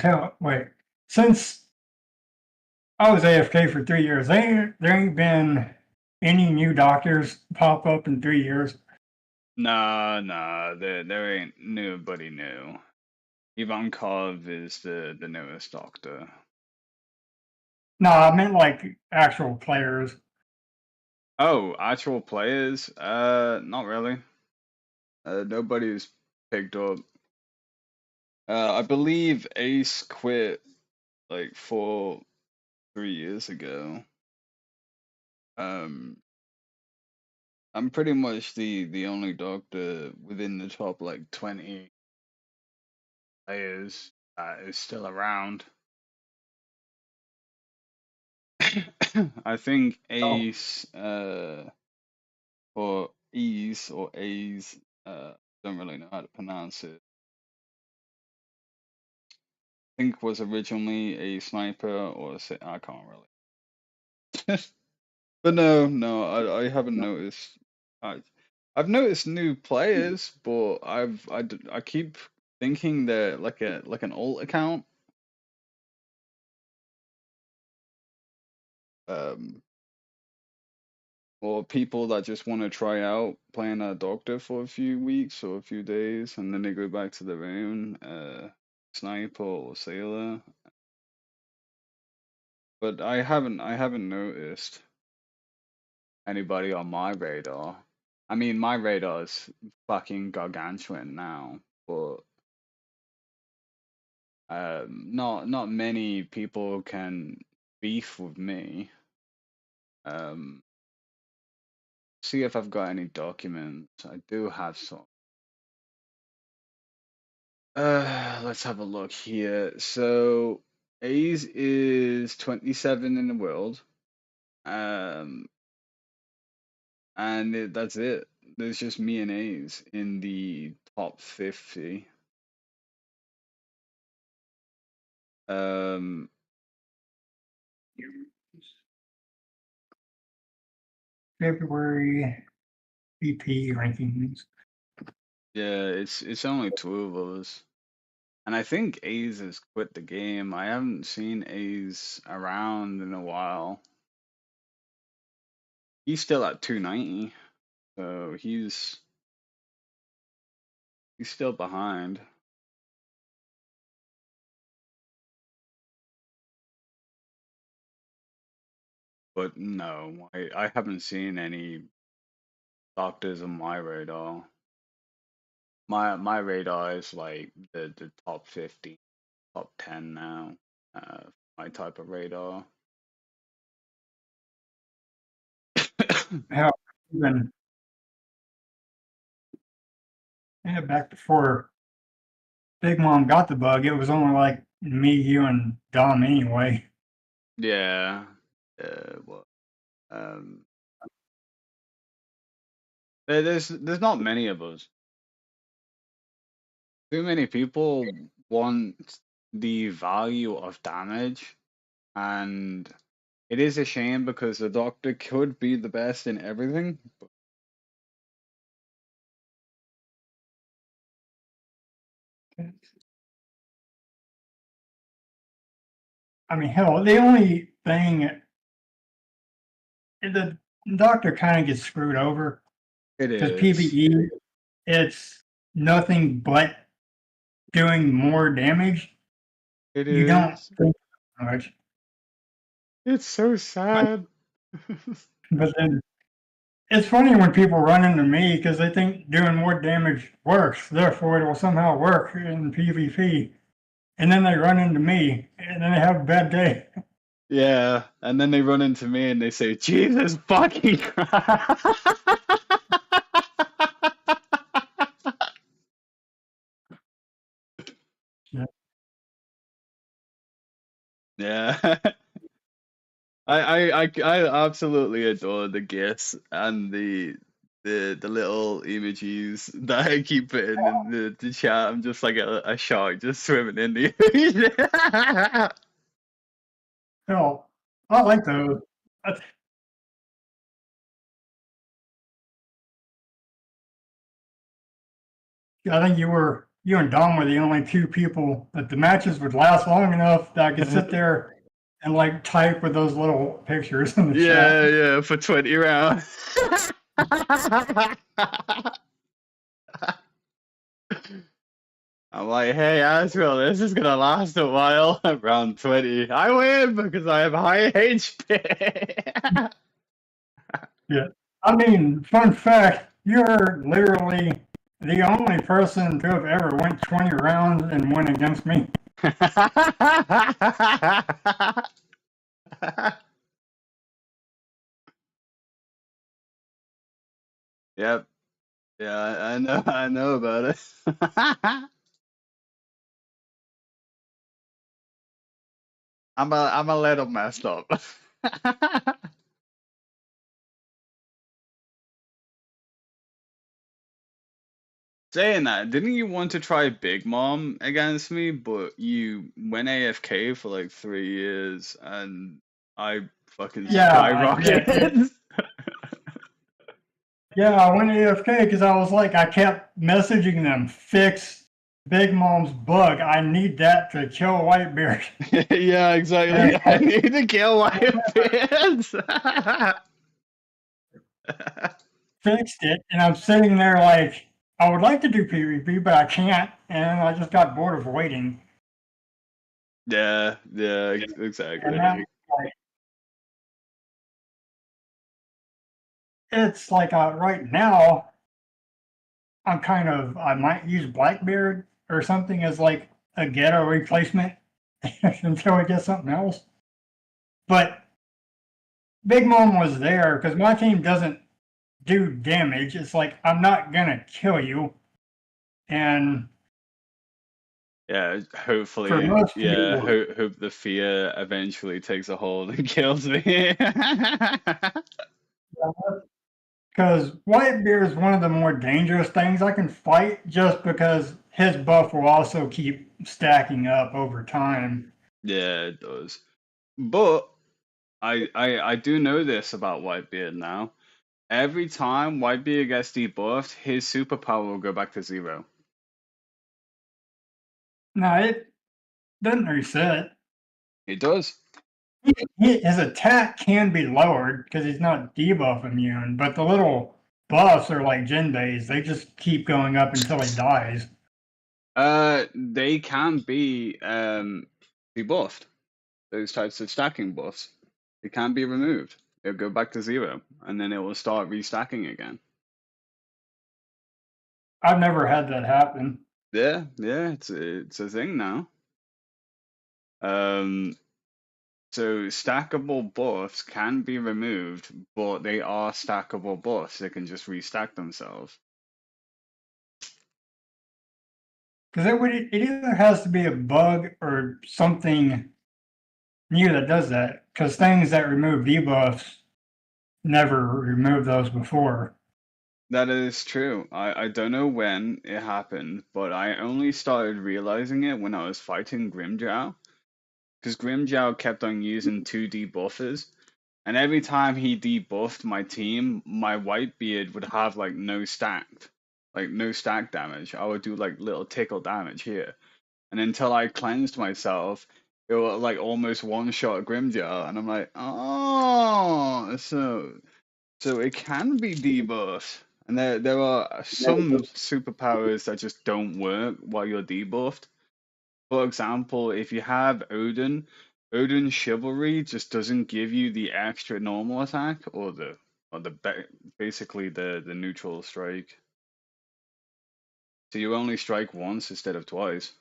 hell, wait, since I was AFK for 3 years, there ain't been any new doctors pop up in 3 years. Nah, there ain't nobody new. Ivankov is the newest doctor. No, I meant like actual players. Oh, actual players? Not really. Nobody's picked up. I believe Ace quit like 3 years ago. I'm pretty much the only doctor within the top like 20 players that is still around. I think Oh, Ace, or Ease or A's, don't really know how to pronounce it. I think was originally a sniper or I can't really. But no, I haven't noticed. I've noticed new players, but I keep thinking they're like an alt account. Um, or people that just want to try out playing a doctor for a few weeks or a few days, and then they go back to their own sniper or sailor. But I haven't noticed anybody on my radar. I mean, my radar is fucking gargantuan now, but not many people can beef with me. Um, see if I've got any documents. I do have some. Let's have a look here. So A's is 27 in the world. Um, and that's it. There's just me and A's in the top 50. Um, February BP rankings. yeah, it's only two of us. And I think A's has quit the game. I haven't seen A's around in a while. He's still at 290, so he's still behind. But no, I haven't seen any doctors on my radar. My radar is like the top 50, top 10 now. My type of radar. Hell, even back before Big Mom got the bug, it was only like me, you, and Dom anyway. Yeah. Well, um, there's not many of us. Too many people want the value of damage, and it is a shame because the doctor could be the best in everything. I mean, hell, the only thing the doctor kind of gets screwed over It because is. PvE, it's nothing but doing more damage. It You don't is. think much, It's so but, sad. but then it's funny when people run into me because they think doing more damage works, therefore it will somehow work in PvP. And then they run into me and then they have a bad day. Yeah, and then they run into me and they say, "Jesus fucking Christ!" Yeah. Yeah. I absolutely adore the gifs and the little emojis that I keep putting in the chat. I'm just like a shark just swimming in the ocean. Hell, I like those. I, I think you were you and Dom were the only two people that the matches would last long enough that I could sit there and like type with those little pictures in the chat. Yeah, yeah, for 20 rounds. I'm like, hey, Asriel, this is gonna last a while. Round 20. I win because I have high HP. Yeah. I mean, fun fact, you're literally the only person to have ever went 20 rounds and win against me. Yep. Yeah, I know about it. I'm a little messed up. Saying that, didn't you want to try Big Mom against me, but you went AFK for like 3 years and I fucking Yeah, I did. skyrocketed? Yeah, I went AFK because I was like, I kept messaging them, fix Big Mom's bug. I need that to kill Whitebeard. Yeah, And exactly. it's I like, need to kill Whitebeards. fixed it, and I'm sitting there like, I would like to do PvP, but I can't, and I just got bored of waiting. Yeah, yeah, And exactly. now, like, it's like right now, I might use Blackbeard or something as like a ghetto replacement until we get something else. But Big Mom was there because my team doesn't do damage. It's like, I'm not gonna kill you. And Yeah, for hopefully, most yeah, people, hope the fear eventually takes a hold and kills me. because Whitebeard is one of the more dangerous things I can fight just because his buff will also keep stacking up over time. Yeah, it does. But I do know this about Whitebeard now. Every time Whitebeard gets debuffed, his superpower will go back to 0. Now, it doesn't reset. It does. His attack can be lowered because he's not debuff immune, but the little buffs are like Jinbeis. They just keep going up until he dies. They can be debuffed. Those types of stacking buffs. It can be removed. It'll go back to 0, and then it will start restacking again. I've never had that happen. Yeah, yeah, it's a thing now. So stackable buffs can be removed, but they are stackable buffs. They can just restack themselves. Because it either has to be a bug or something new that does that. Because things that remove debuffs never removed those before. That is true. I don't know when it happened, but I only started realizing it when I was fighting Grimjow. Because Grimjow kept on using 2 debuffers, and every time he debuffed my team, my Whitebeard would have like no stack damage. I would do like little tickle damage here. And until I cleansed myself, it was like almost one shot Grimjow, and I'm like, oh, so it can be debuffed. And there are some superpowers that just don't work while you're debuffed. For example, if you have Odin Chivalry just doesn't give you the extra normal attack basically the neutral strike. So you only strike once instead of twice.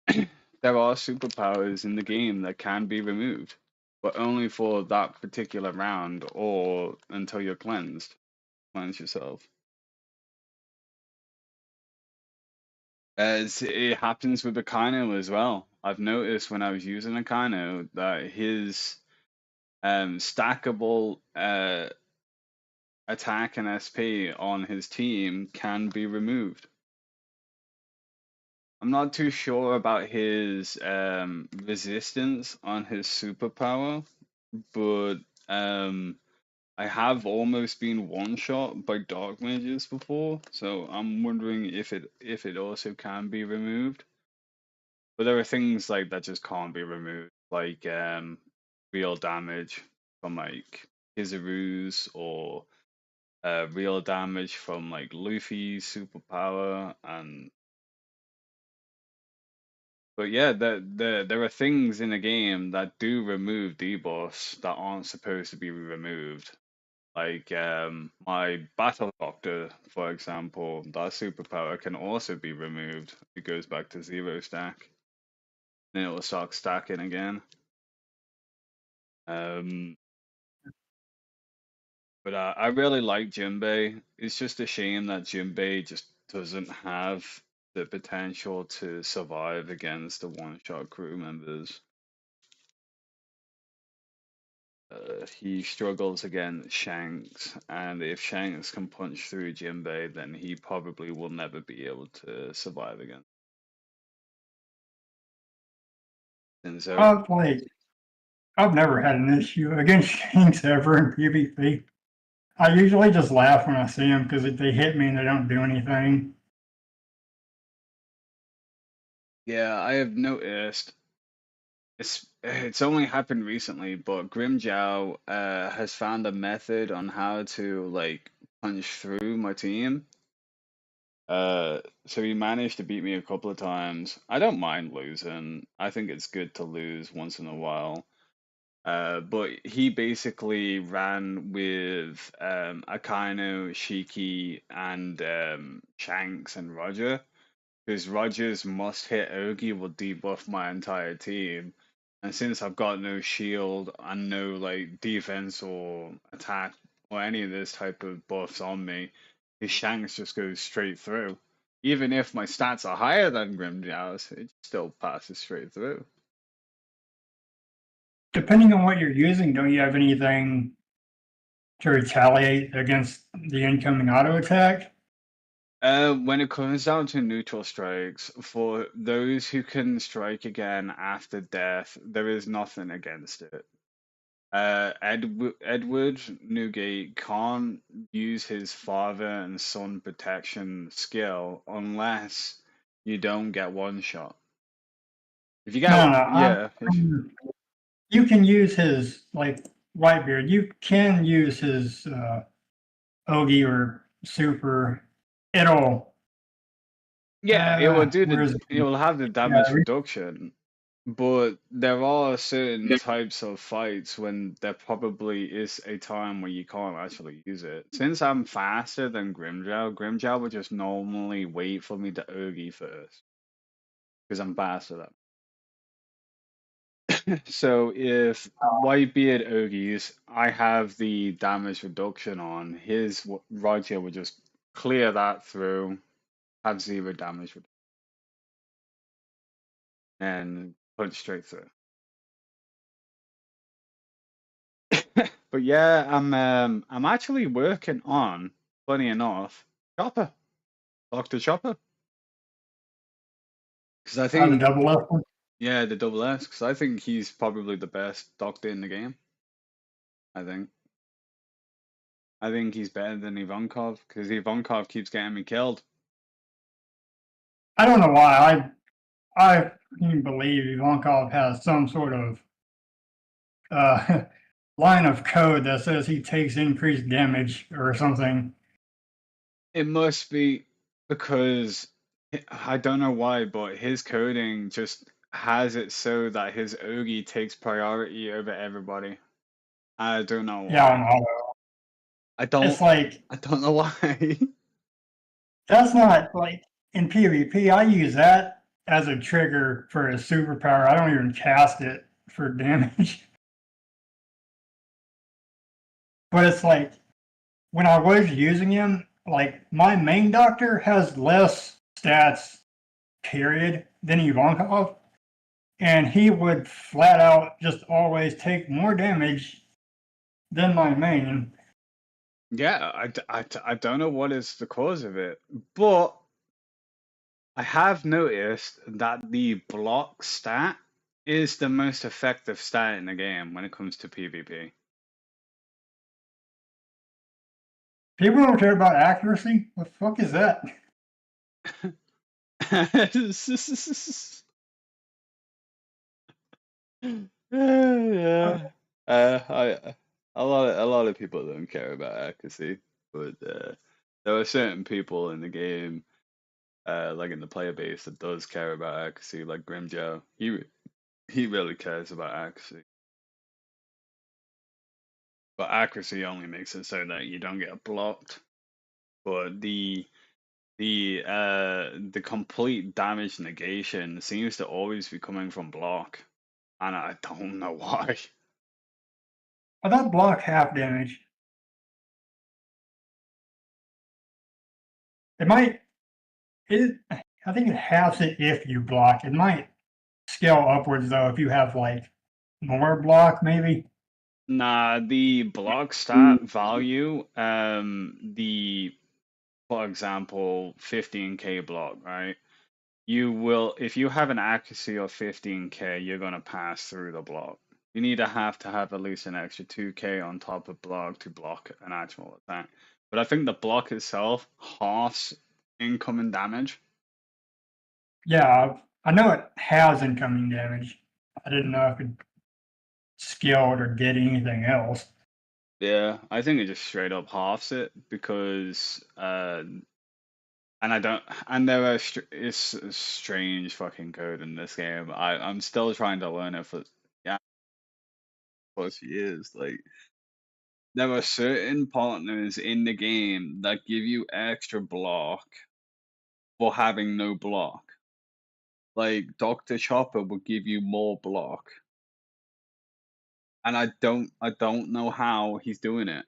There are superpowers in the game that can be removed, but only for that particular round or until you're cleansed. Cleanse yourself. As it happens with Akaino as well. I've noticed when I was using Akaino that his stackable attack and SP on his team can be removed. I'm not too sure about his resistance on his superpower, but I have almost been one shot by dark mages before, so I'm wondering if it also can be removed. But there are things like that just can't be removed, like real damage from like Kizaru's or real damage from like Luffy's superpower and but yeah, there are things in the game that do remove debuffs that aren't supposed to be removed. Like my battle doctor, for example, that superpower can also be removed. It goes back to zero stack. Then it will start stacking again. Um, but I really like Jinbei. It's just a shame that Jinbei just doesn't have the potential to survive against the one-shot crew members. He struggles against Shanks, and if Shanks can punch through Jinbei, then he probably will never be able to survive again. And so, Like, I've never had an issue against Shanks ever in PvP. I usually just laugh when I see them because if they hit me and they don't do anything. yeah, I have noticed it's only happened recently, but Grimjow has found a method on how to like punch through my team. So he managed to beat me a couple of times. I don't mind losing. I think it's good to lose once in a while. But he basically ran with Akainu, Shiki, and Shanks and Roger. Because Roger's must hit Ogi will debuff my entire team. And since I've got no shield and no like defense or attack or any of this type of buffs on me, his Shanks just goes straight through. Even if my stats are higher than Grimjow's, it still passes straight through. Depending on what you're using, don't you have anything to retaliate against the incoming auto attack? When it comes down to neutral strikes, for those who can strike again after death, there is nothing against it. Edward Newgate can't use his father and son protection skill unless you don't get one shot. If you No, get, no, yeah, if you can use his like Whitebeard. You can use his Ogi or Super. It'll yeah, it will do where is it it? will have the Yeah, damage reduction, but there are certain types of fights when there probably is a time where you can't actually use it. Since I'm faster than Grimjow would just normally wait for me to Ogi first because I'm faster than. So if Whitebeard Ogies, I have the damage reduction on, his Roger would just clear that through, have zero damage, and punch straight through. But yeah, I'm actually working on, funny enough, Chopper, Dr. Chopper, because I the think double F one. yeah, the double S, because I think he's probably the best doctor in the game. I think. I think he's better than Ivankov because Ivankov keeps getting me killed. I don't know why. I can believe Ivankov has some sort of uh, line of code that says he takes increased damage or something. It must be because I don't know why, but his coding just has it so that his Ogi takes priority over everybody. I don't know Yeah, on why. auto. I It's don't like I don't know why. that's not like in PvP. I use that as a trigger for a superpower. I don't even cast it for damage. But it's like when I was using him, like my main doctor has less stats, period, than Ivankov. And he would flat out just always take more damage than my main. Yeah, I don't know what is the cause of it, but I have noticed that the block stat is the most effective stat in the game when it comes to PvP. People don't care about accuracy. The fuck is that? Uh, Yeah. I a lot of people don't care about accuracy, but there are certain people in the game, like in the player base, that does care about accuracy, like Grimjow. He really cares about accuracy, but accuracy only makes it so that you don't get blocked. But the complete damage negation seems to always be coming from block, and I don't know why. I thought block half damage. It might. It. I think it halves it if you block. It might scale upwards though if you have like more block maybe. Nah, the block stat value, for example, 15k block, right? You will, if you have an accuracy of 15k, you're gonna pass through the block. You need to have at least an extra 2k on top of block to block an actual attack. But I think the block itself halves incoming damage. Yeah, I know it has incoming damage. I didn't know if it scaled or did anything else. Yeah, I think it just straight up halves it because and I don't, and it's a strange fucking code in this game. I'm still trying to learn it for yeah plus years. Like there are certain partners in the game that give you extra block for having no block. Like Dr. Chopper will give you more block, and I don't know how he's doing it.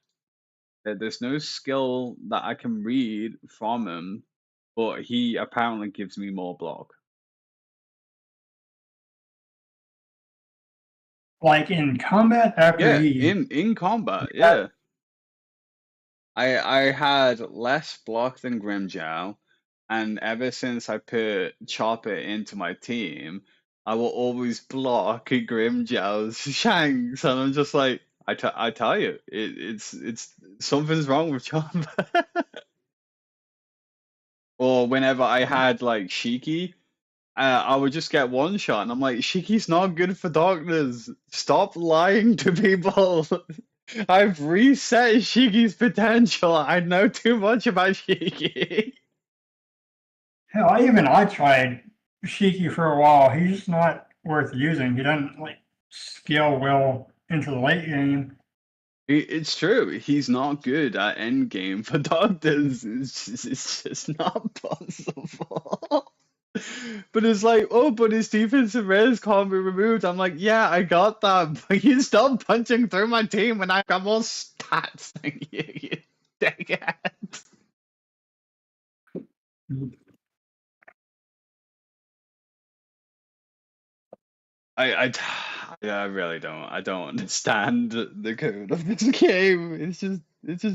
There's no skill that I can read from him, but he apparently gives me more block. Like in combat after Yeah, he in combat, yeah. I had less block than Grimjow, and ever since I put Chopper into my team, I will always block Grimjow's shanks, and I'm just like, I tell you, it's something's wrong with Chopper. Or whenever I had like Shiki, I would just get one shot, and I'm like, Shiki's not good for darkness. Stop lying to people. I've reset Shiki's potential. I know too much about Shiki. hell, I tried Shiki for a while. He's just not worth using. He doesn't like scale well into the late game. It's true. He's not good at endgame for doctors. It's just not possible. But it's like, oh, but his defensive res can't be removed. I'm like, yeah, I got that, but you stop punching through my team when I got more stats than you dickhead. I, yeah, I really don't. I don't understand the code of this game. It's just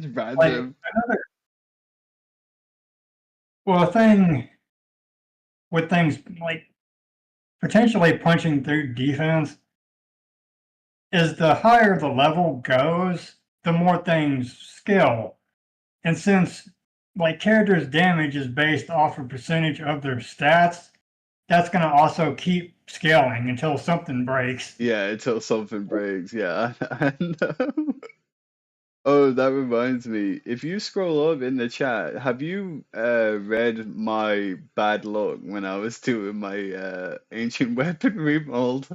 Like random. another well thing with things like potentially punching through defense is the higher the level goes, the more things scale. And since like characters' damage is based off a percentage of their stats, that's going to also keep scaling until something breaks. Yeah, until something breaks. Yeah, I know. Oh, that reminds me. If you scroll up in the chat, have you read my bad luck when I was doing my ancient weaponry mold?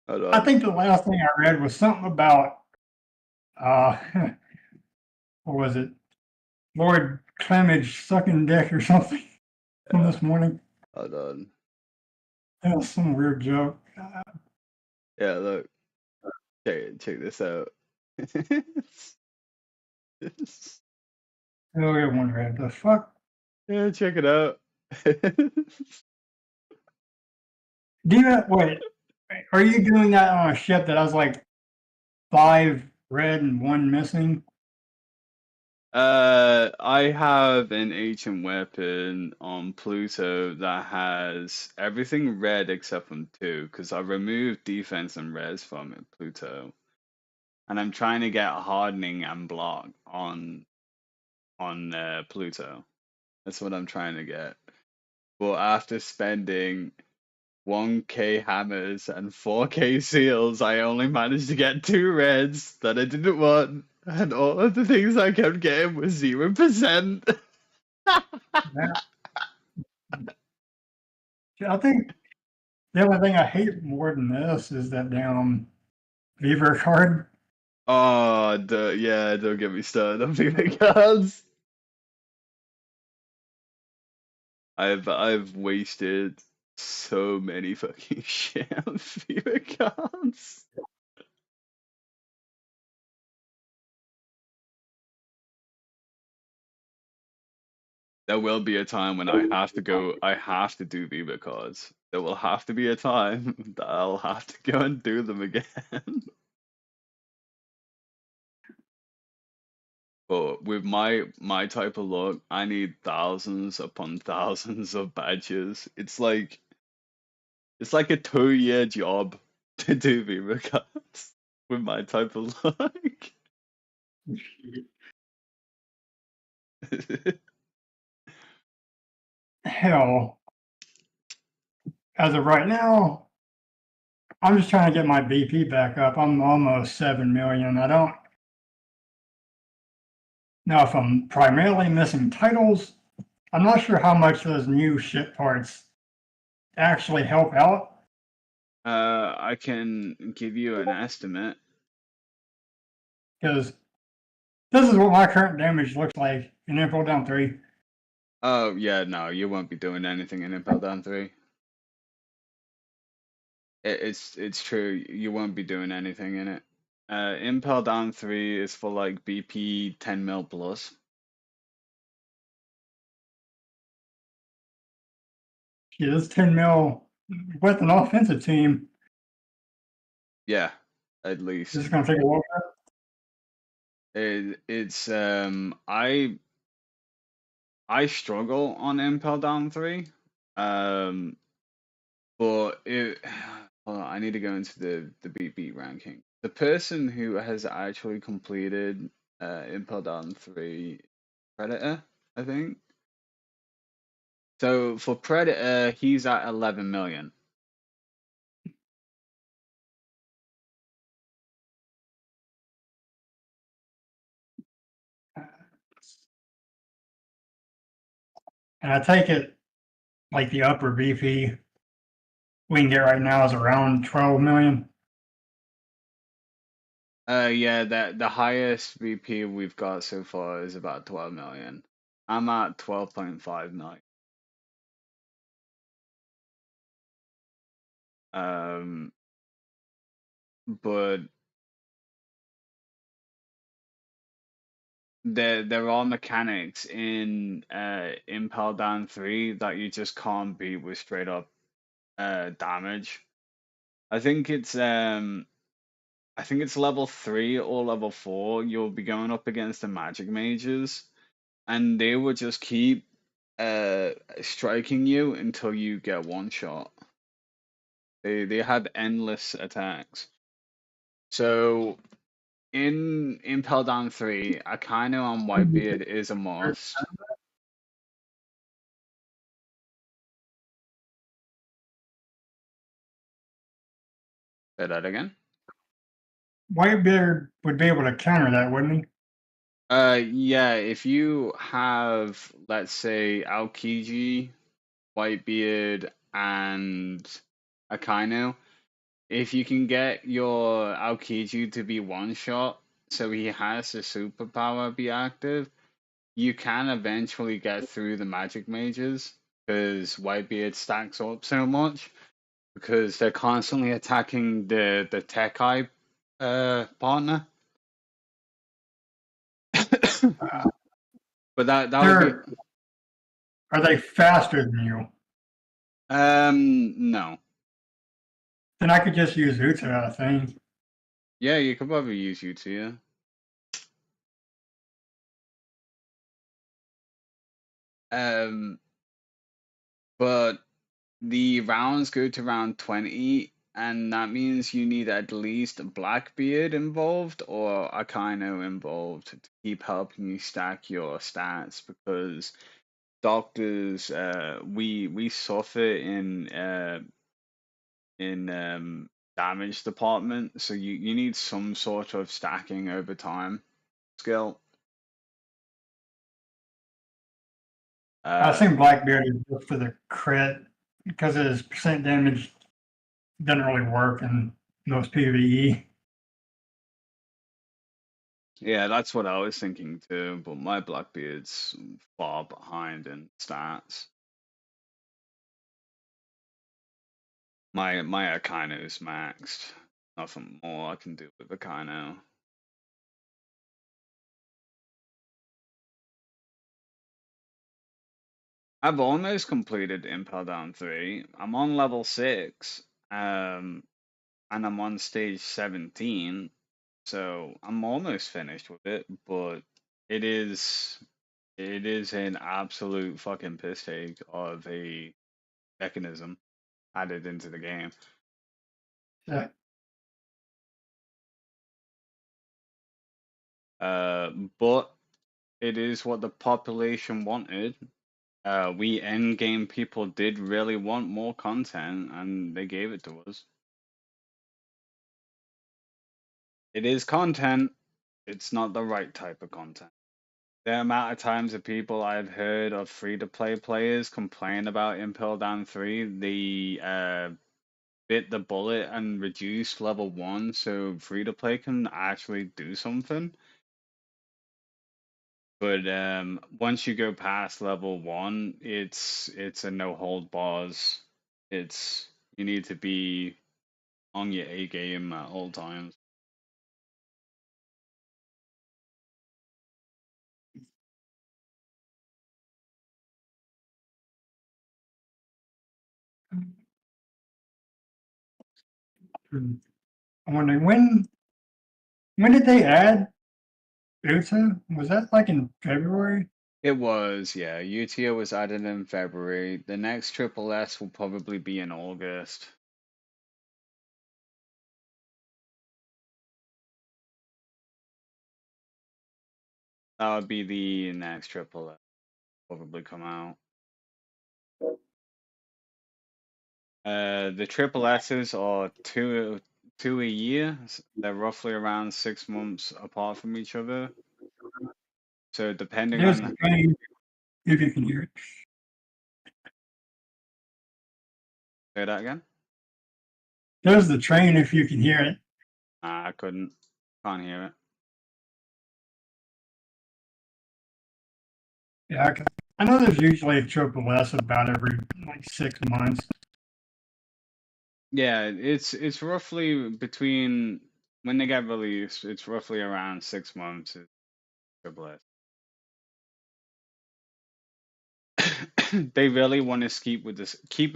Hold I on. think the last thing I read was something about uh what was it? Lord Clemage sucking dick or something from Yeah, this morning. hold on. That was some weird joke. Yeah, look. Check this out. Oh, yeah, one read the fuck. Yeah, check it out. Do you wait? Are you doing that on a ship that has like 5 red and 1 missing? I have an ancient weapon on Pluto that has everything red except from two, because I removed defense and res from it, Pluto. and I'm trying to get hardening and block on Pluto. That's what I'm trying to get. But after spending 1k hammers and 4k seals, I only managed to get 2 reds that I didn't want, and all of the things I kept getting was 0%. I think the only thing I hate more than this is that damn Beaver card. Oh, yeah, don't get me started on FIFA cards. I've wasted so many fucking shit on FIFA cards. There will be a time when I have to do FIFA cards. There will have to be a time that I'll have to go and do them again. But with my type of luck, I need thousands upon thousands of badges. It's like a 2-year job to do FIFA cards with my type of luck. Hell, as of right now, I'm just trying to get my BP back up. I'm almost 7 million. I don't know if I'm primarily missing titles. I'm not sure how much those new shit parts actually help out. I can give you an estimate. Because this is what my current damage looks like in Impel Down 3. Oh yeah, no, you won't be doing anything in Impel Down 3. It's true, you won't be doing anything in it. Impel Down 3 is for like BP 10 mil plus. Yeah, this 10 mil with an offensive team Yeah, at is least. just going to take a while. It's I struggle on Impel Down 3. But it hold on, I need to go into the BP ranking. The person who has actually completed Impel Down 3 Predator, I think. So for Predator, he's at 11 million. And I take it like the upper BP we can get right now is around 12 million. Yeah, the highest VP we've got so far is about 12 million. I'm at 12.5 million. But there are mechanics in Impel Down 3 that you just can't beat with straight up damage. I think it's level 3 or level 4 you'll be going up against the magic mages, and they will just keep striking you until you get one shot. They had endless attacks. So in Impel Down 3, Akainu on Whitebeard is a must. Say that again. Whitebeard would be able to counter that, wouldn't he? Yeah, if you have, let's say, Aokiji, Whitebeard, and Akainu, if you can get your Aokiji to be one shot, so he has the superpower be active, you can eventually get through the magic mages, because Whitebeard stacks up so much, because they're constantly attacking the tech eye partner. But that would be Are they faster than you? no. Then I could just use Utsu, I think. Yeah, you could probably use Utia. But the rounds go to round 20, and that means you need at least Blackbeard involved or Akainu involved to keep helping you stack your stats, because doctors, we suffer in damage department, so you need some sort of stacking over time skill. I think Blackbeard is just for the crit because his percent damage doesn't really work in most PvE. Yeah, that's what I was thinking too, but my Blackbeard's far behind in stats. My Akaino's maxed. Nothing more I can do with Akaino. I've almost completed Impel Down 3. I'm on level 6, and I'm on stage 17, so I'm almost finished with it, but it is an absolute fucking piss take of a mechanism added into the game. Yeah. But it is what the population wanted. We endgame people did really want more content, and they gave it to us. It is content. It's not the right type of content. The amount of times of people I've heard of free-to-play players complain about Impel Down 3, they bit the bullet and reduced level 1 so free-to-play can actually do something. But once you go past level 1, it's a no hold bars. You need to be on your A game at all times. I'm wondering when did they add Uta? Was that like in February? It was, yeah. UTO was added in February. The next Triple S will probably be in August. That would be the next Triple S probably come out. The Triple S's are two a year. They're roughly around 6 months apart from each other. So depending There's on the train, if you can hear it. say that again. There's the train, if you can hear it. I couldn't. Can't hear it. Yeah, I know there's usually a Triple S about every like 6 months. Yeah, it's roughly between when they get released, it's roughly around 6 months. Triple S. They really want to keep with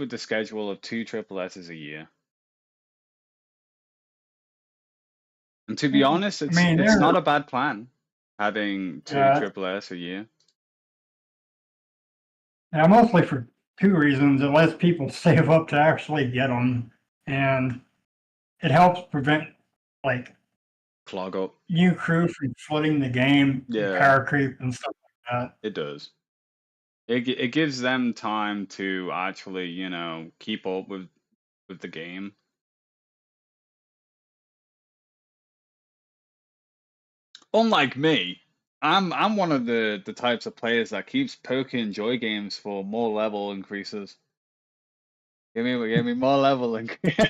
the schedule of 2 Triple S's a year. And to be honest, I mean, it's not a bad plan having 2 Triple S a year. Yeah, mostly for 2 reasons. It lets people save up to actually get them, and it helps prevent like Clog up. new crew from flooding the game, Yeah, power creep and stuff like that. it does. It gives them time to actually, keep up with the game. Unlike me, I'm one of the types of players that keeps poking joy games for more level increases. Give me more level increases.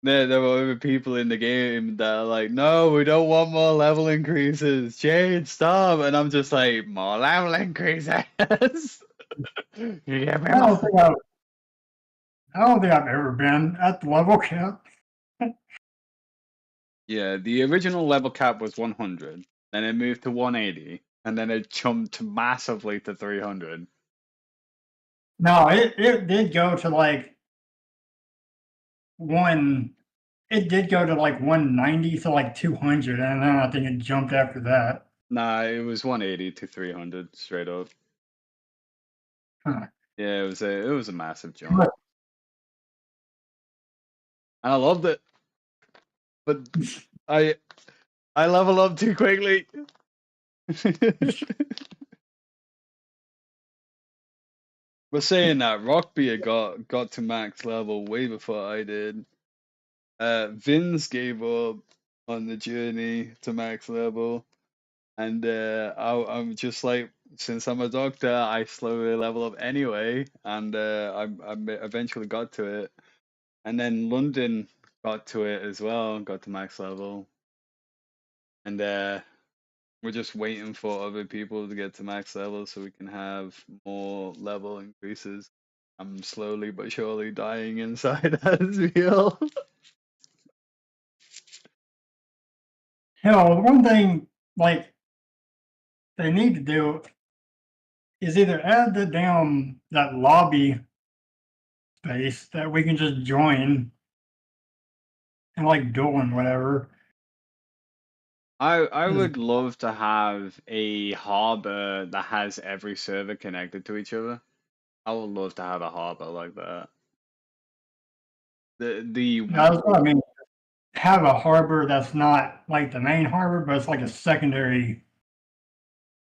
There were people in the game that are like, no, we don't want more level increases. Jade, stop. And I'm just like, more level increases. You give me I more. don't think I've ever been at the level cap. Yeah, the original level cap was 100. Then it moved to 180. And then it jumped massively to 300. No, it did go to like it did go to like 190 to like 200, and then I think it jumped after that. Nah, it was 180 to 300 straight up. Huh. Yeah, it was a massive jump. And I loved it. But I I level up too quickly. But saying that, Rockbeer got to max level way before I did. Vince gave up on the journey to max level, and I'm just like, since I'm a doctor, I slowly level up anyway, and eventually got to it, and then London got to it as well, got to max level, and we're just waiting for other people to get to max level so we can have more level increases. I'm slowly but surely dying inside as real. Hell, one thing like they need to do is either add the damn that lobby space that we can just join and like duel and whatever. I 'Cause, would love to have a harbor that has every server connected to each other. I would love to have a harbor like that. The that's what I mean. Have a harbor that's not like the main harbor, but it's like a secondary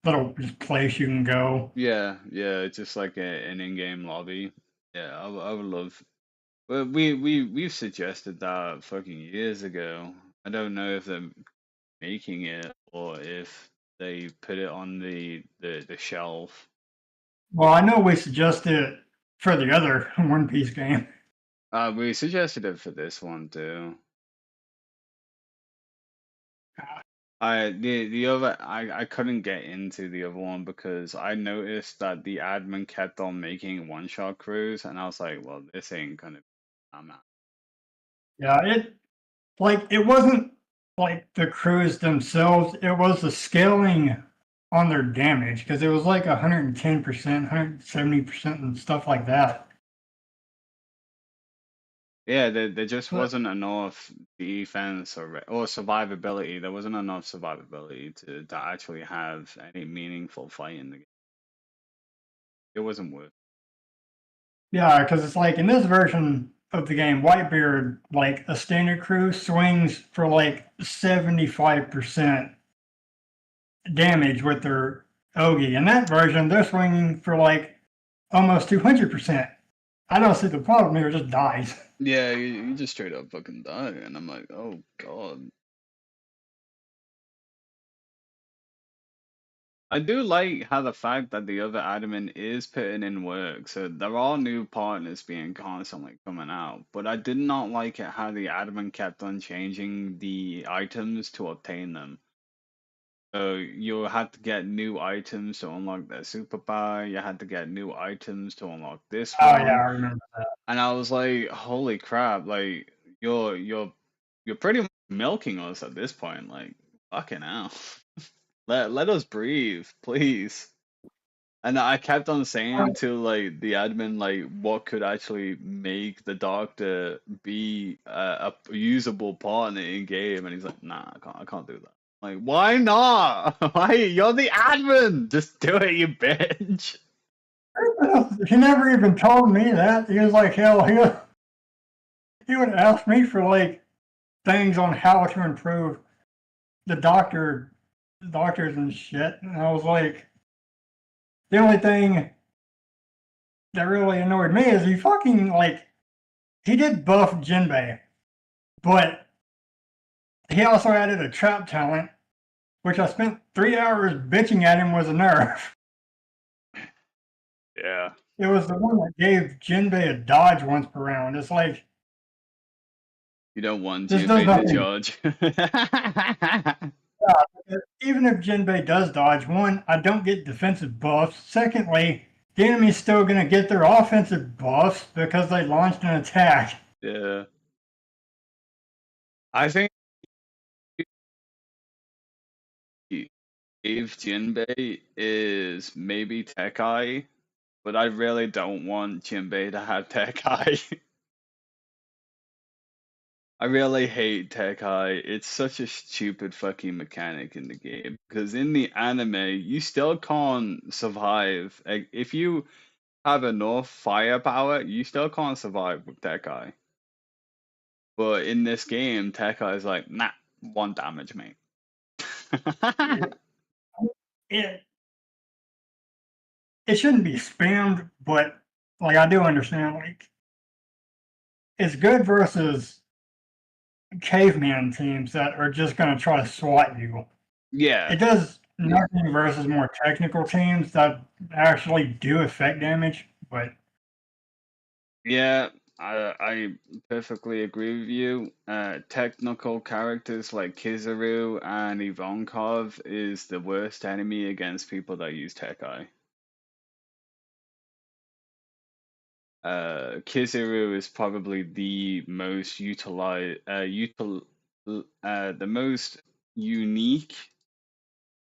little just place you can go. yeah, it's just like an in-game lobby. Yeah, I would love. Well, we've suggested that fucking years ago. I don't know if they're making it or if they put it on the shelf. Well, I know we suggested it for the other One Piece game. We suggested it for this one too. I couldn't get into the other one because I noticed that the admin kept on making one-shot crews, and I was like, well, this ain't gonna. I'm not. Yeah, it wasn't like the crews themselves, it was the scaling on their damage because it was like 110%, 170% and stuff like that. Yeah, there just But wasn't enough defense or survivability. There wasn't enough survivability to actually have any meaningful fight in the game. It wasn't worth. yeah, because it's like in this version of the game, Whitebeard, like a standard crew swings for like 75% damage with their Ogi. In that version, they're swinging for like almost 200%. I don't see the problem here, it just dies. Yeah, you just straight up fucking die, and I'm like, oh god. I do like how the fact that the other admin is putting in work, so there are new partners being constantly coming out, but I did not like it how the admin kept on changing the items to obtain them. So you had to get new items to unlock the superpower, you had to get new items to unlock this Oh, yeah, one, I remember that. and I was like, holy crap, like you're pretty much milking us at this point, like fucking hell. Let us breathe, please. And I kept on saying to like the admin like what could actually make the doctor be a usable partner in game, and he's like, nah, I can't do that. Like, why not? Why you're the admin? Just do it, you bitch. He never even told me that. He was like, hell, he would ask me for like things on how to improve the doctors and shit. And I was like, the only thing that really annoyed me is he fucking like he did buff Jinbei, but he also added a trap talent, which I spent 3 hours bitching at him was a nerf. Yeah. It was the one that gave Jinbei a dodge once per round. It's like You don't want this does Jinbei to nothing. judge. Even if Jinbei does dodge, one, I don't get defensive buffs. Secondly, the enemy's still going to get their offensive buffs because they launched an attack. Yeah. I think if Jinbei is maybe Tech Eye, but I really don't want Jinbei to have Tech Eye. I really hate Tech Eye. It's such a stupid fucking mechanic in the game because in the anime you still can't survive. Like, if you have enough firepower, you still can't survive with Tekai. But in this game, Tekai is like, nah, 1 damage, mate. It it shouldn't be spammed, but like I do understand, like it's good versus caveman teams that are just going to try to swat you. Yeah, It does nothing versus more technical teams that actually do effect damage, but yeah, I perfectly agree with you. Technical characters like Kizaru and Ivankov is the worst enemy against people that use Tekai. Kizaru is probably the most the most unique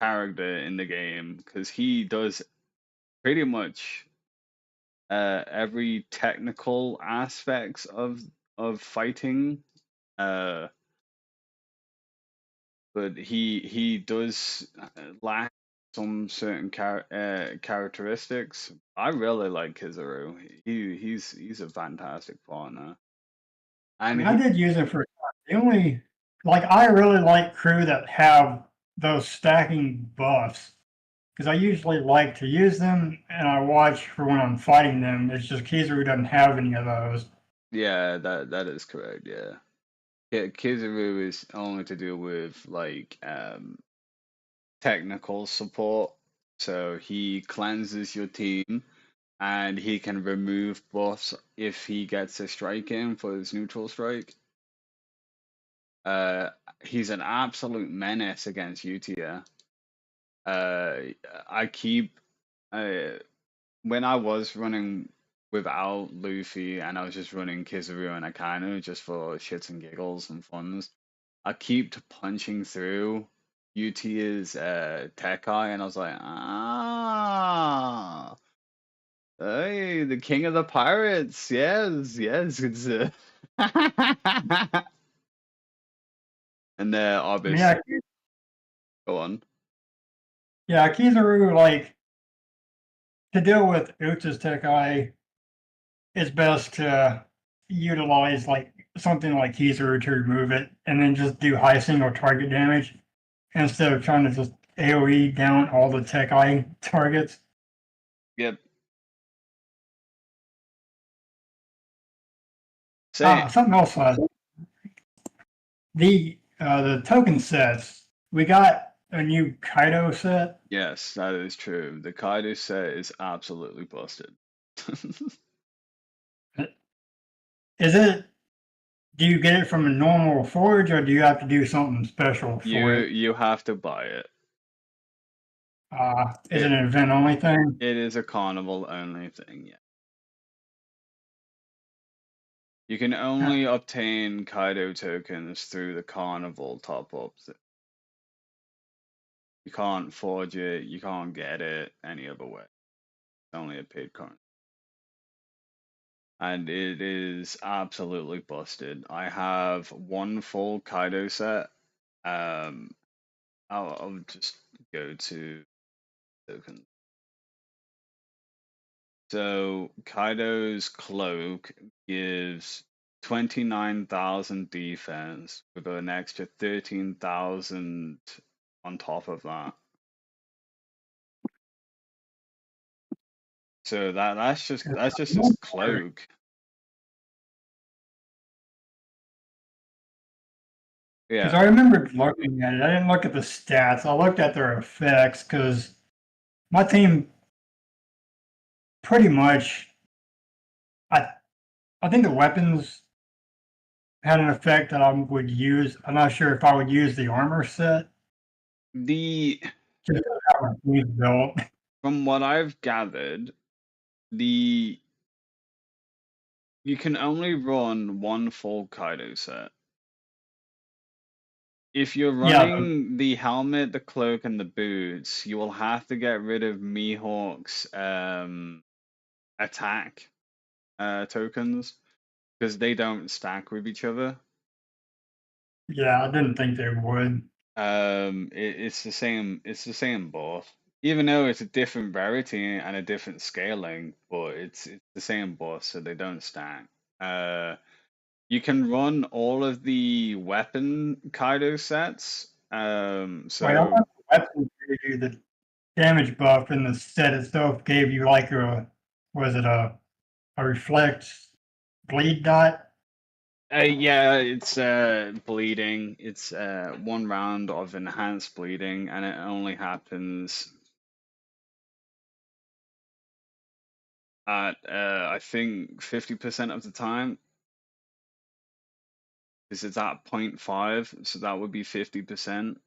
character in the game because he does pretty much every technical aspects of fighting. Uh, but he does lack some certain characteristics. I really like Kizaru. He's a fantastic partner, and I did use it for the only like I really like crew that have those stacking buffs because I usually like to use them and I watch for when I'm fighting them. It's just Kizaru doesn't have any of those. yeah, that is correct. Yeah, Kizaru is only to do with like technical support. So he cleanses your team and he can remove buffs if he gets a strike in for his neutral strike. Uh, he's an absolute menace against Utia. Uh, I keep when I was running without Luffy and I was just running Kizaru and Akainu just for shits and giggles and funs, I keep punching through Utia's Tekai and I was like, ah, hey, the king of the pirates, yes, yes, it's and Yeah, obviously, go on. yeah, Kizaru like to deal with Uchi's Tech Eye, it's best to utilize like something like Kizaru to remove it and then just do high single target damage instead of trying to just AoE down all the Tech Eye targets. Yep, say Something else, the token sets. We got a new Kaido set. yes, that is true. The Kaido set is absolutely busted. Is it? Do you get it from a normal forge, or do you have to do something special You for it? you have to buy it. Is it It an event only thing? it is a carnival only thing, yeah. You can Uh, only obtain Kaido tokens through the carnival top ups. You can't forge it, you can't get it any other way. It's only a paid currency. And it is absolutely busted. I have one full Kaido set. I'll just go to tokens. So Kaido's cloak gives 29,000 defense with an extra 13,000 on top of that. So that's just his cloak. Because Yeah. I remember looking at it. I didn't look at the stats. I looked at their effects because my team pretty much. I I think the weapons had an effect that I would use. I'm not sure if I would use the armor set The just to have my team built. From what I've gathered, the you can only run one full Kaido set. If you're Yeah, running the helmet, the cloak, and the boots, you will have to get rid of Mihawk's attack tokens because they don't stack with each other. yeah. I didn't think they would. It's the same. It's the same both. even though it's a different rarity and a different scaling, but it's the same boss, so they don't stack. Uh, you can run all of the weapon Kaido sets. Wait, I So thought the weapon gave you the damage buff, and the set itself gave you like was it a reflect bleed dot? yeah, it's bleeding. It's 1 round of enhanced bleeding, and it only happens at I think 50% of the time. Because it's at 0.5, so that would be 50%.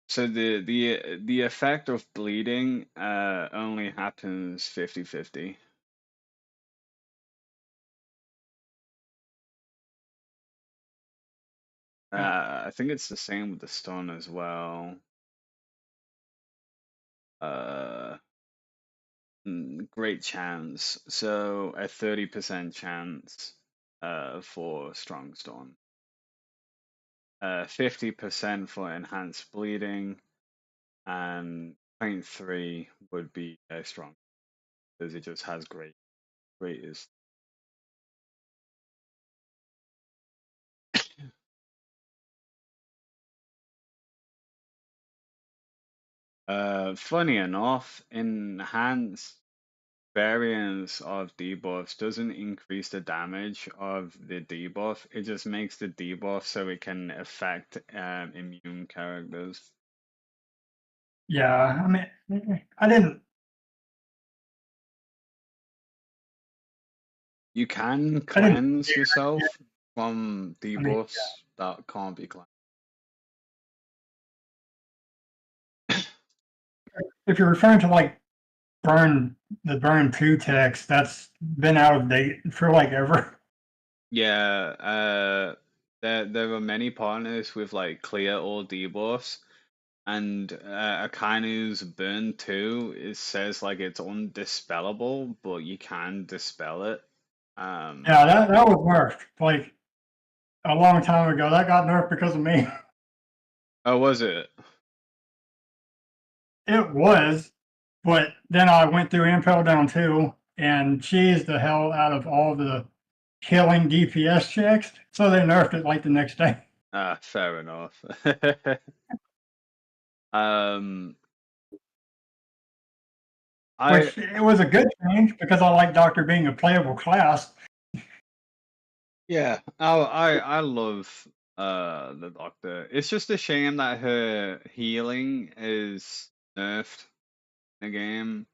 So the effect of bleeding only happens 50-50. I think it's the same with the stun as well. Uh, great chance. So a 30% chance for strong stun. 50% for enhanced bleeding, and 0.3 would be a strong because it just has greatest. Funny enough, enhanced variance of debuffs doesn't increase the damage of the debuff. It just makes the debuff so it can affect immune characters. Yeah, I mean, I didn't. You can I didn't. cleanse yourself from I mean, debuffs that can't be cleansed. if you're referring to like the burn 2 text, that's been out of date for like ever. Yeah, there are many partners with like clear all debuffs, and Akainu's burn 2 it says like it's undispellable, but you can dispel it. Yeah, that was nerfed like a long time ago. That got nerfed because of me. Oh, was it? It was, but then I went through Impel Down 2 and cheesed the hell out of all the killing DPS checks, so they nerfed it like the next day. Ah, fair enough. Um, I Which it was a good change because I like Doctor being a playable class. yeah, I love the Doctor. It's just a shame that her healing is nerfed in the game.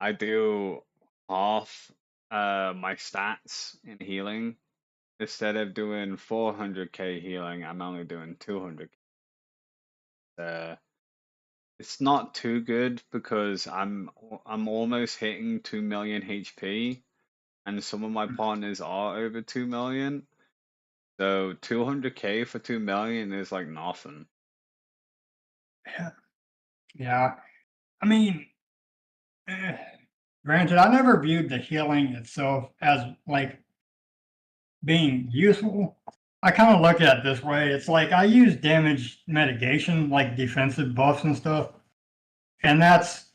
I do half my stats in healing. Instead of doing 400k healing, I'm only doing 200. It's not too good because I'm almost hitting 2 million HP, and some of my partners are over 2 million. So 200k for 2 million is like nothing. Yeah, I mean, granted, I never viewed the healing itself as like being useful. I kind of look at it this way. It's like I use damage mitigation, like defensive buffs and stuff, and that's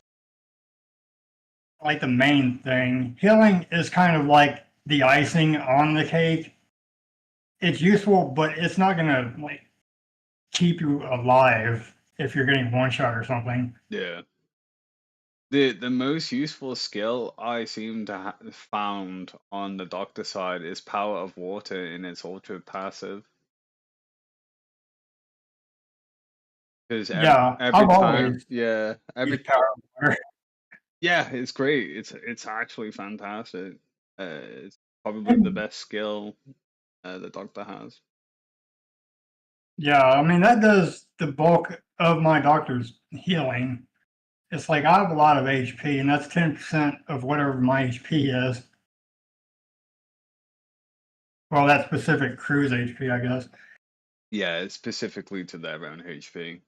like the main thing. Healing is kind of like the icing on the cake. It's useful, but it's not gonna like keep you alive if you're getting one shot or something. Yeah. The most useful skill I seem to have found on the doctor side is Power of Water in its ultra passive. Because Yeah, every I've time, always yeah, used power of water. yeah, it's great. It's actually fantastic. It's probably the And best skill the doctor has. yeah, I mean that does the bulk of my doctor's healing. It's like I have a lot of HP, and that's 10% of whatever my HP is. Well, that specific crew's HP, I guess. Yeah, it's specifically to their own HP.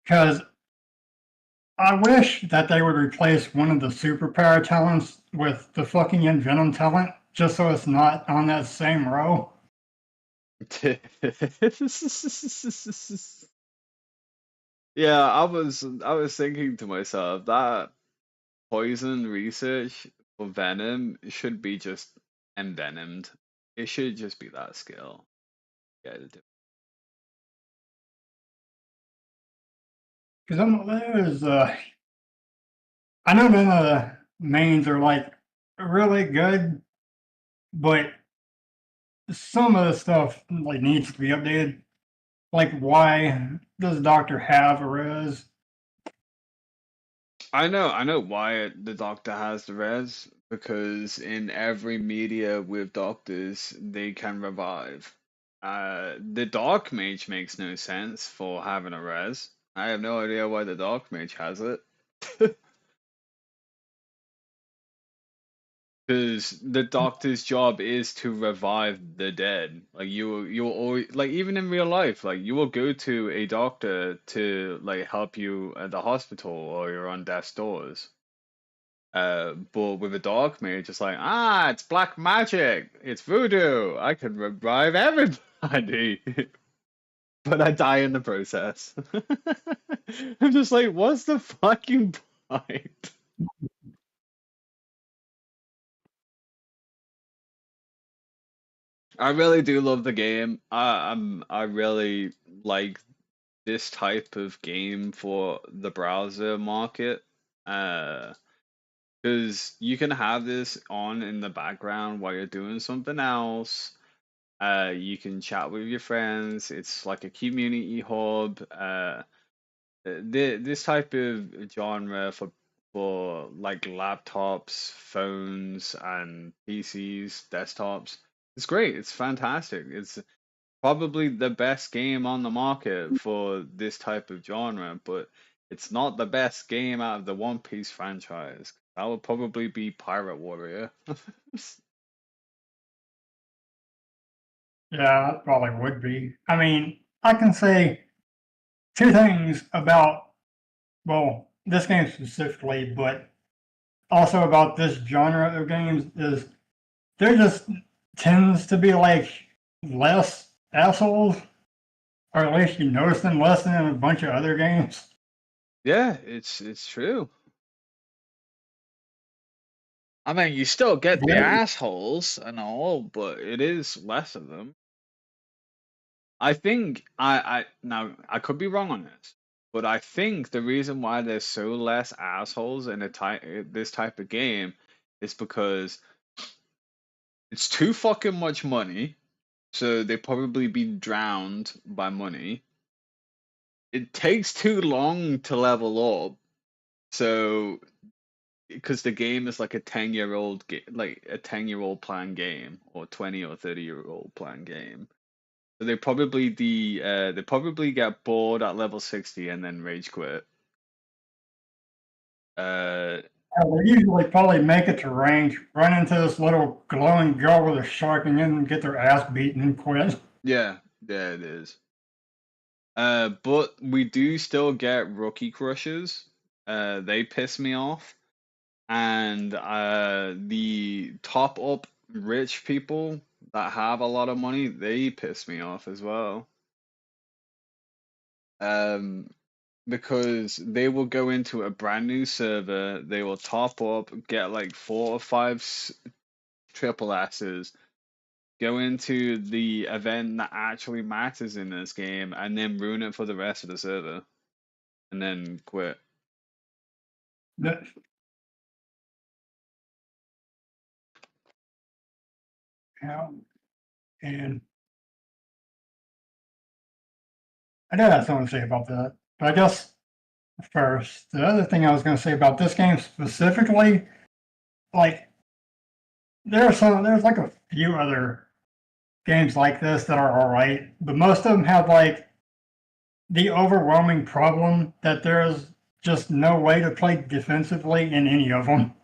Because I wish that they would replace one of the superpower talents with the fucking Envenom talent, just so it's not on that same row. Yeah, I was thinking to myself that poison research for Venom should be just envenomed. It should just be that skill. Yeah, Because I know none of the mains are like really good, but some of the stuff like needs to be updated. Like, why does Doctor have a res? I know why the Doctor has the res, because in every media with doctors, they can revive. The Dark Mage makes no sense for having a res. I have no idea why the Dark Mage has it. Because the doctor's job is to revive the dead. Like you'll always, like, even in real life, like you will go to a doctor to like help you at the hospital or you're on death's doors. But with a dark mage, it's like, it's black magic, it's voodoo. I can revive everybody, but I die in the process. I'm just like, what's the fucking point? I really do love the game. I really like this type of game for the browser market. Because you can have this on in the background while you're doing something else. You can chat with your friends. It's like a community hub. This type of genre for like laptops, phones, and PCs, desktops. It's great. It's fantastic. It's probably the best game on the market for this type of genre, but it's not the best game out of the One Piece franchise. That would probably be Pirate Warrior. Yeah, that probably would be. I mean, I can say two things about, well, this game specifically, but also about this genre of games is there just tends to be like less assholes, or at least you notice them less than in a bunch of other games. Yeah, it's true. I mean, you still get the Yeah, assholes and all, but it is less of them. I think I now I could be wrong on this, but I think the reason why there's so less assholes in this type of game is because it's too fucking much money, so they probably be drowned by money. It takes too long to level up, so because the game is like a 10-year-old like a 10-year-old plan game or 20 or 30-year-old plan game. So they probably get bored at level 60 and then rage quit. Uh they usually probably make it to range, run into this little glowing girl with a shark, and then get their ass beaten and quit. yeah, yeah it is. But we do still get rookie crushes. They piss me off. And the top up rich people that have a lot of money, they piss me off as well. Um, because they will go into a brand new server, they will top up, get like 4 or 5 triple S's, go into the event that actually matters in this game, and then ruin it for the rest of the server, and then quit. That, yeah, and I do have something to say about that. But I guess first, the other thing I was going to say about this game specifically, like there's like a few other games like this that are all right, but most of them have like the overwhelming problem that there's just no way to play defensively in any of them.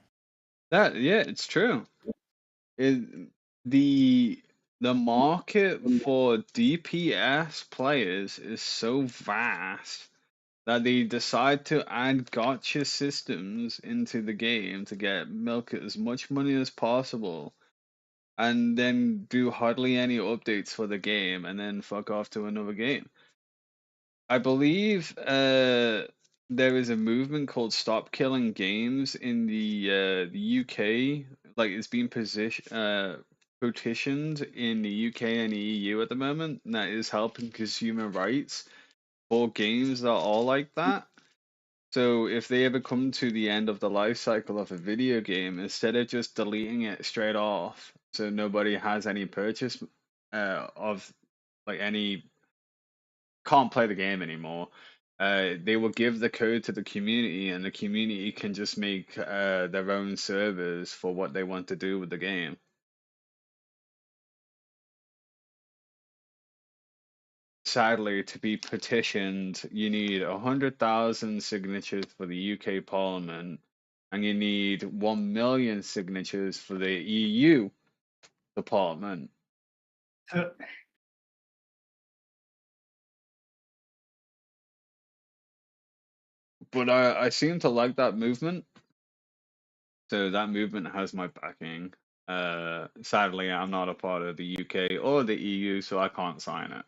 Yeah, it's true. It, the the market for DPS players is so vast that they decide to add gotcha systems into the game to get milk as much money as possible. and then do hardly any updates for the game and then fuck off to another game. I believe there is a movement called Stop Killing Games in the UK. Like it's being petitioned in the UK and the EU at the moment, and that is helping consumer rights for games that are like that. So if they ever come to the end of the life cycle of a video game, instead of just deleting it straight off, so nobody has any purchase of like any can't play the game anymore. They will give the code to the community, and the community can just make their own servers for what they want to do with the game. Sadly, to be petitioned, you need 100,000 signatures for the UK Parliament, and you need 1 million signatures for the EU Parliament. So, But I seem to like that movement. So that movement has my backing. Sadly, I'm not a part of the UK or the EU, so I can't sign it.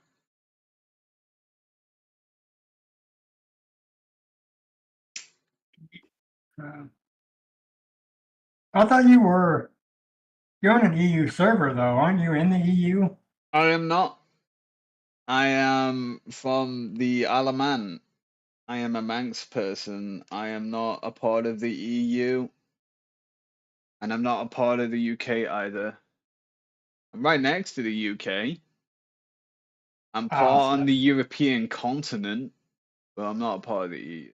uh, I thought you're on an EU server though, aren't you in the E EU? I am not. I am from the Isle of Man. I am a Manx person. I am not a part of the EU, and I'm not a part of the UK either. I'm right next to the UK. I'm Ah, part on so, the European continent, but I'm not a part of the EU.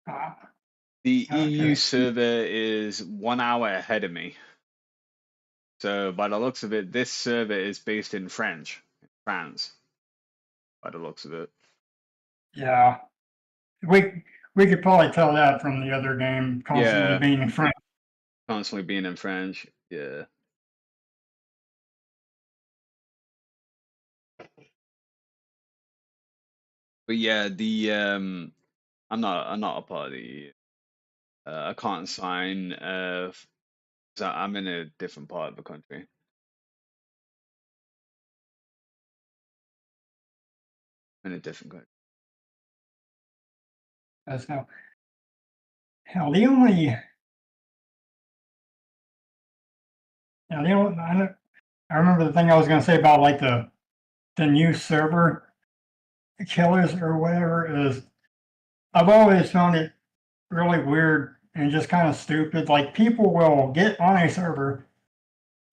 ah, The EU okay. server is 1 hour ahead of me. So by the looks of it, this server is based in France. By the looks of it, Yeah, we could probably tell that from the other game constantly yeah, being in front. constantly being in French, yeah. But yeah, the I'm not a part of the EU. I can't sign. 'Cause I'm in a different part of the country. In a different country. That's how. Hell, the only, you know, the only, I remember the thing I was going to say about like the new server killers or whatever is I've always found it really weird and just kind of stupid. Like people will get on a server,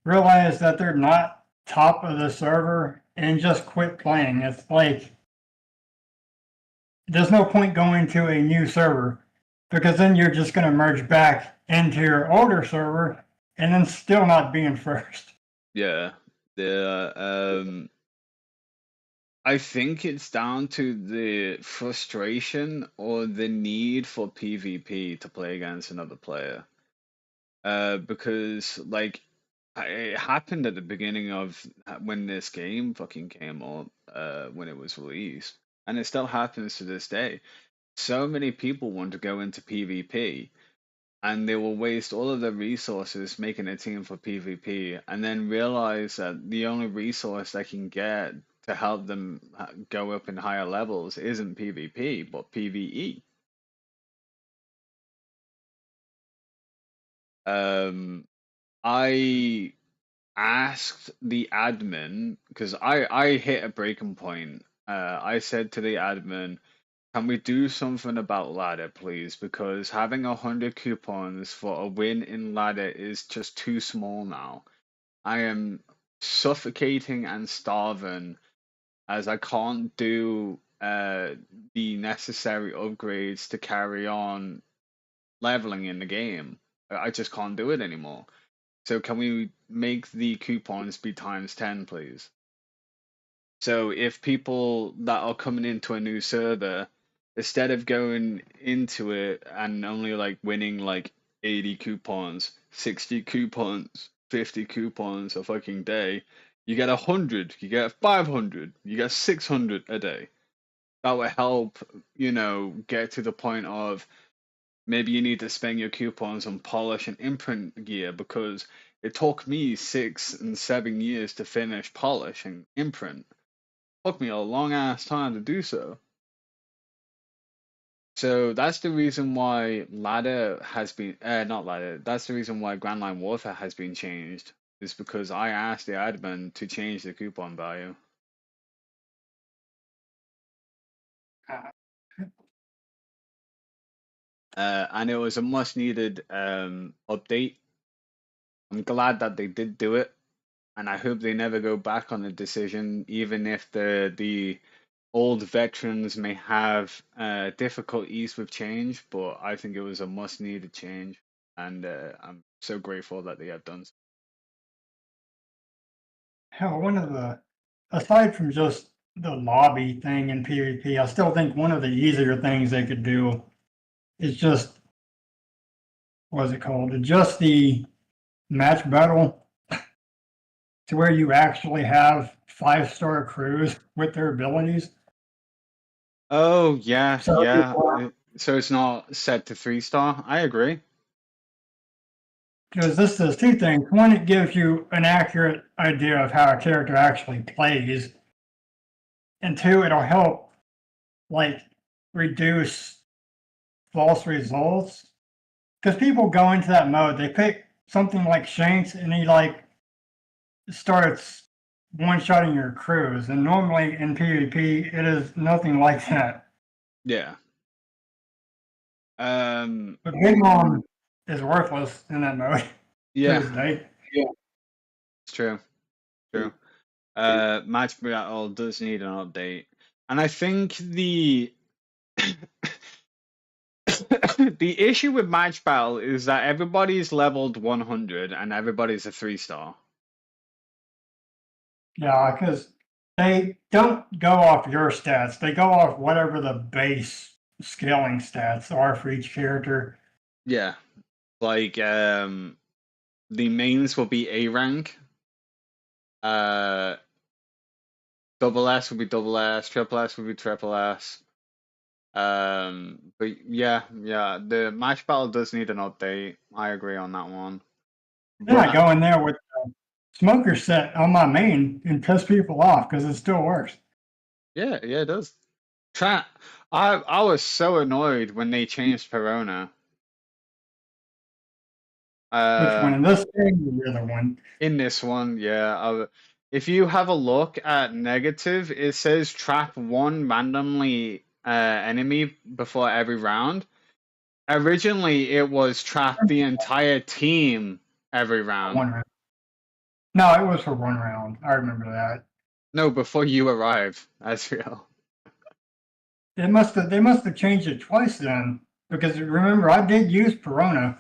realize that they're not top of the server, and just quit playing. It's like there's no point going to a new server because then you're just going to merge back into your older server and then still not being first. Yeah, the I think it's down to the frustration or the need for PvP to play against another player. Because like it happened at the beginning of when this game fucking came up, when it was released, and it still happens to this day. So many people want to go into PvP, and they will waste all of their resources making a team for PvP, and then realize that the only resource they can get to help them go up in higher levels isn't PvP, but PvE. I asked the admin because I hit a breaking point. I said to the admin, "Can we do something about ladder, please? Because having 100 coupons for a win in ladder is just too small now. I am suffocating and starving as I can't do the necessary upgrades to carry on leveling in the game. I just can't do it anymore. So can we make the coupons be times 10, please? So if people that are coming into a new server, instead of going into it and only like winning like 80 coupons, 60 coupons, 50 coupons a fucking day, you get 100, you get 500, you get 600 a day. That will help, get to the point of maybe you need to spend your coupons on polish and imprint gear because it took me 6 and 7 years to finish polish and imprint. It took me a long ass time to do so. So that's the reason why ladder has been not ladder. That's the reason why Grand Line Warfare has been changed. Is because I asked the admin to change the coupon value. And it was a much needed update. I'm glad that they did do it, and I hope they never go back on the decision, even if the old veterans may have difficulties with change. But I think it was a much needed change, and I'm so grateful that they have done so. Hell, one of the, aside from just the lobby thing in PvP, I still think one of the easier things they could do is just, what is it called? Adjust the match battle to where you actually have 5-star crews with their abilities. Oh yeah, So yeah. So it's not set to 3-star. I agree. because this does two things. One, it gives you an accurate idea of how a character actually plays. And two, it'll help like reduce false results. Because people go into that mode, they pick something like Shanks and he like starts one-shotting your crews. And normally in PvP, it is nothing like that. Yeah. But Big Mom is worthless in that mode to Yeah, this day. it's true. True. Match Battle does need an update, and I think the the issue with Match Battle is that everybody's leveled 100 and everybody's a 3-star. Yeah, because they don't go off your stats. They go off whatever the base scaling stats are for each character. Yeah, like the mains will be A rank. Double S will be double S. Triple S will be triple S. But yeah, the Match Battle does need an update. I agree on that one. Then I But go in there with the smoker set on my main and piss people off because it still works. yeah, it does. Trap. I was so annoyed when they changed Perona. Which one Uh, in this game or the other one? in this one, yeah. If you have a look at negative, it says trap one randomly enemy before every round. Originally, it was trap the entire team every round. One round. No, it was for one round. I remember that. No, before you arrive, Asriel. They must have changed it twice then. Because remember, I did use Perona.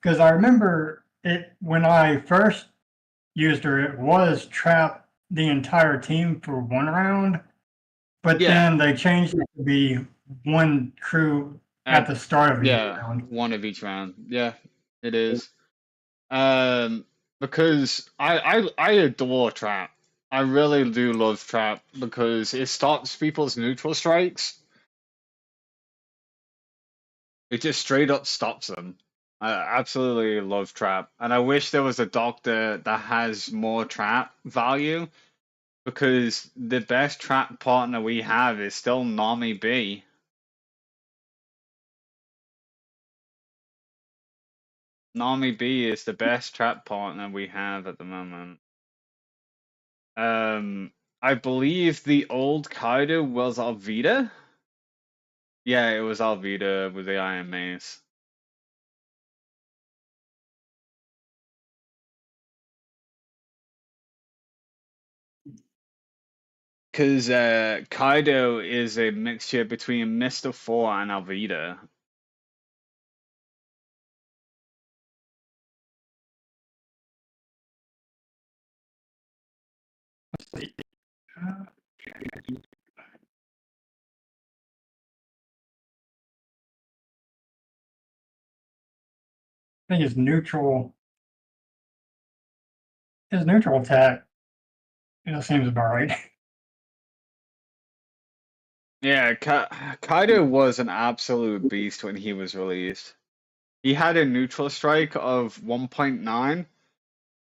Because I remember it when I first used her, it was trap the entire team for one round. But Yeah, then they changed it to be one crew at at the start of each yeah, round. one of each round. Yeah, it is. Because I adore trap. I really do love trap because it stops people's neutral strikes. It just straight up stops them. I absolutely love trap, and I wish there was a doctor that has more trap value because the best trap partner we have is still Nami B. Nami B is the best trap partner we have at the moment. I believe the old Kaido was Alvida. Yeah, it was Alvida with the Iron Mace. Because Kaido is a mixture between Mr. Four and Alvida. I think his neutral attack, seems about right. Yeah, Kaido was an absolute beast when he was released. He had a neutral strike of 1.9.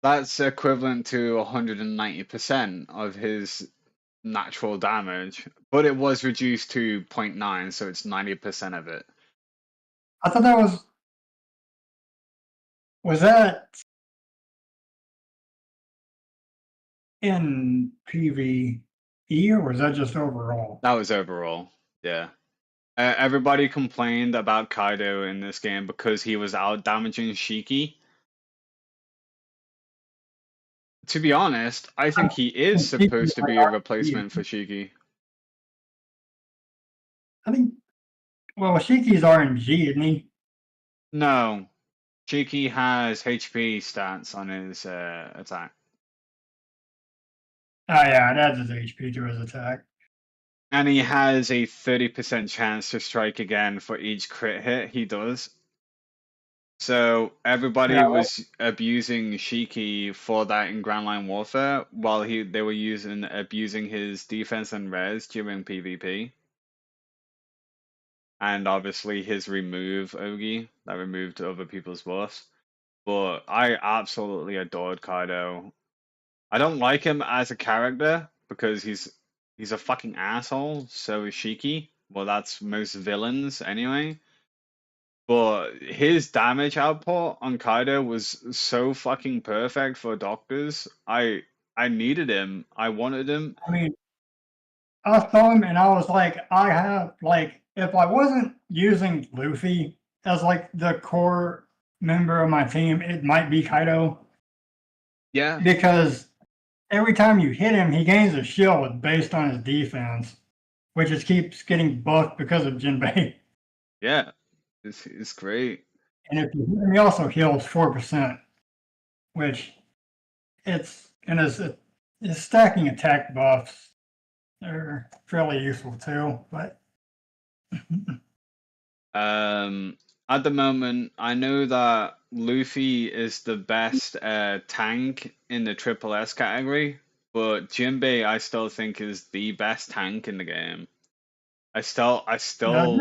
That's equivalent to 190% of his natural damage, but it was reduced to zero point 0.9, so it's 90% of it. I thought that was that in PvE or was that just overall? That was overall, yeah. Everybody complained about Kaido in this game because he was out damaging Shiki. To be honest, I think he is And Shiki is supposed to like be a RPG. replacement for Shiki. I think, well, Shiki's RNG, isn't he? No, Shiki has HP stats on his attack. Oh yeah, it adds his HP to his attack. And he has a 30% chance to strike again for each crit hit he does. So everybody Yeah, was abusing Shiki for that in Grand Line Warfare, while they were abusing his defense and res during PvP. And obviously his remove Ogi that removed other people's buffs. But I absolutely adored Kaido. I don't like him as a character because he's a fucking asshole. So is Shiki. Well, that's most villains anyway. But his damage output on Kaido was so fucking perfect for doctors. I needed him. I wanted him. I mean, I saw him and I was like, I have like, if I wasn't using Luffy as like the core member of my team, it might be Kaido Yeah, because every time you hit him, he gains a shield based on his defense, which just keeps getting buffed because of Jinbei. yeah. It's great. And if you hit him, he also heals 4%, which and his stacking attack buffs are fairly useful too. But At the moment, I know that Luffy is the best tank in the Triple S category, but Jinbei I still think is the best tank in the game. I now still,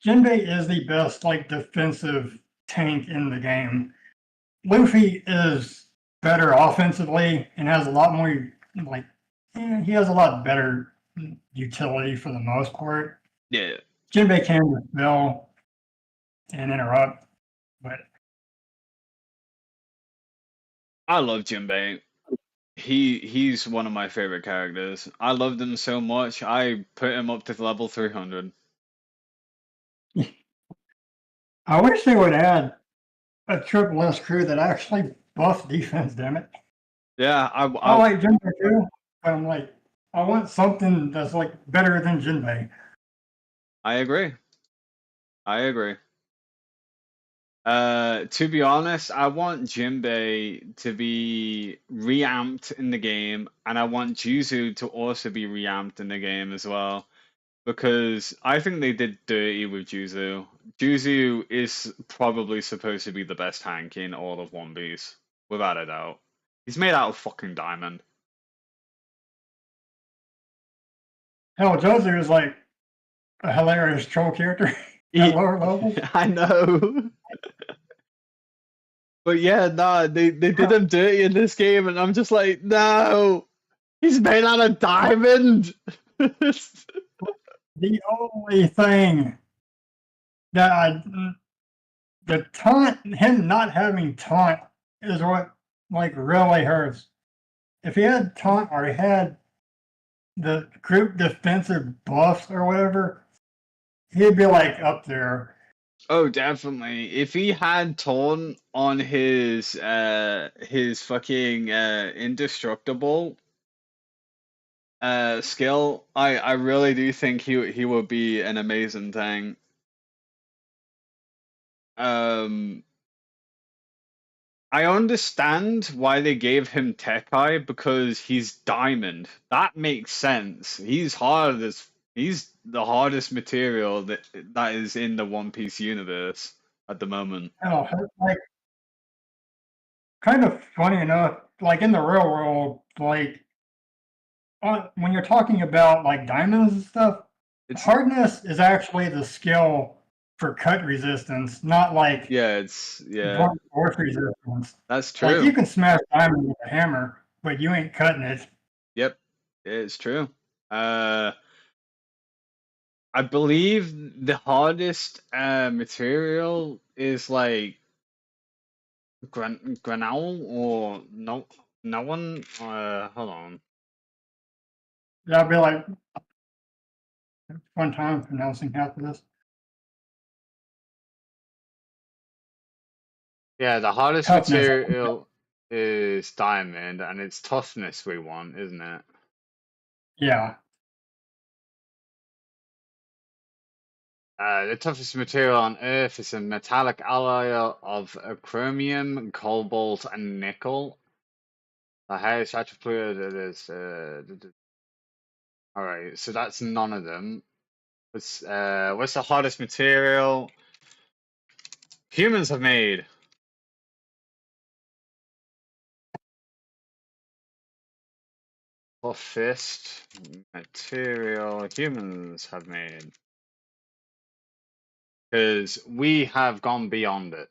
Jinbei is the best like defensive tank in the game. Luffy is better offensively and has a lot more like he has a lot better utility for the most part. yeah, Jinbei can dispel and interrupt, but I love Jinbei. He's one of my favorite characters. I loved him so much. I put him up to level 300. I wish they would add a triple S crew that actually buff defense. Damn it! Yeah, I like Jinbei too, but I'm like, I want something that's like better than Jinbei. I agree. I agree. To be honest, I want Jinbei to be reamped in the game, and I want Juzu to also be reamped in the game as well, because I think they did dirty with Juzu. Juzu is probably supposed to be the best tank in all of One Piece, without a doubt. He's made out of fucking diamond. Hell, Jozu is like a hilarious troll character at He, lower levels. I know. But yeah, nah, they did him dirty in this game, and I'm just like, no, he's made out of diamond. The only thing that the taunt, him not having taunt is what like really hurts. If he had taunt or he had the group defensive buffs or whatever, he'd be like up there. Oh, definitely. If he had Torn on his fucking indestructible skill, I really do think he would be an amazing tank. Um I understand why they gave him Tech Eye because he's diamond. That makes sense. He's the hardest material that is in the One Piece universe at the moment. Oh, like kind of funny enough, like in the real world, like when you're talking about like diamonds and stuff, It's hardness is actually the skill for cut resistance, not like yeah, blunt force resistance. that's Like you true. can smash diamond with a hammer, but you ain't cutting it. Yep, it's true. Uh, I believe the hardest material is like granule or no one. Hold on. That'd be like fun time pronouncing half of this. Yeah, the hardest Toughness. material is diamond, and it's toughness we want, isn't it? Yeah. The toughest material on Earth is a metallic alloy of chromium, cobalt, and nickel. The highest attribute is all right. So that's none of them. What's the hardest material humans have made? Toughest material humans have made. Because we have gone beyond it.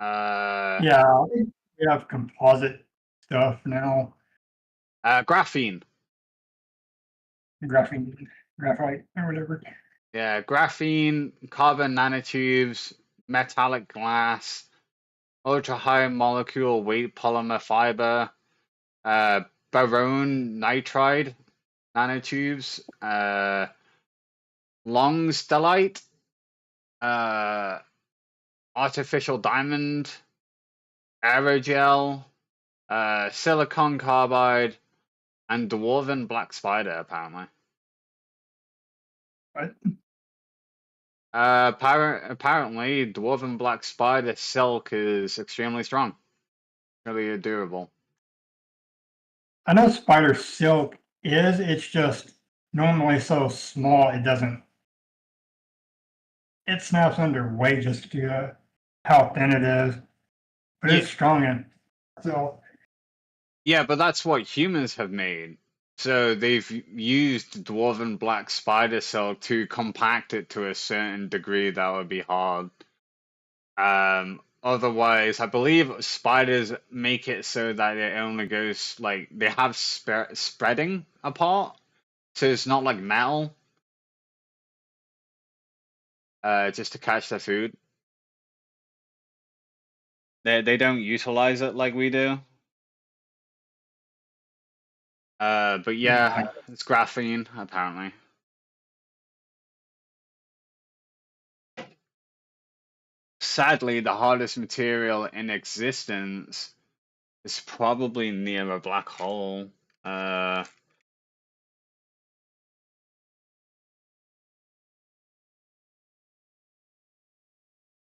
Yeah. I think we have composite stuff now. Graphene. Graphene, graphite, or whatever. Yeah, graphene, carbon nanotubes, metallic glass, ultra high molecule weight polymer fiber, uh, boron nitride nanotubes, long stellite, uh, artificial diamond, aerogel, silicon carbide, and dwarven black spider, apparently. But Apparently, dwarven black spider silk is extremely strong, really durable. I know spider silk is, it's just normally so small it snaps under weight just to how thin it is, but Yeah, it's strong and so yeah, but that's what humans have made. So they've used dwarven black spider silk to compact it to a certain degree that would be hard. Otherwise, I believe spiders make it so that it only goes like they have spreading apart, so it's not like metal, just to catch their food. They don't utilize it like we do. But yeah, it's graphene apparently. Sadly, the hardest material in existence is probably near a black hole. I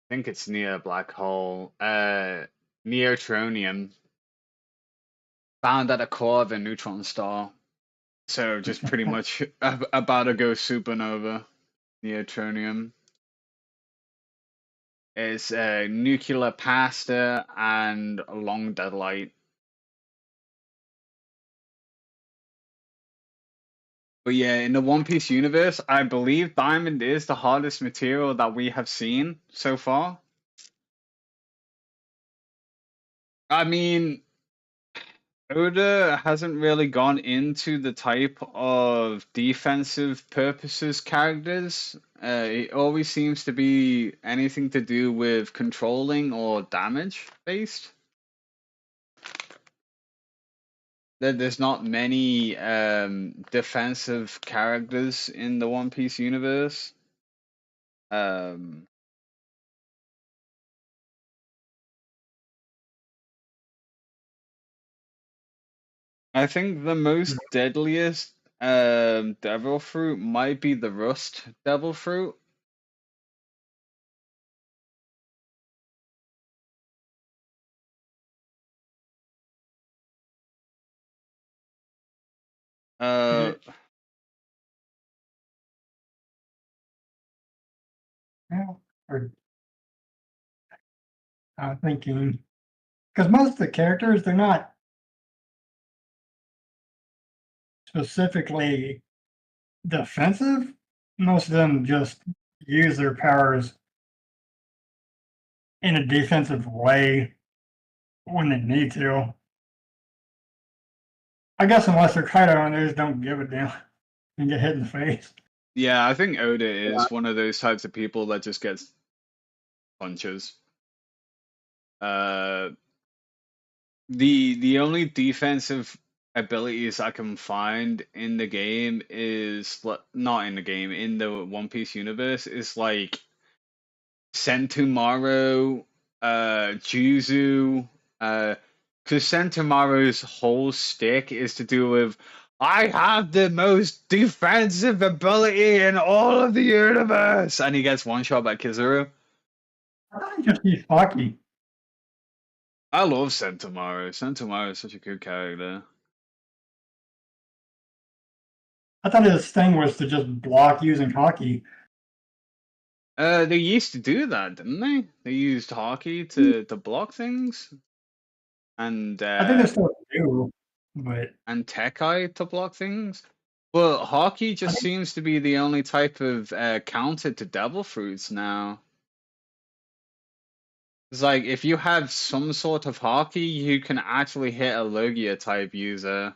think it's near a black hole. Neutronium, found at the core of a neutron star. So just pretty much about to go supernova. Neutronium. It's a nuclear pasta and a long deadlight. But yeah, in the One Piece universe, I believe diamond is the hardest material that we have seen so far. I mean, Oda hasn't really gone into the type of defensive purposes characters. It always seems to be anything to do with controlling or damage based. There's not many defensive characters in the One Piece universe. Um, I think the most deadliest devil fruit might be the rust devil fruit. Uh, yeah, or thinking because most of the characters they're not specifically defensive. Most of them just use their powers in a defensive way when they need to. I guess unless they're Kaido and they just don't give a damn and get hit in the face. Yeah, I think Oda is one of those types of people that just gets punches. Uh, the only defensive abilities I can find in the game is not in the game, in the One Piece universe is like Sentomaru, Juzu, because Sentomaru's whole stick is to do with I have the most defensive ability in all of the universe, and he gets one shot by Kizaru. I thought he just used hockey. I love Sentomaru. Sentomaru is such a good character. I thought his thing was to just block using hockey. They used to do that, didn't they? They used hockey to block things, and I think they still do, but Tekai to block things. But hockey I just think seems to be the only type of counter to devil fruits now. It's like if you have some sort of hockey, you can actually hit a Logia type user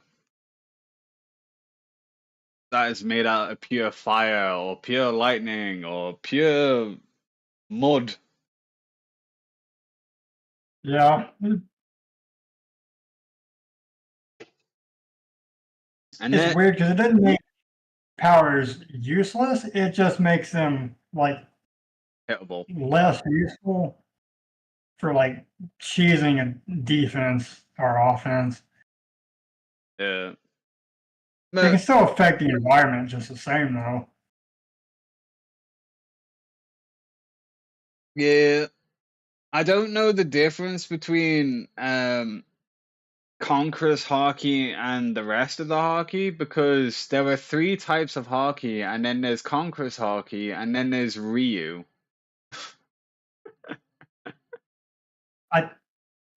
that is made out of pure fire or pure lightning or pure mud. yeah, And it's then weird because it doesn't make powers useless. It just makes them like hittable. less useful for like cheesing a defense or offense. Yeah. They can But still affect the environment just the same though. yeah, I don't know the difference between Conqueror's hockey and the rest of the hockey because there are three types of hockey, and then there's Conqueror's hockey, and then there's Ryu. I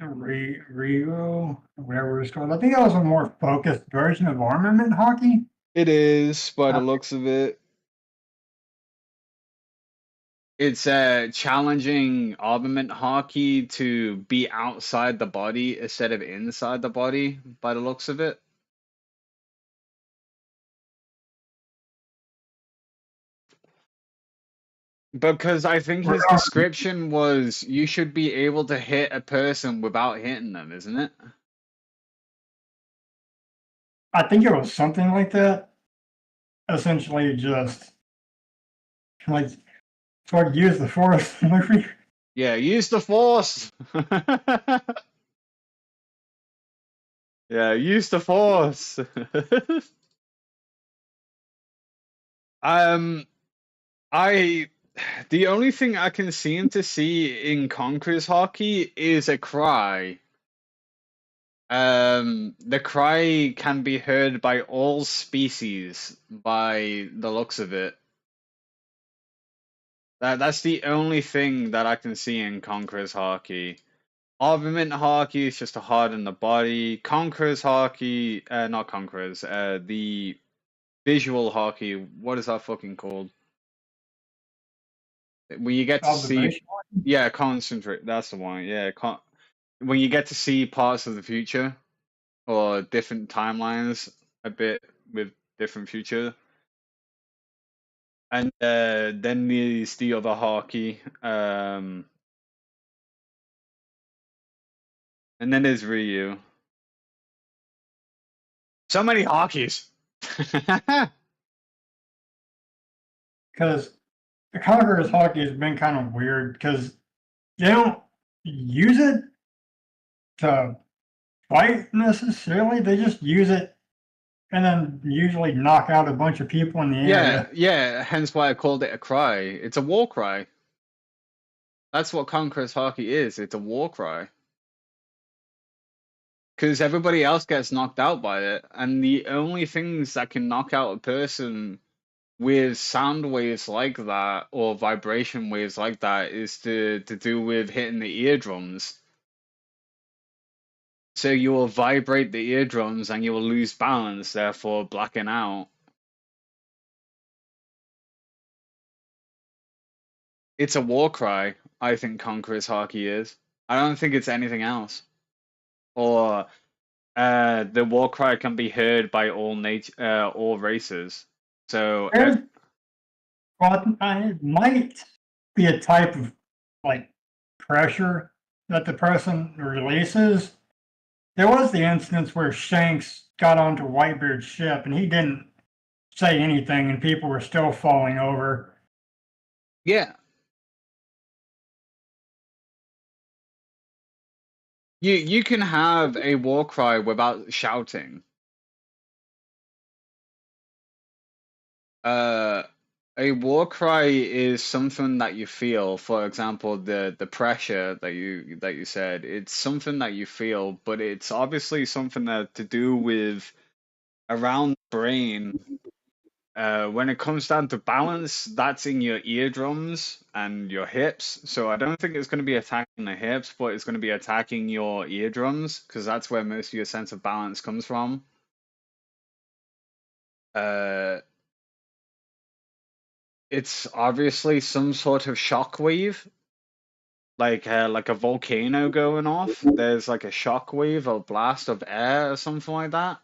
Rio, whatever it's called. I think that was a more focused version of armament hockey. It is, by the Uh, looks of it. It's challenging armament hockey to be outside the body instead of inside the body, by the looks of it. Because I think his description was you should be able to hit a person without hitting them, isn't it? I think it was something like that. Essentially, just like so I use the force movie. Yeah, use the force. Yeah, use the force. um, I the only thing I can seem to see in Conqueror's hockey is a cry. The cry can be heard by all species by the looks of it. That's the only thing that I can see in Conqueror's hockey. Armament hockey is just to harden the body. Conqueror's hockey, not Conqueror's, the visual hockey, what is that fucking called? When you get to see, Observation. yeah, concentrate, that's the one, yeah. When you get to see parts of the future or different timelines a bit with different future. And then there's the other hockey. And then there's Ryu. So many hockeys. Because the Conqueror's hockey has been kind of weird because they don't use it to fight necessarily. They just use it and then usually knock out a bunch of people in the Yeah, area. yeah, hence why I called it a cry. It's a war cry. That's what Conqueror's hockey is. It's a war cry. Because everybody else gets knocked out by it, and the only things that can knock out a person with sound waves like that or vibration waves like that is to do with hitting the eardrums. So you will vibrate the eardrums and you will lose balance, therefore blacking out. It's a war cry, I think Conqueror's Haki is. I don't think it's anything else. Or the war cry can be heard by all races. So There's, well, it might be a type of like pressure that the person releases. There was the instance where Shanks got onto Whitebeard's ship and he didn't say anything and people were still falling over. yeah, you can have a war cry without shouting. A war cry is something that you feel. For example, the pressure that you said, it's something that you feel, but it's obviously something that to do with around the brain. When it comes down to balance, that's in your eardrums and your hips. So I don't think it's going to be attacking the hips, but it's going to be attacking your eardrums because that's where most of your sense of balance comes from. It's obviously some sort of shockwave, like a volcano going off. There's like a shockwave or blast of air or something like that.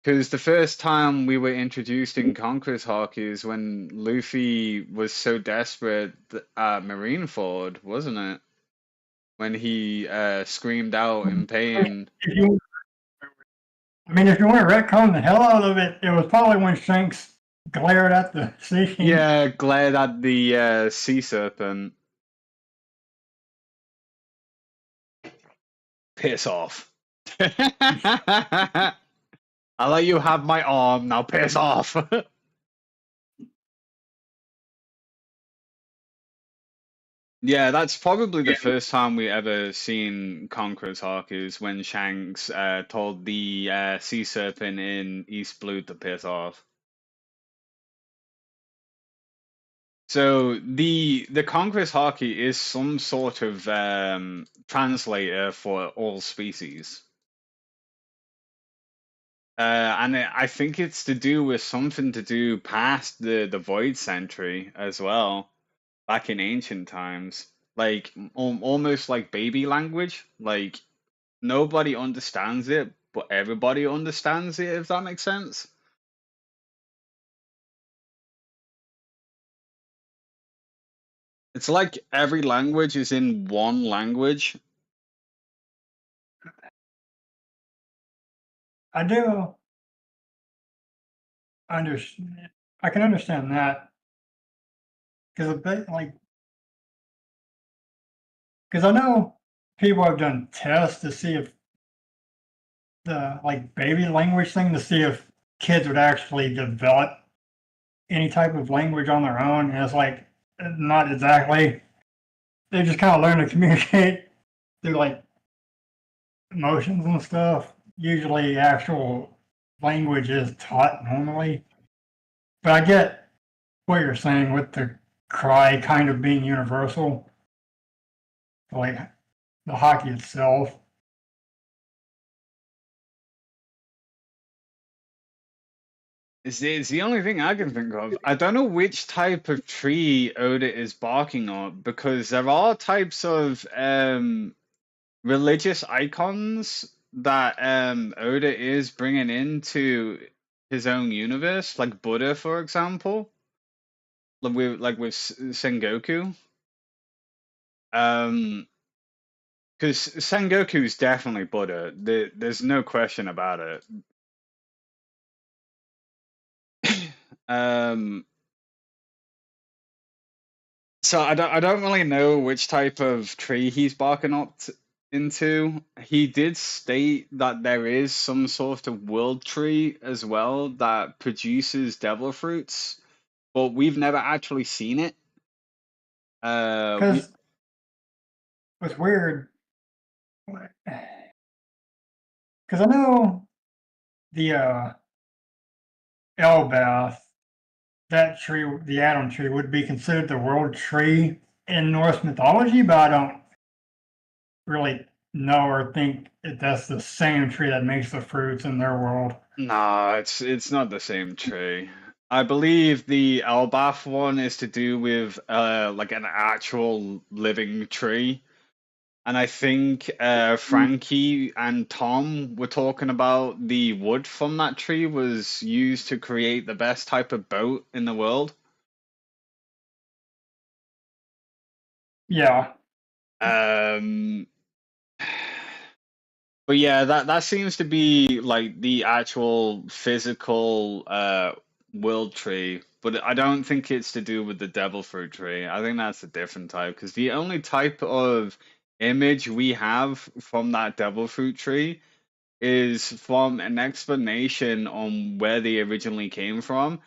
Because the first time we were introduced in Conqueror's Haki is when Luffy was so desperate at Marineford, wasn't it? When he screamed out in pain. If you, I mean, if you want to retcon the hell out of it, it was probably when Shanks glared at the sea. Yeah, glared at the sea serpent. Piss off. I'll let you have my arm, now piss off. Yeah, that's probably the first time we ever seen Conqueror's Hawk is when Shanks told the sea serpent in East Blue to piss off. So the Conqueror's Haki is some sort of translator for all species. I think it's to do with something to do past the Void Century as well, back in ancient times, like almost like baby language. Like nobody understands it, but everybody understands it. If that makes sense. It's like every language is in one language. I do understand. I can understand that because a bit like because I know people have done tests to see if the like baby language thing to see if kids would actually develop any type of language on their own. And it's like not exactly. They just kind of learn to communicate through like emotions and stuff. Usually, actual language is taught normally. But I get what you're saying with the cry kind of being universal, like the hockey itself. It's the only thing I can think of. I don't know which type of tree Oda is barking on because there are types of religious icons that Oda is bringing into his own universe, like Buddha, for example, like with Sengoku. Because Sengoku is definitely Buddha. There's no question about it. So I don't really know which type of tree he's barking up into. He did state that there is some sort of world tree as well that produces devil fruits, but we've never actually seen it. Because what's weird, because I know the Elbath, that tree, the Adam tree, would be considered the world tree in Norse mythology, but I don't really know or think that's the same tree that makes the fruits in their world. No, it's not the same tree. I believe the Elbaf one is to do with like an actual living tree. And I think Frankie and Tom were talking about the wood from that tree was used to create the best type of boat in the world. Yeah. Um, but yeah, that seems to be like the actual physical world tree. But I don't think it's to do with the devil fruit tree. I think that's a different type because the only type of image we have from that devil fruit tree is from an explanation on where they originally came from.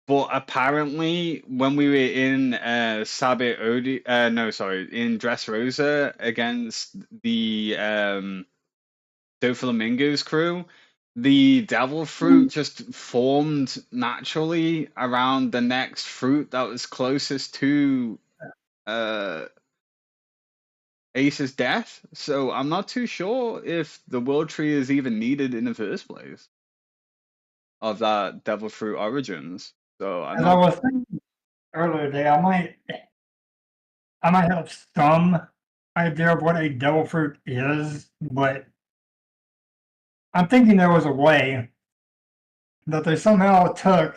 But apparently, when we were in Sabe Odi, no, sorry, in Dressrosa against the Doflamingo's crew, the devil fruit just formed naturally around the next fruit that was closest to uh, Ace's death. So I'm not too sure if the world tree is even needed in the first place of that devil fruit origins. So I'm As I not. was thinking earlier today, I might have some idea of what a devil fruit is, but I'm thinking there was a way that they somehow took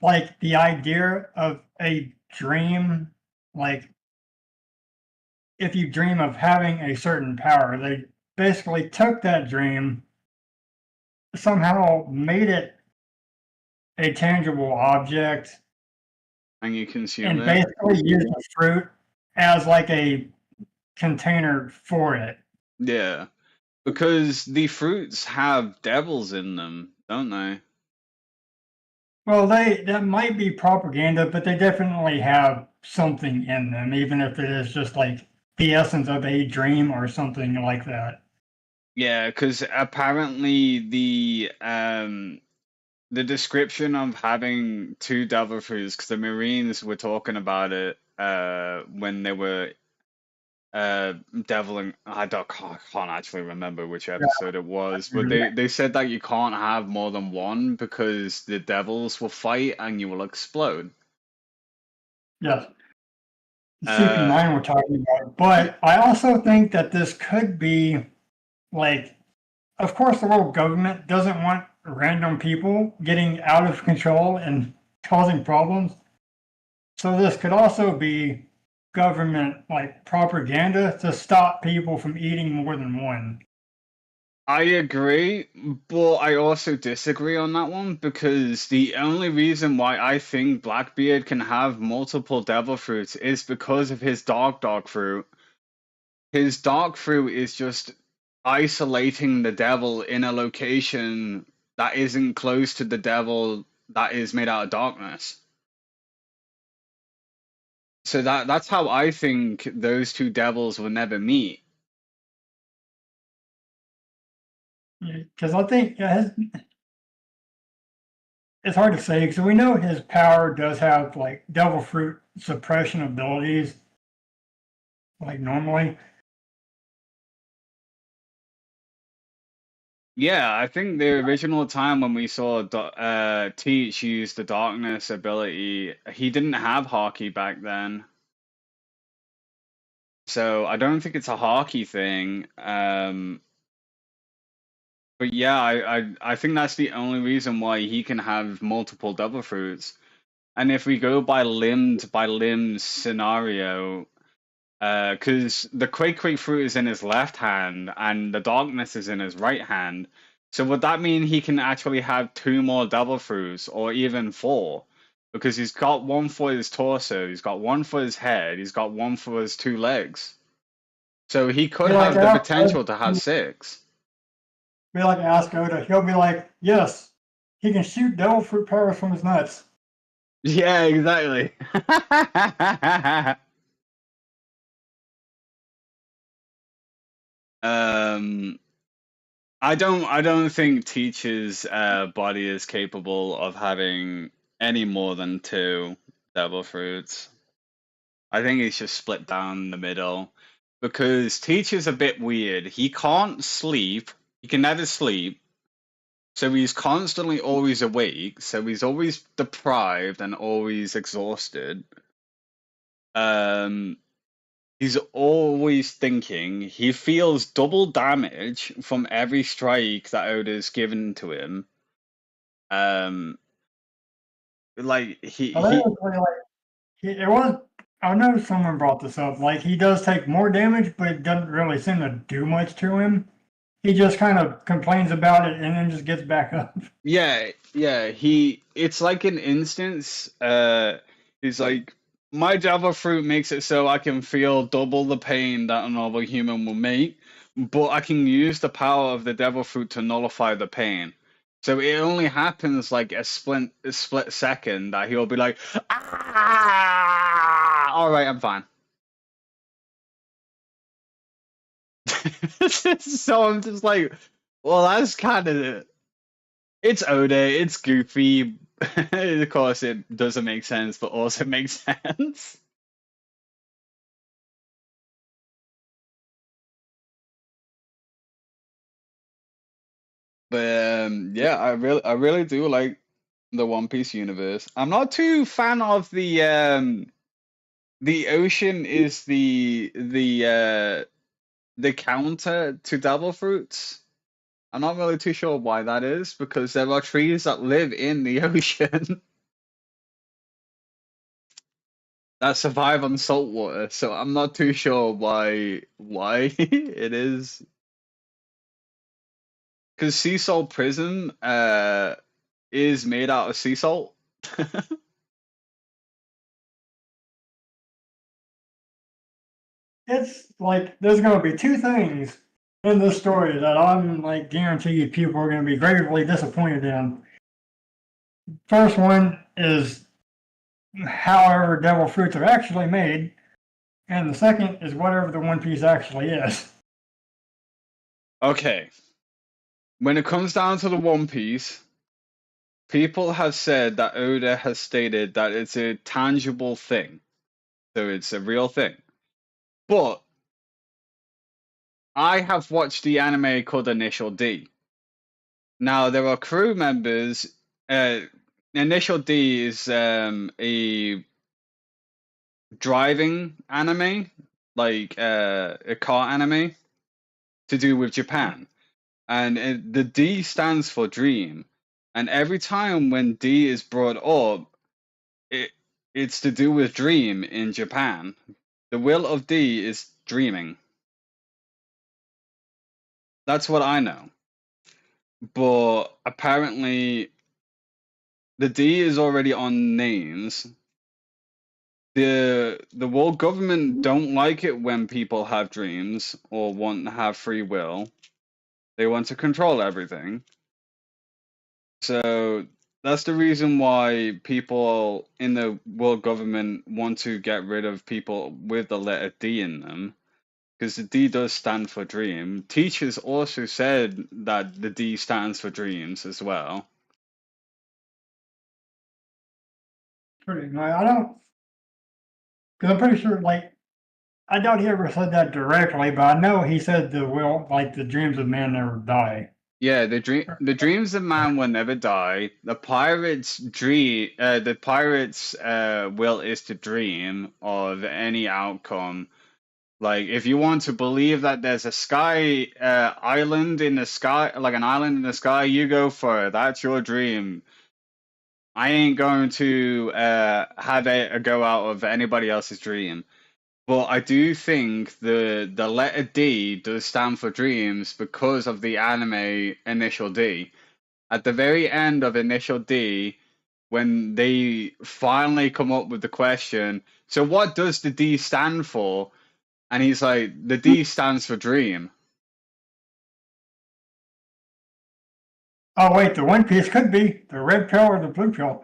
like the idea of a dream, like if you dream of having a certain power, they basically took that dream, somehow made it a tangible object, And you consume and it. basically used the fruit as like a container for it. Yeah, because the fruits have devils in them, don't they? Well, that might be propaganda, but they definitely have something in them, even if it is just like the essence of a dream or something like that. Yeah, because apparently the description of having two devil fruits, because the Marines were talking about it when they were deviling. I can't actually remember which episode it was, but they said that you can't have more than one because the devils will fight and you will explode. Yes, Uh, CP9 we're talking about. But I also think that this could be like, of course, the world government doesn't want random people getting out of control and causing problems. So this could also be government like propaganda to stop people from eating more than one. I agree, but I also disagree on that one because the only reason why I think Blackbeard can have multiple devil fruits is because of his dark fruit. His dark fruit is just isolating the devil in a location that isn't close to the devil that is made out of darkness. So that's how I think those two devils will never meet. Because I think it's hard to say because we know his power does have like devil fruit suppression abilities, like normally. Yeah, I think the original time when we saw Teach use the darkness ability, he didn't have hockey back then. So I don't think it's a hockey thing. But yeah, I think that's the only reason why he can have multiple double fruits. And if we go by limb scenario, because the Quake fruit is in his left hand and the darkness is in his right hand. So would that mean he can actually have two more double fruits or even four? Because he's got one for his torso, he's got one for his head, he's got one for his two legs. So he could Be like have the ask potential to have six. be like ask Oda. He'll be like, yes, he can shoot devil fruit powers from his nuts. Yeah, exactly. um I don't think Teach's body is capable of having any more than two devil fruits. I think he's just split down the middle because Teach is a bit weird. He can't sleep. He can never sleep. So he's constantly always awake. So he's always deprived and always exhausted. He's always thinking. He feels double damage from every strike that Oda's given to him. Like he it was. I know someone brought this up. Like he does take more damage, but it doesn't really seem to do much to him. He just kind of complains about it and then just gets back up. Yeah, it's like an instance, he's like, my devil fruit makes it so I can feel double the pain that a normal human will make, but I can use the power of the devil fruit to nullify the pain. So it only happens like a split second that he'll be like, ah, all right, I'm fine. So I'm just like, well, that's kind of, it's Oda, it's goofy. Of course, it doesn't make sense, but also makes sense. But yeah, I really do like the One Piece universe. I'm not too fan of the ocean is the counter to devil fruits. I'm not really too sure why that is, because there are trees that live in the ocean that survive on salt water, so I'm not too sure why it is. Because sea salt prism is made out of sea salt. It's like there's going to be two things in this story that I'm like guaranteed people are going to be gravely disappointed in. First one is however devil fruits are actually made, and the second is whatever the One Piece actually is. Okay. When it comes down to the One Piece, people have said that Oda has stated that it's a tangible thing. So it's a real thing. But I have watched the anime called Initial D. Now there are crew members. Initial D is a driving anime, like a car anime, to do with Japan, and the D stands for dream. And every time when D is brought up, it's to do with dream in Japan. The will of D is dreaming. That's what I know. But apparently, the D is already on names. The world government don't like it when people have dreams or want to have free will. They want to control everything. So that's the reason why people in the world government want to get rid of people with the letter D in them. Because the D does stand for dream. Teachers also said that the D stands for dreams as well. Pretty much. I don't, because I'm pretty sure, like, I doubt he ever said that directly, but I know he said the will, like, the dreams of man never die. Yeah, the dreams of man will never die. The pirate's will is to dream of any outcome. Like, if you want to believe that there's a sky island in the sky, like an island in the sky, you go for it. That's your dream. I ain't going to have a go out of anybody else's dream. But I do think the letter D does stand for dreams because of the anime Initial D. At the very end of Initial D, when they finally come up with the question, so what does the D stand for? And he's like, the D stands for dream. Oh, wait, the One Piece could be the red pill or the blue pill.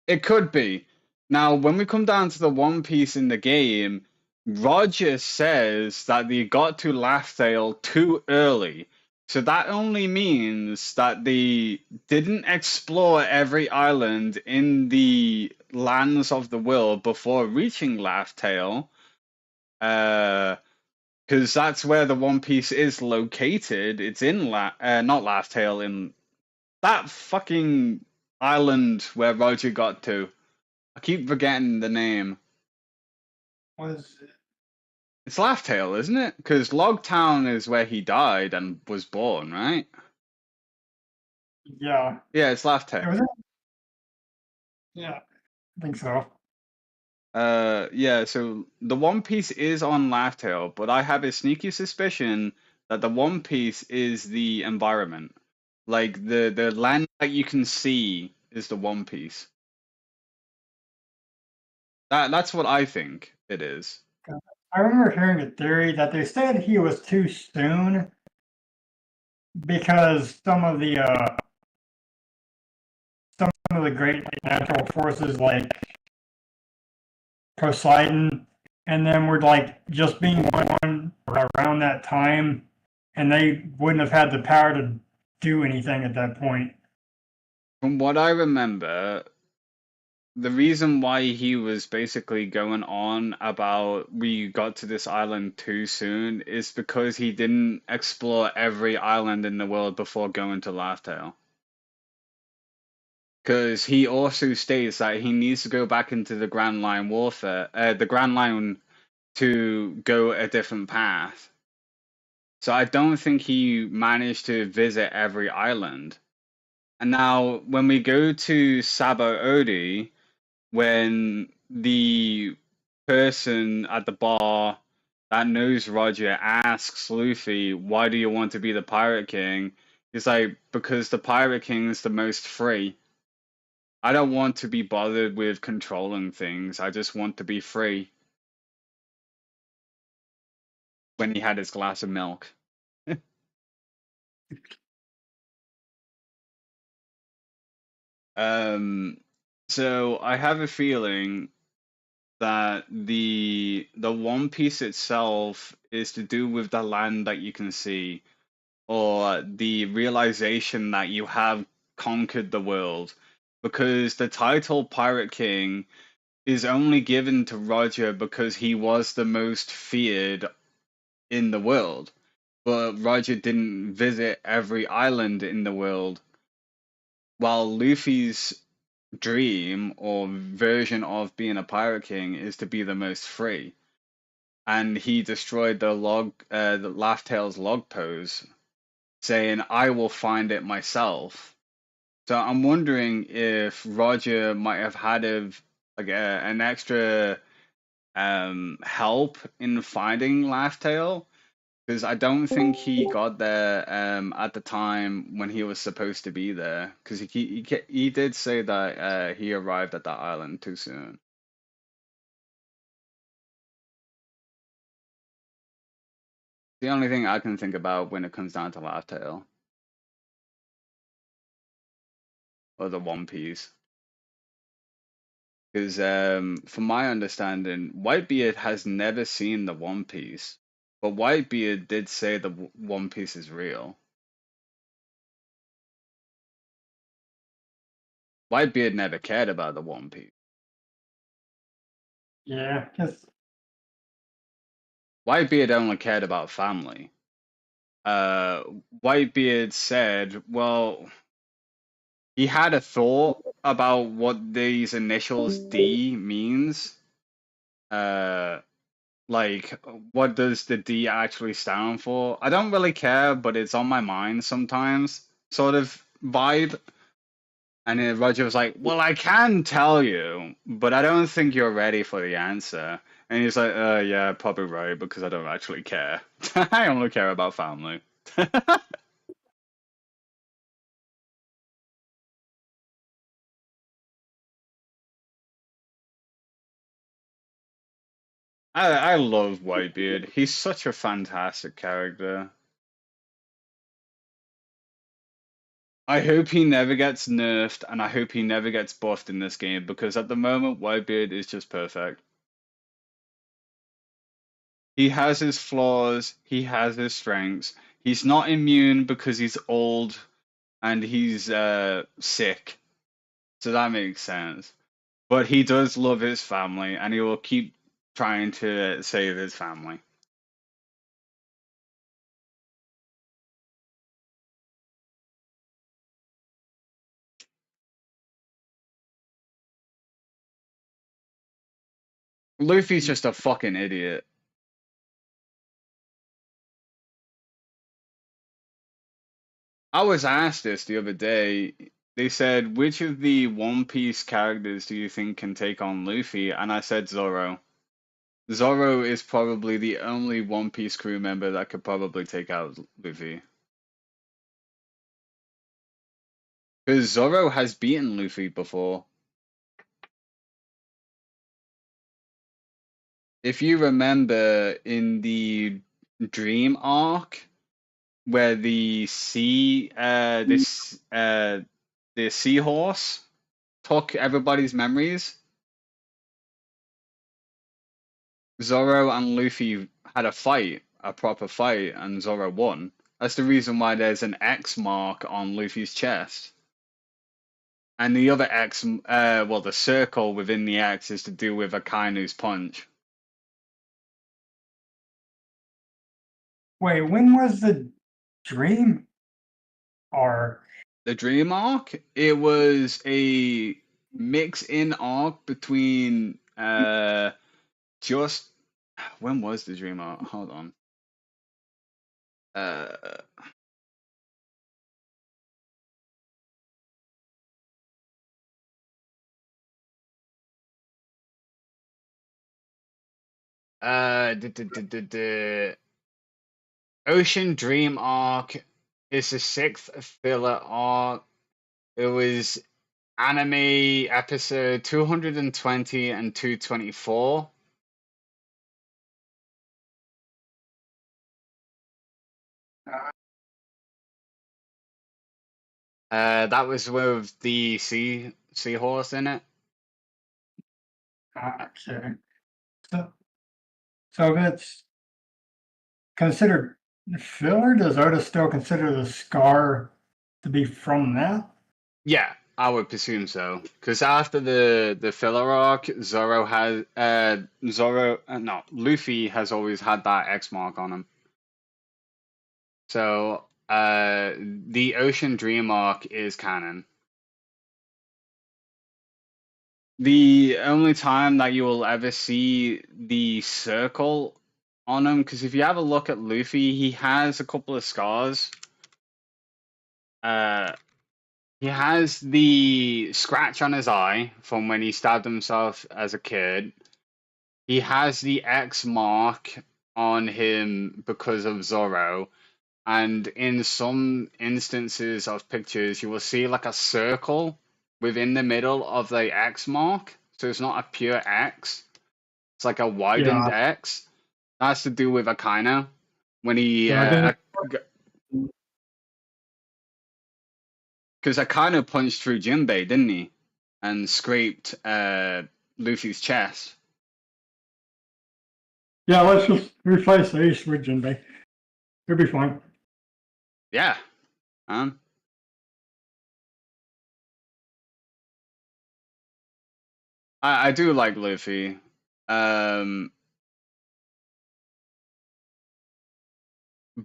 It could be. Now, when we come down to the One Piece in the game, Roger says that they got to Laugh Tale too early. So that only means that they didn't explore every island in the lands of the world before reaching Laugh Tale. because that's where the One Piece is located. It's in not Laugh Tale, in that fucking island where Roger got to. I keep forgetting the name. Was It's Laugh Tale, isn't it? Because Log Town is where he died and was born, right? yeah. Yeah, it's Laugh It Tale. was yeah, I think so. Yeah, so the One Piece is on Laugh Tale, but I have a sneaky suspicion that the One Piece is the environment. Like the land that you can see is the One Piece. That's what I think it is. I remember hearing a theory that they said he was too soon because some of the great natural forces like Poseidon and then were like just being born around that time, and they wouldn't have had the power to do anything at that point. From what I remember, the reason why he was basically going on about we got to this island too soon is because he didn't explore every island in the world before going to Laugh Tale. Because he also states that he needs to go back into the Grand Line warfare, the Grand Line, to go a different path. So I don't think he managed to visit every island. And now, when we go to Sabo Odi, when the person at the bar that knows Roger asks Luffy, "Why do you want to be the Pirate King?" He's like, "Because the Pirate King is the most free. I don't want to be bothered with controlling things. I just want to be free." When he had his glass of milk. Um, so I have a feeling that the One Piece itself is to do with the land that you can see, or the realization that you have conquered the world. Because the title Pirate King is only given to Roger because he was the most feared in the world. But Roger didn't visit every island in the world. While Luffy's dream or version of being a pirate king is to be the most free, and he destroyed the Laugh Tale's log pose, saying, "I will find it myself." So I'm wondering if Roger might have had an extra help in finding Laugh Tale, because I don't think he got there at the time when he was supposed to be there. Because he did say that he arrived at that island too soon. The only thing I can think about when it comes down to Laugh Tale or the One Piece. Because from my understanding, Whitebeard has never seen the One Piece, but Whitebeard did say the One Piece is real. Whitebeard never cared about the One Piece. Yeah, because Whitebeard only cared about family. Whitebeard said, well, he had a thought about what these initials D means. Like, what does the D actually stand for? I don't really care, but it's on my mind sometimes, sort of vibe. And then Roger was like, "Well, I can tell you, but I don't think you're ready for the answer." And he's like, yeah, probably right, because I don't actually care. I only care about family." I love Whitebeard. He's such a fantastic character. I hope he never gets nerfed, and I hope he never gets buffed in this game, because at the moment, Whitebeard is just perfect. He has his flaws, he has his strengths. He's not immune because he's old and he's sick, so that makes sense. But he does love his family, and he will keep trying to save his family. Luffy's just a fucking idiot. I was asked this the other day. They said, which of the One Piece characters do you think can take on Luffy? And I said Zoro. Zoro is probably the only One Piece crew member that could probably take out Luffy. Because Zoro has beaten Luffy before. If you remember in the Dream arc, where the seahorse took everybody's memories, Zoro and Luffy had a fight, a proper fight, and Zoro won. That's the reason why there's an X mark on Luffy's chest. And the other X, well, the circle within the X is to do with Akainu's punch. Wait, when was the dream arc? The Dream arc, it was a mix-in arc between just when was the Dream arc? Hold on. The Ocean Dream arc is the 6th filler arc. It was anime episode 220 and 224. That was with the seahorse in it. Okay. So if it's considered filler, does Oda still consider the scar to be from that? Yeah, I would presume so. Because after the filler arc, Luffy has always had that X mark on him. So the Ocean Dream arc is canon. The only time that you will ever see the circle on him, because if you have a look at Luffy, he has a couple of scars. He has the scratch on his eye from when he stabbed himself as a kid. He has the X mark on him because of Zoro. And in some instances of pictures, you will see like a circle within the middle of the X mark. So it's not a pure X. It's like a widened X. That has to do with Akainu. When he... Because Akainu punched through Jinbei, didn't he? And scraped Luffy's chest. Yeah, let's just replace Ace with Jinbei. It'll be fine. Yeah. I do like Luffy. But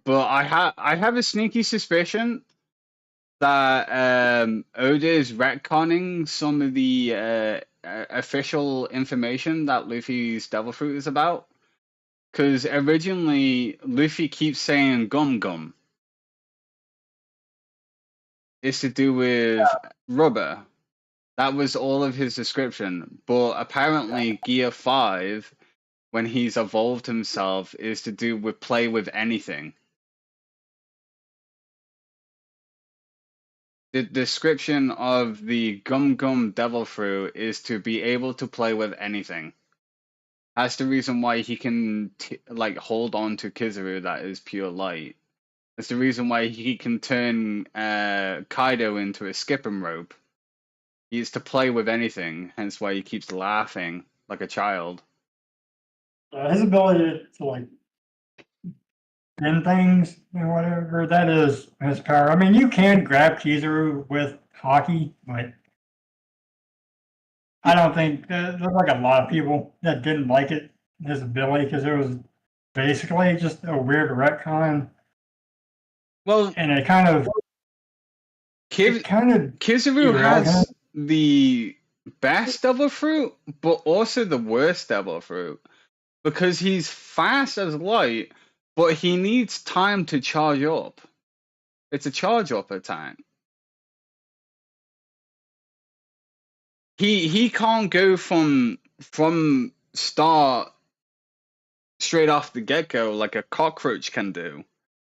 I have a sneaky suspicion that Oda is retconning some of the official information that Luffy's Devil Fruit is about. Because originally, Luffy keeps saying gum gum. It's to do with rubber. That was all of his description. But apparently, Gear 5, when he's evolved himself, is to do with play with anything. The description of the Gum Gum Devil Fruit is to be able to play with anything. That's the reason why he can hold on to Kizaru, that is pure light. That's the reason why he can turn Kaido into a skipping rope. He is to play with anything, hence why he keeps laughing like a child. His ability to bend things and whatever, that is his power. I mean, you can grab Kizaru with hockey, but I don't think there's like a lot of people that didn't like it, his ability, because it was basically just a weird retcon. Well, and it kind of Kizaru has the best devil fruit, but also the worst devil fruit. Because he's fast as light, but he needs time to charge up. It's a charge up attack. He can't go from start straight off the get-go like a cockroach can do.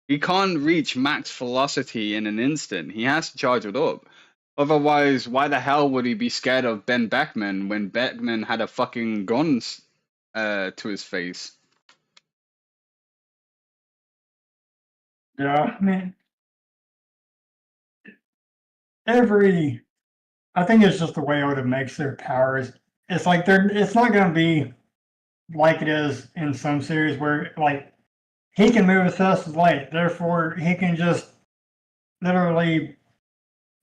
He can't reach max velocity in an instant. He has to charge it up. Otherwise, why the hell would he be scared of Ben Beckman when Beckman had a fucking gun to his face? Yeah, I mean, I think it's just the way Oda makes their powers. It's like it's not going to be like it is in some series where like he can move as fast as light, therefore he can just literally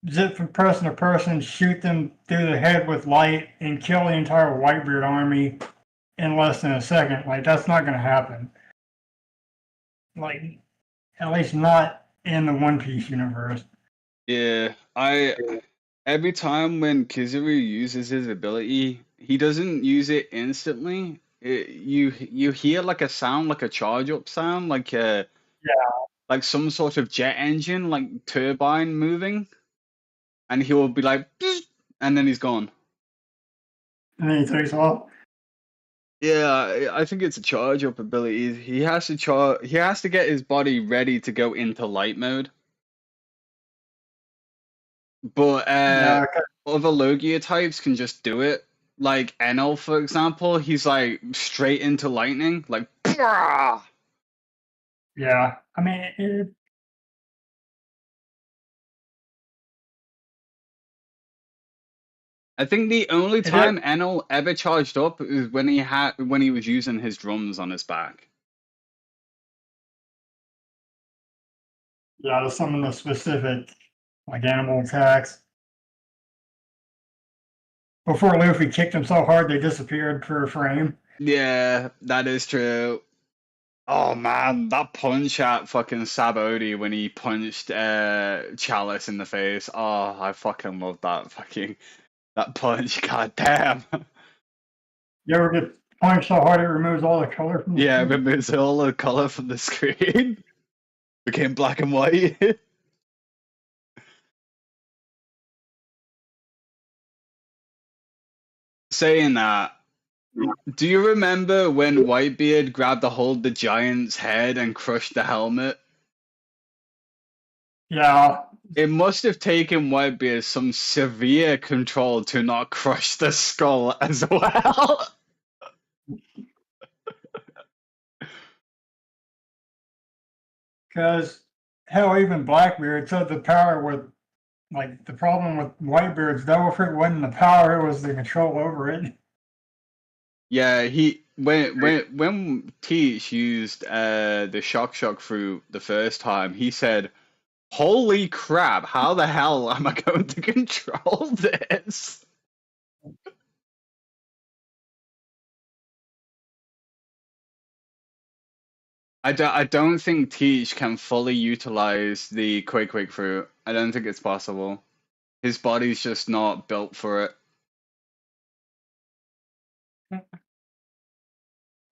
zip from person to person, shoot them through the head with light, and kill the entire Whitebeard army in less than a second. Like that's not going to happen. Like at least not in the One Piece universe. Yeah, every time when Kizaru uses his ability, he doesn't use it instantly. You hear like a sound, like a charge up sound, Yeah, like some sort of jet engine, like turbine moving, and he will be like, "Bzz," and then he's gone. and then he takes off. Yeah, I think it's a charge up ability. He has to He has to get his body ready to go into light mode. But Yeah, other Logia types can just do it. Like Enel, for example, he's like straight into lightning, like. "Pwah!" yeah. I mean, I think the only it is. time Enel ever charged up is when he was using his drums on his back. Yeah, to some of the specific like animal attacks. Before Luffy kicked him so hard they disappeared for a frame. Yeah, that is true. Oh man, that punch at fucking Sabodi when he punched Chalice in the face. Oh, I fucking love that punch. God damn. You ever get punched so hard it removes all the color from the Yeah, it screen? removes all the color from the screen. Became black and white. Saying that, do you remember when Whitebeard grabbed a hold of the giant's head and crushed the helmet? Yeah, It must have taken Whitebeard some severe control to not crush the skull as well. because hell, even Blackbeard said the power with like the problem with Whitebeard's devil fruit wasn't the power, it was the control over it. Yeah, when Teach used the shock fruit the first time, he said, "Holy crap! How the hell am I going to control this?" I don't think Teach can fully utilize the Quake fruit. I don't think it's possible. His body's just not built for it.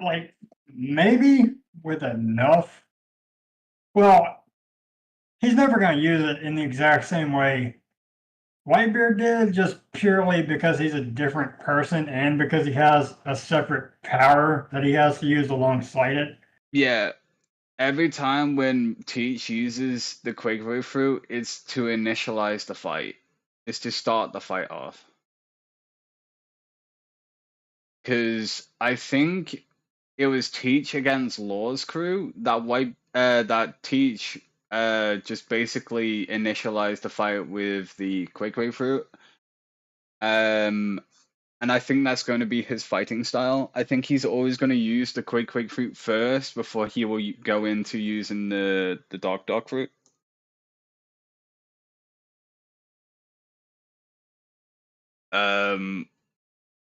Like maybe with enough. Well, he's never going to use it in the exact same way Whitebeard did, just purely because he's a different person and because he has a separate power that he has to use alongside it. Yeah, every time when Teach uses the Quake fruit, it's to initialize the fight. It's to start the fight off. Because I think it was Teach against Law's crew that Teach just basically initialized the fight with the Quake fruit. And I think that's going to be his fighting style. I think he's always going to use the Quake fruit first before he will go into using the Dark fruit.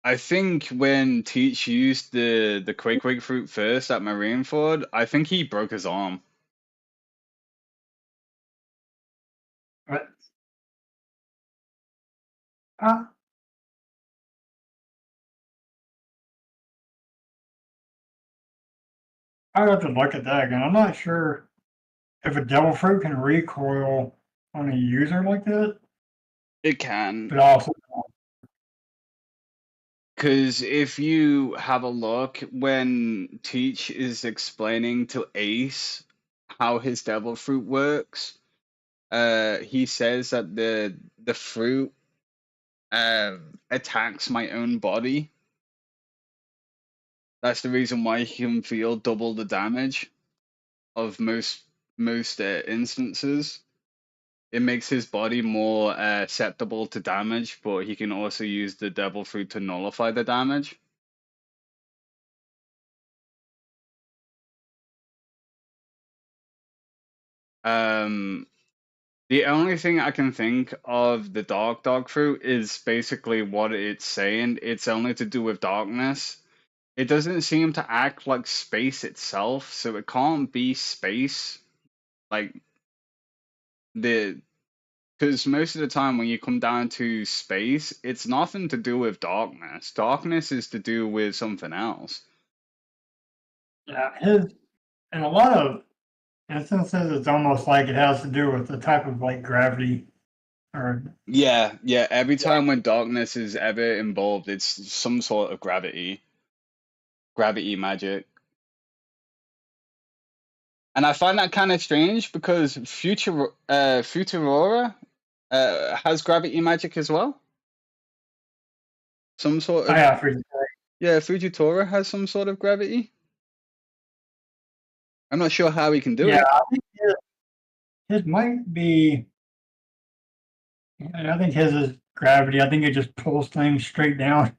I think when Teach used the Quake fruit first at Marineford, I think he broke his arm. But uh, I would have to look at that again. I'm not sure if a devil fruit can recoil on a user like that, It can. but also Because if you have a look, when Teach is explaining to Ace how his devil fruit works, he says that the fruit attacks my own body. That's the reason why he can feel double the damage of most instances. It makes his body more susceptible to damage, but he can also use the devil fruit to nullify the damage. The only thing I can think of the dark dog fruit is basically what it's saying. It's only to do with darkness. It doesn't seem to act like space itself, so it can't be space. Like because most of the time when you come down to space, it's nothing to do with darkness. Darkness is to do with something else. yeah, his in a lot of instances, it's almost like it has to do with the type of like gravity or Yeah. Every time when darkness is ever involved, it's some sort of gravity magic. And I find that kind of strange because Futurora has gravity magic as well. Some sort of I forget. yeah, Fujitora has some sort of gravity. I'm not sure how he can do Yeah, it. I think his might be. I think his is gravity. I think it just pulls things straight down.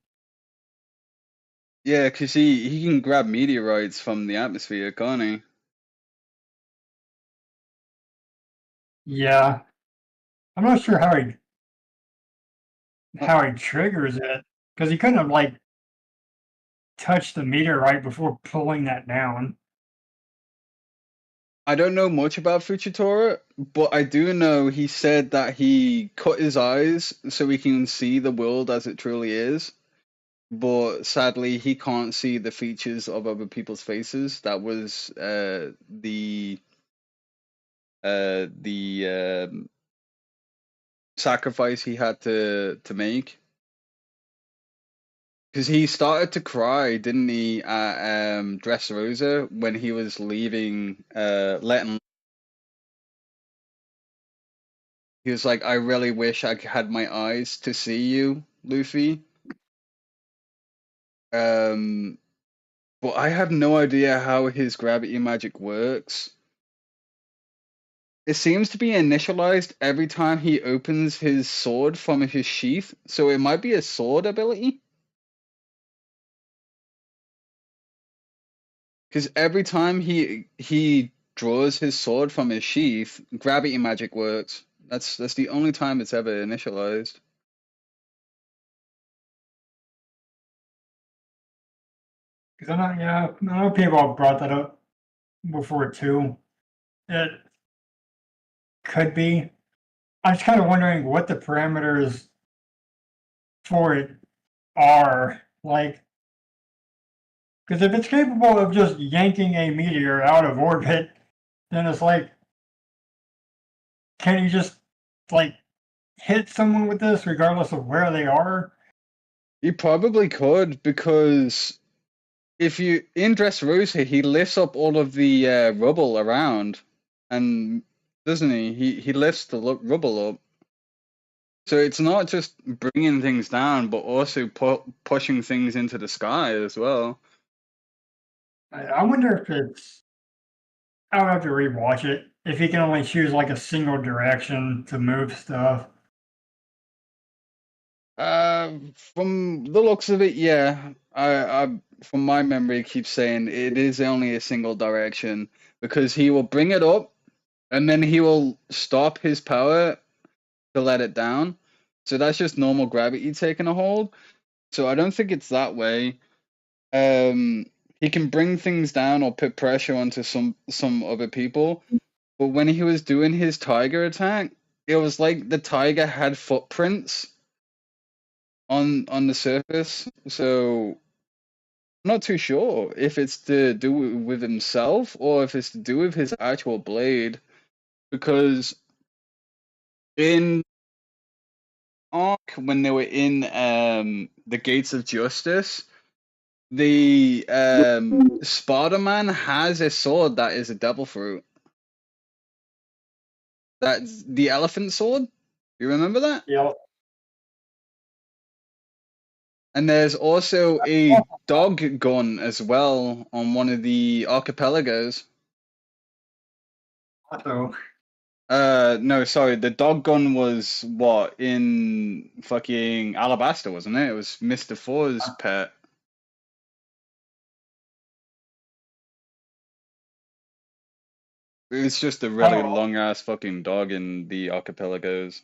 Yeah, because he can grab meteorites from the atmosphere, can't he? Yeah, I'm not sure how he triggers it because he couldn't have like touched the meteorite before pulling that down. I don't know much about Fujitora, but I do know he said that he cut his eyes so he can see the world as it truly is. But sadly, he can't see the features of other people's faces. That was the sacrifice he had to make. Because he started to cry, didn't he, at Dressrosa when he was leaving, letting. He was like, "I really wish I had my eyes to see you, Luffy." Um, but I have no idea how his gravity magic works. It seems to be initialized every time he opens his sword from his sheath, so it might be a sword ability. Because every time he draws his sword from his sheath, gravity magic works. That's the only time it's ever initialized. Because I know people have brought that up before too. It could be. I was kind of wondering what the parameters for it are. Like, because if it's capable of just yanking a meteor out of orbit, then it's like, can you just like hit someone with this regardless of where they are? You probably could, because if you in Dressrosa, he lifts up all of the rubble around, and doesn't he? He lifts the rubble up. So it's not just bringing things down, but also pushing things into the sky as well. I wonder if it's. I would have to rewatch it. If he can only choose like a single direction to move stuff. From the looks of it, yeah. I from my memory, keeps saying it is only a single direction because he will bring it up and then he will stop his power to let it down. So that's just normal gravity taking a hold. So I don't think it's that way. He can bring things down or put pressure onto some other people. But when he was doing his tiger attack, it was like the tiger had footprints on the surface. So I'm not too sure if it's to do with himself or if it's to do with his actual blade, because in arc when they were in the Gates of Justice, the Spider-Man has a sword that is a devil fruit. That's the elephant sword. You remember that? Yeah. And there's also a dog gun as well on one of the archipelagos. So, No, sorry, the dog gun was what in fucking Alabasta, wasn't it? It was Mr. Four's pet. It's just a really oh, long ass fucking dog in the archipelagos.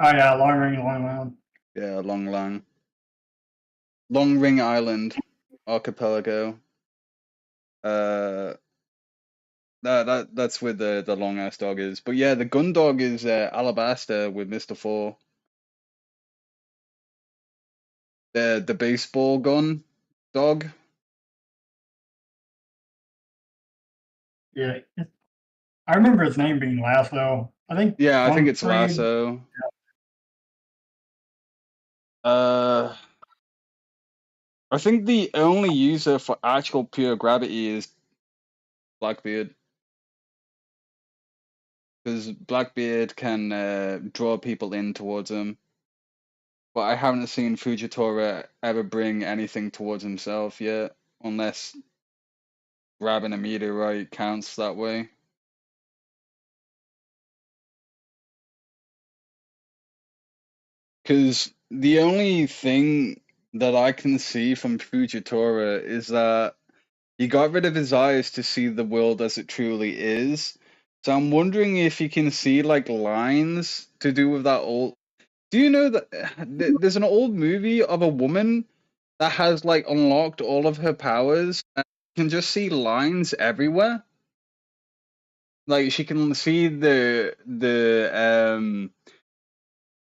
oh yeah, long range, long round. Yeah, Long Ring Island archipelago. Uh, that's where the long ass dog is. But yeah, the gun dog is Alabasta with Mr. Four. The baseball gun dog. Yeah. I remember his name being Lasso. I think Yeah, I think one it's trade. Lasso. Uh, I think the only user for actual pure gravity is Blackbeard, because Blackbeard can draw people in towards him. But I haven't seen Fujitora ever bring anything towards himself yet, unless grabbing a meteorite counts that way. Because the only thing that I can see from Fujitora is that he got rid of his eyes to see the world as it truly is. So I'm wondering if he can see like lines to do with that old. Do you know that there's an old movie of a woman that has like unlocked all of her powers and can just see lines everywhere? Like she can see the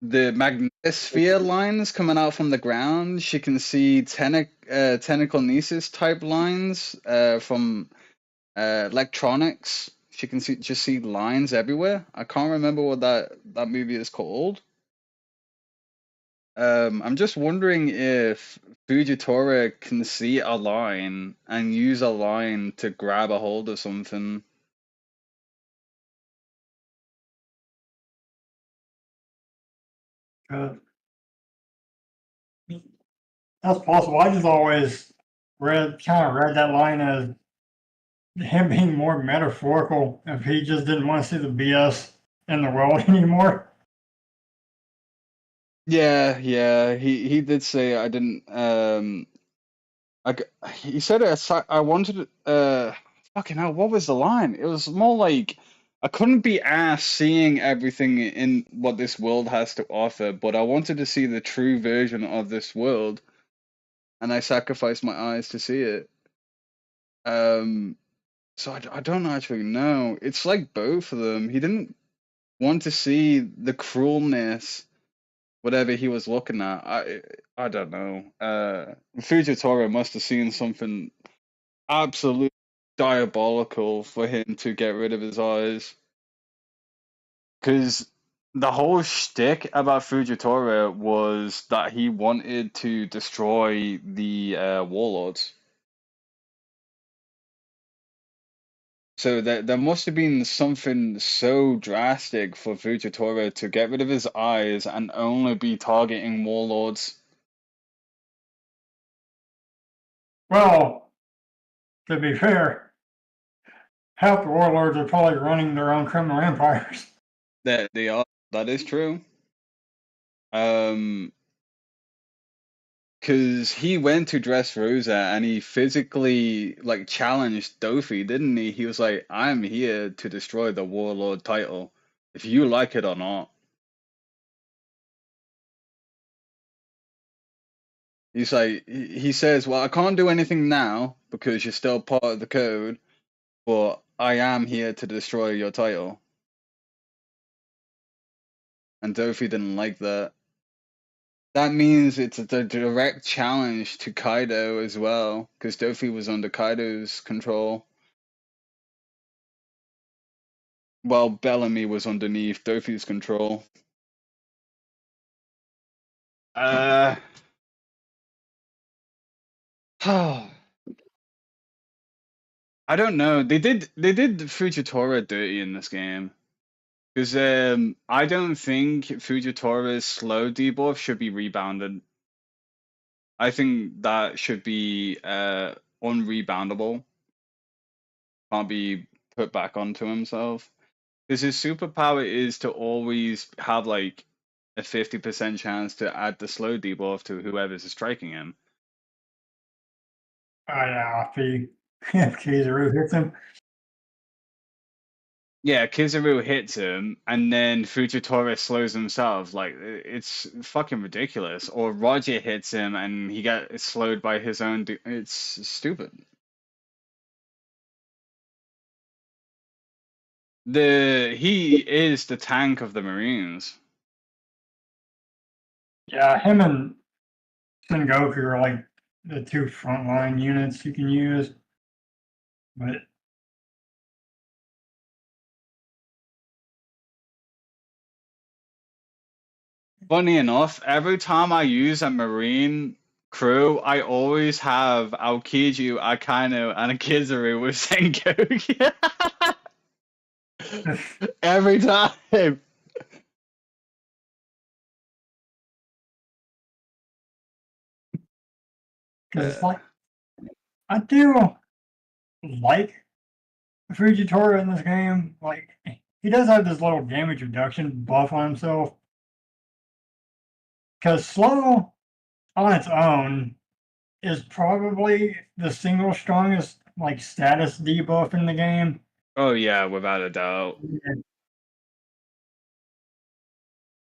magnetosphere lines coming out from the ground. She can see tentacle type lines from electronics. She can just see lines everywhere. I can't remember what that movie is called. I'm just wondering if Fujitora can see a line and use a line to grab a hold of something. Uh, that's possible. I just always kind of read that line as him being more metaphorical if he just didn't want to see the BS in the world anymore. Yeah, he did say I didn't he said I wanted fucking hell, what was the line? It was more like I couldn't be asked seeing everything in what this world has to offer, but I wanted to see the true version of this world, and I sacrificed my eyes to see it. So I don't actually know. It's like both of them. He didn't want to see the cruelness, whatever he was looking at. I don't know. Fujitora must have seen something absolutely diabolical for him to get rid of his eyes. Because the whole shtick about Fujitora was that he wanted to destroy the warlords. So there must have been something so drastic for Fujitora to get rid of his eyes and only be targeting warlords. Well, to be fair, half the warlords are probably running their own criminal empires. That they are. That is true. Because he went to Dressrosa and he physically like challenged Dofi, didn't he? He was like, "I'm here to destroy the warlord title, if you like it or not." He's like, he says, "Well, I can't do anything now because you're still part of the code, but I am here to destroy your title." And Dofi didn't like that. That means it's a direct challenge to Kaido as well, because Dofi was under Kaido's control. Well, Bellamy was underneath Dofi's control. I don't know. They did Fujitora dirty in this game. Because I don't think Fujitora's slow debuff should be rebounded. I think that should be unreboundable. Can't be put back onto himself. Because his superpower is to always have like a 50% chance to add the slow debuff to whoever's striking him. Oh yeah, if Kizaru hits him. Yeah, Kizaru hits him, and then Fujitora slows himself. Like, it's fucking ridiculous. Or Roger hits him, and he gets slowed by his own. It's stupid. He is the tank of the Marines. Yeah, him and Sengoku are like the two frontline units you can use. But Funny enough, every time I use a Marine crew, I always have Aokiji, Akainu, and a Kizaru with Sengoku. Every time. because it's like I do like Fujitora in this game. Like he does have this little damage reduction buff on himself. Because slow on its own is probably the single strongest like status debuff in the game. Oh yeah, without a doubt.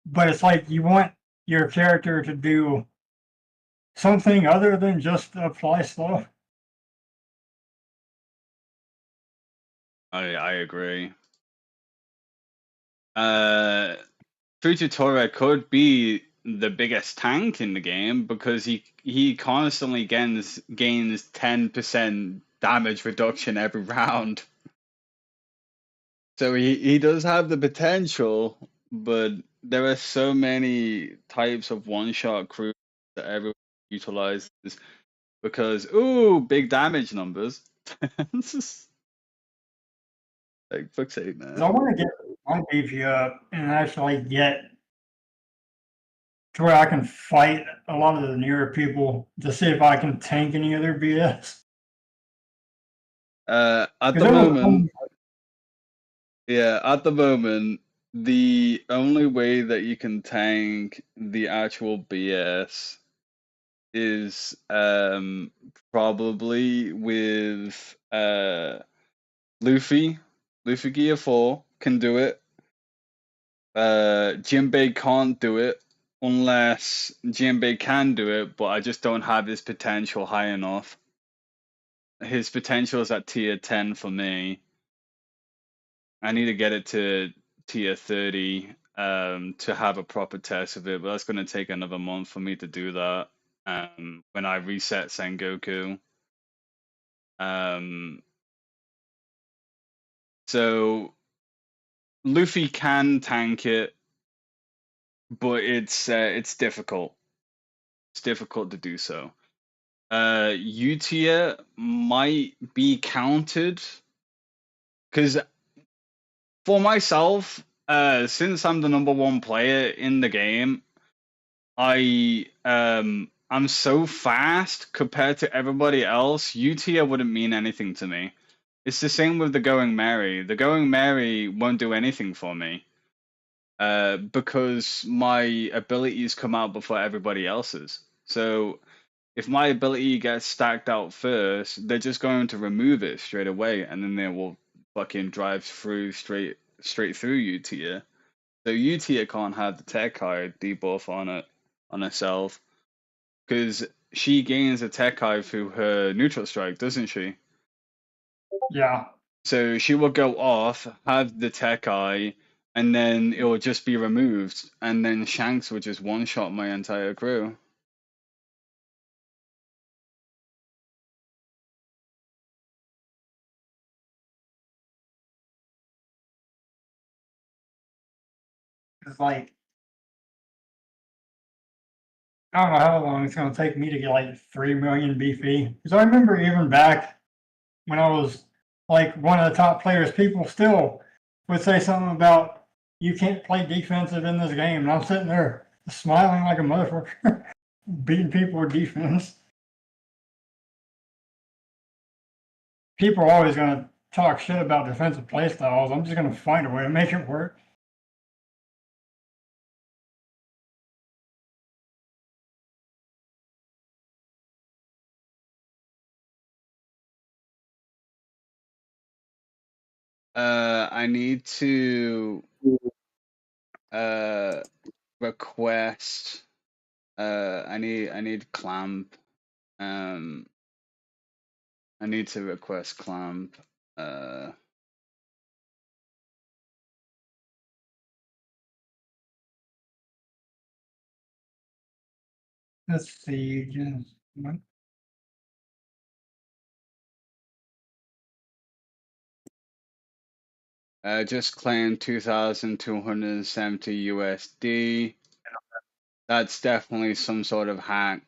But it's like you want your character to do something other than just apply slow. I agree. Fujitora could be the biggest tank in the game because he constantly gains 10% damage reduction every round. So he does have the potential, but there are so many types of one-shot crews that everyone utilizes because big damage numbers. Like fuck's sake, man. I want to get my BP up and actually get to where I can fight a lot of the newer people to see if I can tank any of their BS. At 'Cause the there was moment, yeah, at the moment, the only way that you can tank the actual BS is probably with Luffy. Luffy Gear 4 can do it. Jinbei can't do it unless Jinbei can do it, but I just don't have his potential high enough. His potential is at tier 10 for me. I need to get it to tier 30 to have a proper test of it, but that's going to take another month for me to do that when I reset Sengoku. So Luffy can tank it, but it's difficult. It's difficult to do so. U tier might be counted because for myself, since I'm the number one player in the game, I'm so fast compared to everybody else. U tier wouldn't mean anything to me. It's the same with the Going Merry. The Going Merry won't do anything for me. Because my abilities come out before everybody else's. So if my ability gets stacked out first, they're just going to remove it straight away, and then they will fucking drive through straight through U tier. So U tier can't have the tech card debuff on herself because she gains a tech card through her neutral strike, doesn't she? Yeah. So she will go off, have the tech eye, and then it will just be removed, and then Shanks would just one-shot my entire crew. It's like, I don't know how long it's gonna take me to get like 3 million BP. Because I remember even back when I was like one of the top players, people still would say something about you can't play defensive in this game. And I'm sitting there smiling like a motherfucker, beating people with defense. People are always gonna talk shit about defensive play styles. I'm just gonna find a way to make it work. I need to request. I need clamp. I need to request clamp. Let's see, just Just claimed 2,270 USD. That's definitely some sort of hack.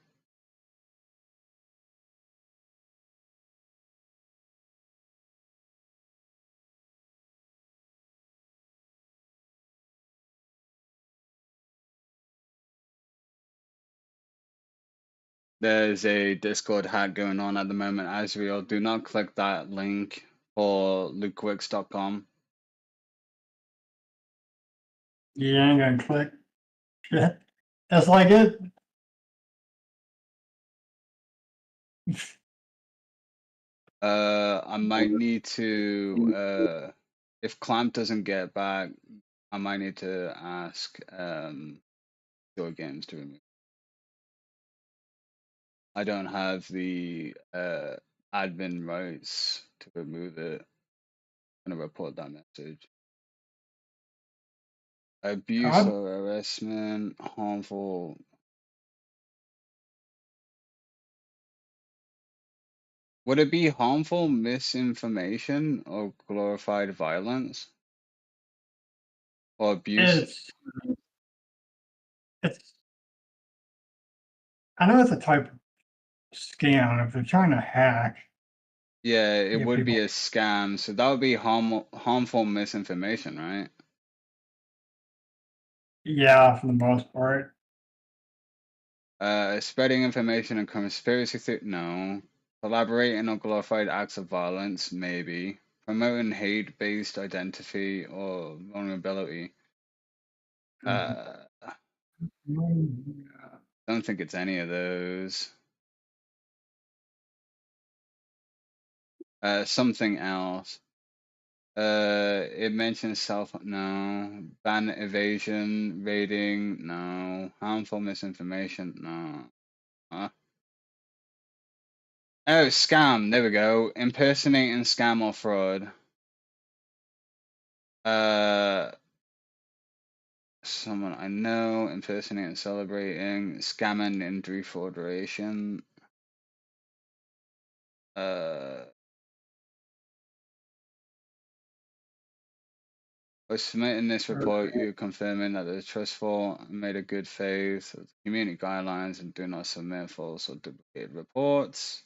There's a Discord hack going on at the moment, Asriel. Do not click that link for LukeWicks.com. you ain't gonna click shit. That's like it. I might need to, if Clamp doesn't get back, I might need to ask Joy Games to remove. I don't have the admin rights to remove it. I'm gonna report that message. Abuse or harassment, harmful. Would it be harmful misinformation or glorified violence? Or abuse? It's I know it's a type of scam if they're trying to hack. Yeah, it Get would be people. a scam. So that would be harmful misinformation, right? Yeah, for the most part. Spreading information and conspiracy theory? No. Collaborating on glorified acts of violence? Maybe. Promoting hate-based identity or vulnerability? Mm-hmm. Don't think it's any of those. Something else. It mentions no. Ban evasion, raiding, no. Harmful misinformation, no. Oh, scam. There we go. Impersonating scam or fraud. Someone I know, impersonating, celebrating, scamming in defraudation. By submitting this report, you're confirming that they're trustful and made a good faith of community guidelines and do not submit false or duplicated reports.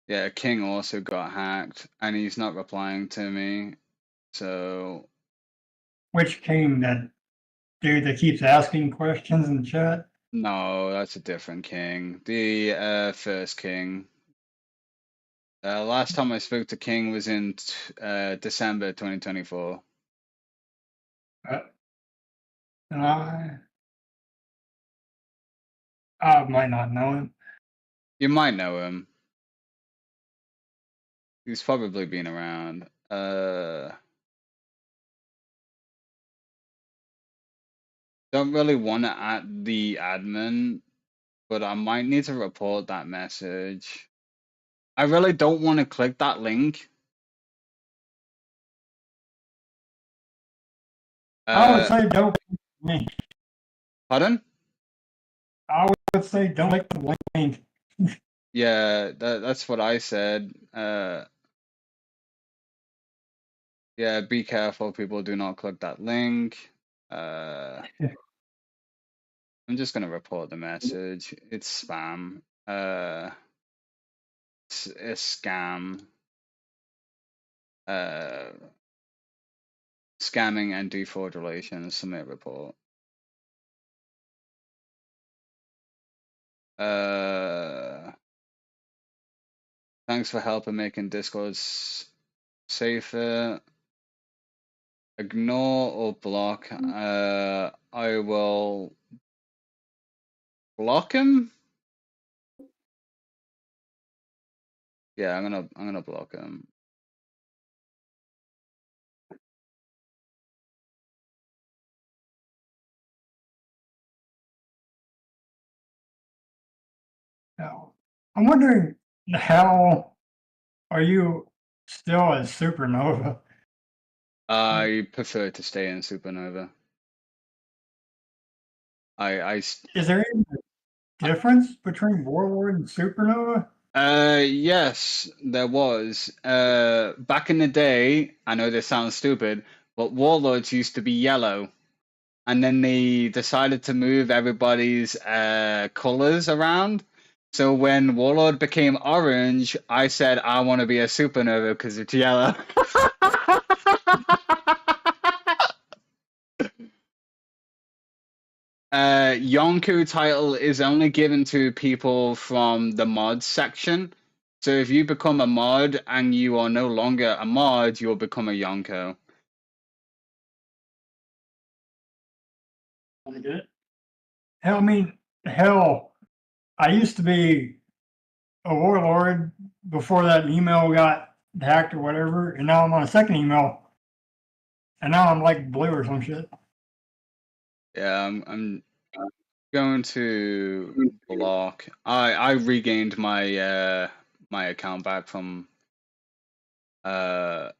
Yeah, King also got hacked and he's not replying to me. So Which king? That dude that keeps asking questions in the chat? no, that's a different King. The first King. Last time I spoke to King was in December 2024. And I might not know him. You might know him. He's probably been around. Don't really want to add the admin, but I might need to report that message. I really don't want to click that link. I would say don't click the link. Pardon? I would say don't click the link. Yeah, that's what I said. Yeah, be careful, people. Do not click that link. I'm just gonna report the message. It's spam. It's a scam. Scamming and defraudulation. Submit report. Thanks for helping making Discord safer. Ignore or block. I will block him. Yeah, I'm gonna block him. Now, I'm wondering how are you still at Supernova? I prefer to stay in Supernova. Is there any difference between Warlord and Supernova? Yes, there was. Back in the day, I know this sounds stupid, but Warlords used to be yellow. And then they decided to move everybody's colors around. So when Warlord became orange, I said I want to be a Supernova because it's yellow. Yonku title is only given to people from the mods section. So if you become a mod and you are no longer a mod, you'll become a Yonko. I get it. Hell, I mean, hell, I used to be a Warlord before that email got hacked or whatever, and now I'm on a second email, and now I'm like blue or some shit. Yeah, I'm going to block. I regained my my account back from the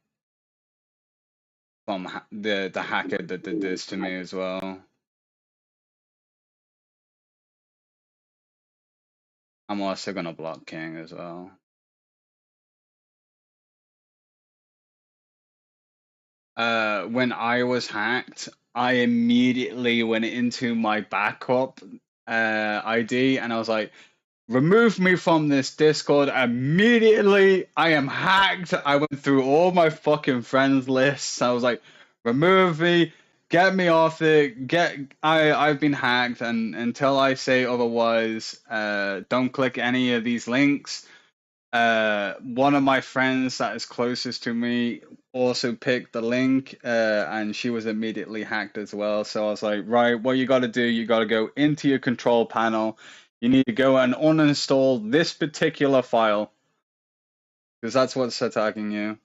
hacker that did this to me as well. I'm also gonna block King as well. When I was hacked, I immediately went into my backup ID and I was like, remove me from this Discord immediately. I am hacked. I went through all my fucking friends lists. I was like, remove me, get me off it. I've been hacked, and until I say otherwise, don't click any of these links. One of my friends that is closest to me also picked the link, and she was immediately hacked as well. So I was like, right, what you got to do, you got to go into your control panel. You need to go and uninstall this particular file, because that's what's attacking you.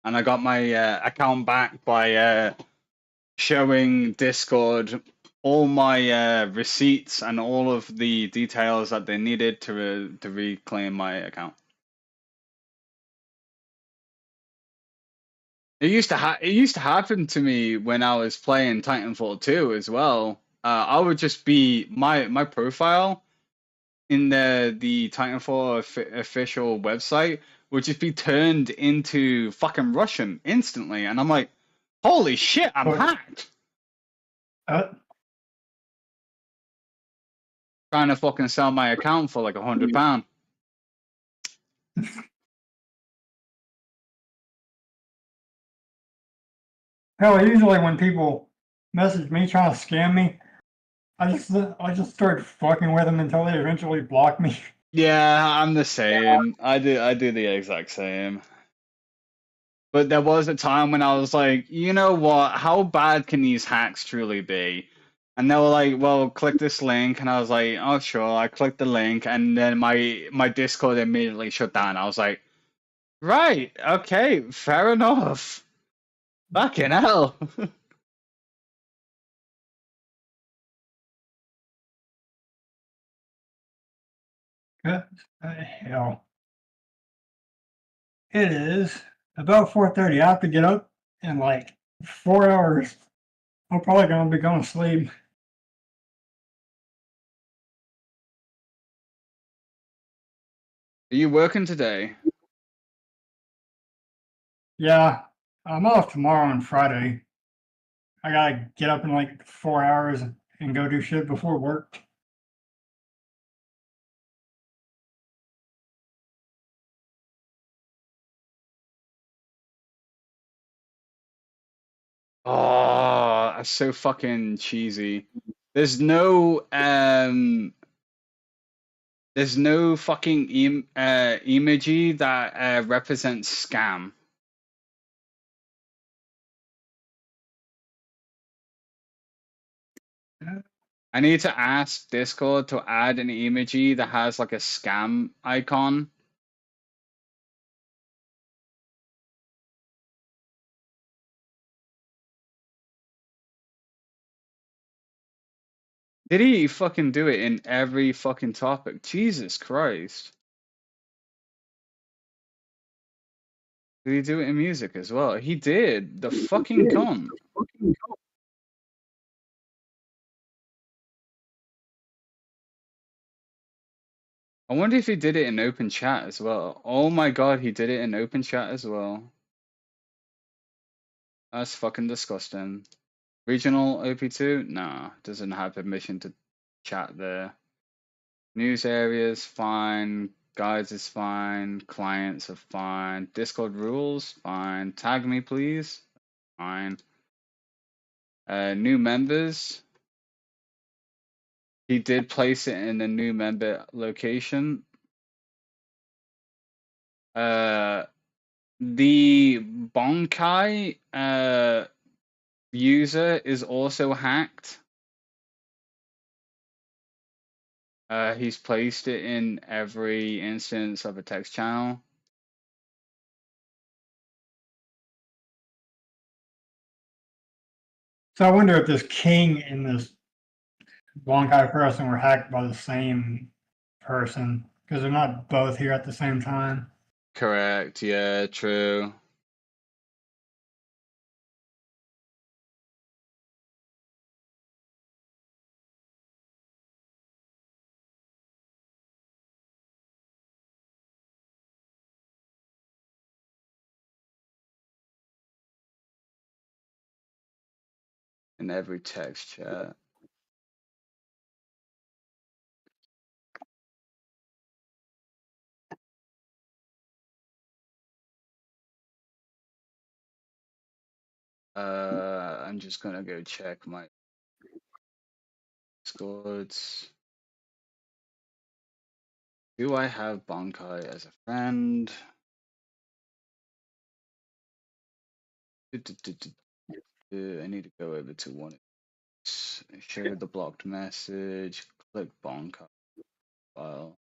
And I got my account back by showing Discord all my receipts and all of the details that they needed to reclaim my account. It used to happen to me when I was playing Titanfall 2 as well. I would just be my profile in the Titanfall official website would just be turned into fucking Russian instantly, and I'm like, holy shit, I'm hacked. Trying to fucking sell my account for like £100. Hell, usually when people message me trying to scam me, I just start fucking with them until they eventually block me. Yeah, I'm the same. I do the exact same. But there was a time when I was like, you know what? How bad can these hacks truly be? And they were like, well, click this link. And I was like, oh, sure. I clicked the link. And then my Discord immediately shut down. I was like, right. Okay. Fair enough. Fucking hell. What the hell? It is about 4:30. I have to get up in like 4 hours. I'm probably gonna be going to sleep. Are you working today? Yeah, I'm off tomorrow and Friday. I gotta get up in like 4 hours and go do shit before work. Oh, that's so fucking cheesy. There's no fucking emoji that represents scam. I need to ask Discord to add an emoji that has like a scam icon. Did he fucking do it in every fucking topic? Jesus Christ. Did he do it in music as well? He did. The fucking cunt. I wonder if he did it in open chat as well. Oh my god, he did it in open chat as well. That's fucking disgusting. Regional OP2? Nah, doesn't have permission to chat there. News areas, fine. Guides is fine. Clients are fine. Discord rules, fine. Tag me, please. Fine. New members. He did place it in the new member location. The Bonkai user is also hacked. He's placed it in every instance of a text channel. So I wonder if this king and this Bonkai person were hacked by the same person because they're not both here at the same time. Correct, yeah, true. In every text chat. I'm just gonna go check my Discords. Do I have Bonkai as a friend? I need to go over to one. Share the blocked message. Click Bonkai file.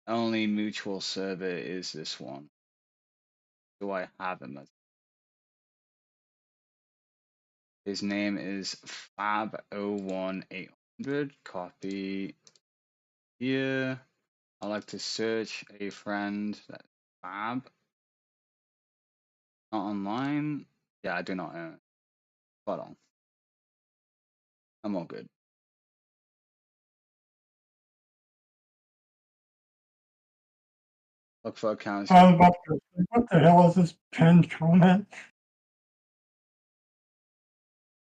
Only mutual server is this one. Do I have him as? His name is Fab01800. Copy here. I like to search a friend that's Fab. Not online. Yeah, I do not own it. Spot on. I'm all good. Look for accounts. I was about to say, what the hell is this pinned comment?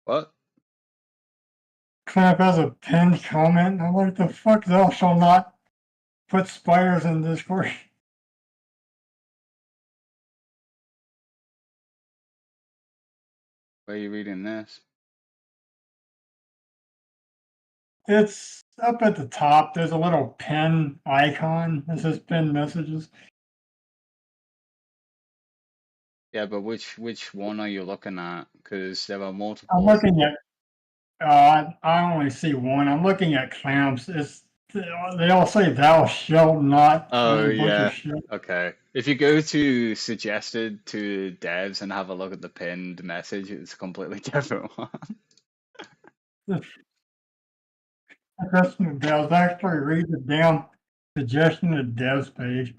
What? Clamp has a pinned comment. I'm like, the fuck, thou shall not put spiders in Discord. Where are you reading this? It's up at the top. There's a little pin icon that says pin messages. Yeah, but which one are you looking at? Because there are I'm multiple. looking at, I only see one. I'm looking at Clamps. It's they all say thou shalt not. Oh There's a bunch of yeah. shit. Okay. If you go to suggested to devs and have a look at the pinned message, it's a completely different one. Suggestion of devs. Actually, read the damn suggestion of devs page.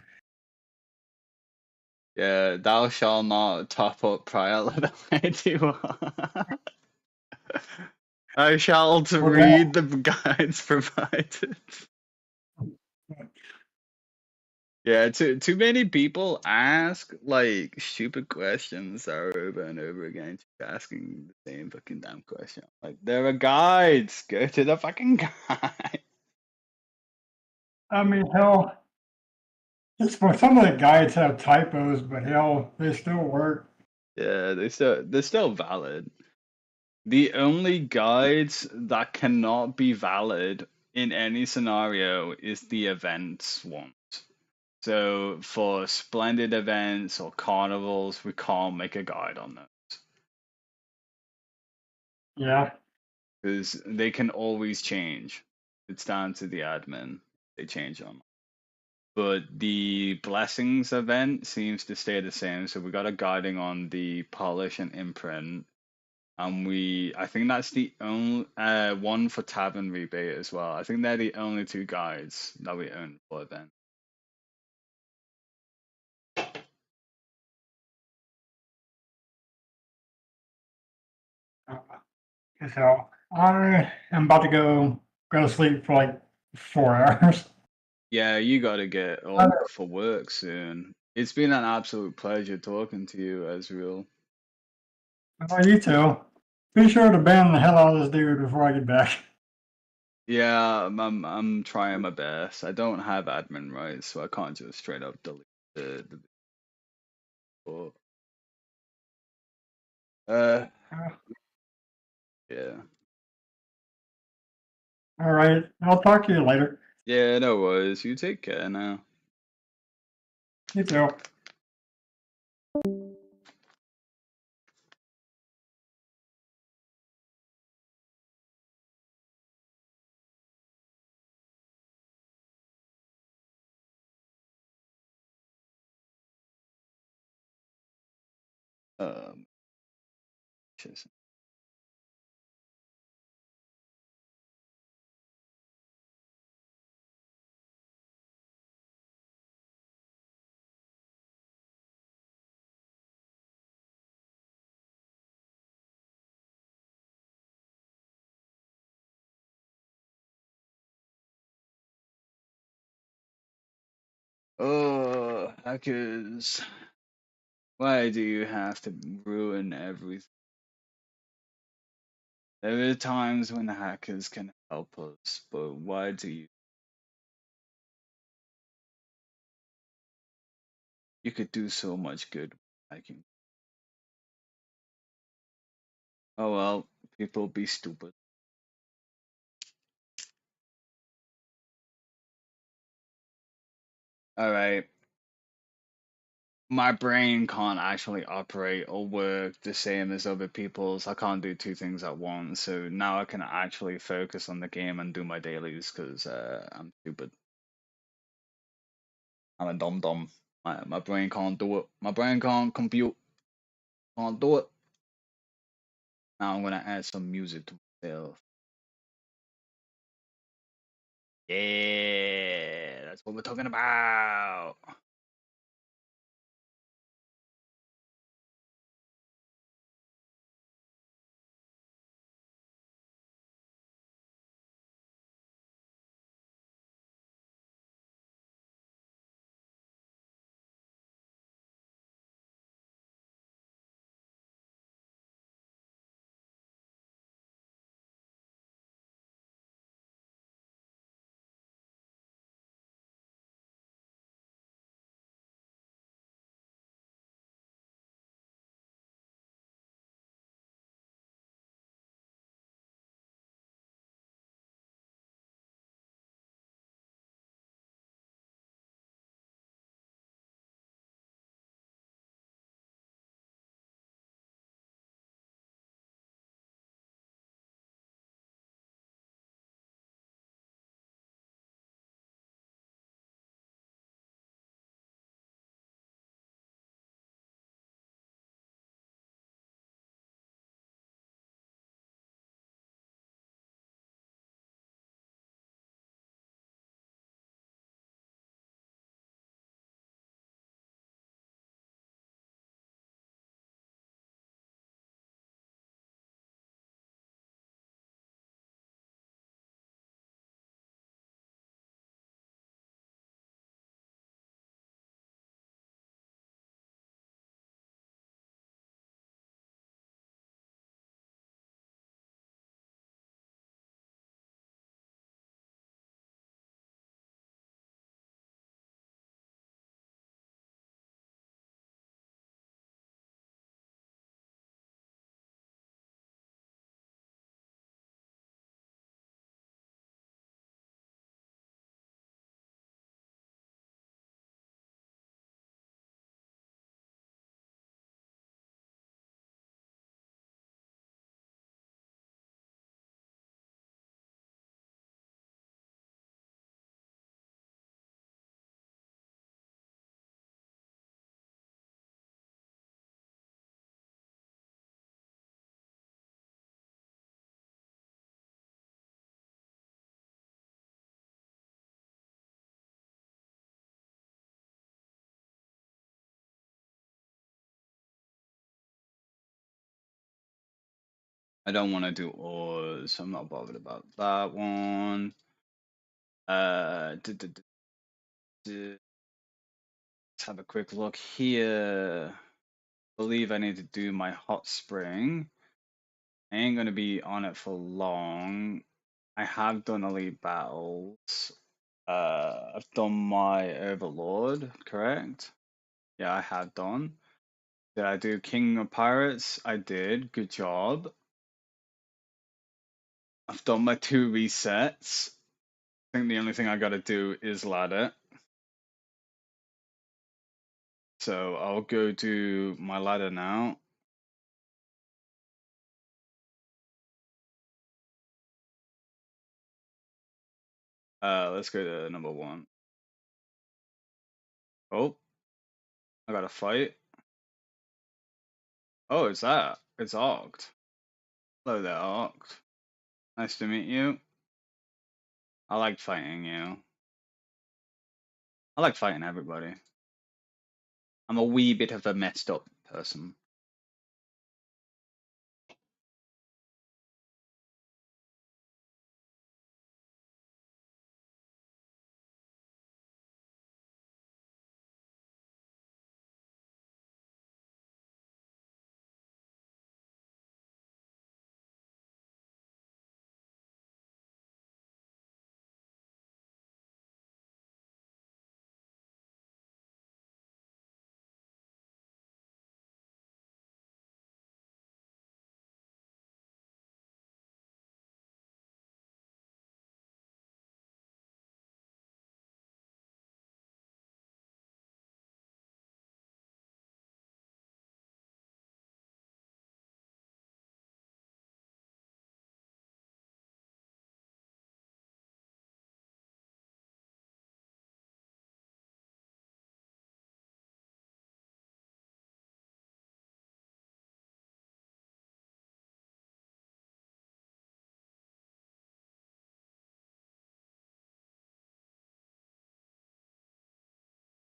Yeah, thou shalt not top up prior level 81. I shall to We're gonna. read the guides provided. Yeah, too many people ask like stupid questions that are over and over again, just asking the same fucking damn question. Like there are guides. Go to the fucking guide. I mean, hell, it's for some of the guides have typos, but hell, they still work. Yeah, they're still valid. The only guides that cannot be valid in any scenario is the events ones. So for splendid events or carnivals, we can't make a guide on those Yeah. because they can always change. It's down to the admin. They change them. But the blessings event seems to stay the same. So we got a guiding on the polish and imprint. And I think that's the only one for tavern rebate as well. I think they're the only two guides that we own for event. Cause hell, I am about to go to sleep for like 4 hours. Yeah, you gotta get I up for work soon. It's been an absolute pleasure talking to you, Ezreal. Oh, you too. Be sure to ban the hell out of this dude before I get back. Yeah, I'm trying my best. I don't have admin rights, so I can't just straight up delete the but, yeah. All right, I'll talk to you later. Yeah, no worries. You take care now. You too. Um, just- Oh, hackers. Why do you have to ruin everything? There are times when hackers can help us, but why do you? You could do so much good hacking. Oh well, people be stupid. Alright. My brain can't actually operate or work the same as other people's. I can't do two things at once. So now I can actually focus on the game and do my dailies because I'm stupid. I'm a dumb dumb. My brain can't do it. My brain can't compute. Can't do it. Now I'm gonna add some music to myself. Yeah, that's what we're talking about. I don't want to do ores. I'm not bothered about that one. Let's have a quick look here. I believe I need to do my hot spring. I ain't gonna be on it for long. I have done elite battles. I've done my overlord, correct? Yeah, I have done. Did I do King of Pirates? I did. Good job. I've done my 2 resets. I think the only thing I gotta do is ladder. So I'll go do my ladder now. Let's go to number 1. Oh, I got a fight. Oh, it's that. It's Arced. Hello there, Arced. Nice to meet you. I like fighting you. I like fighting everybody. I'm a wee bit of a messed up person.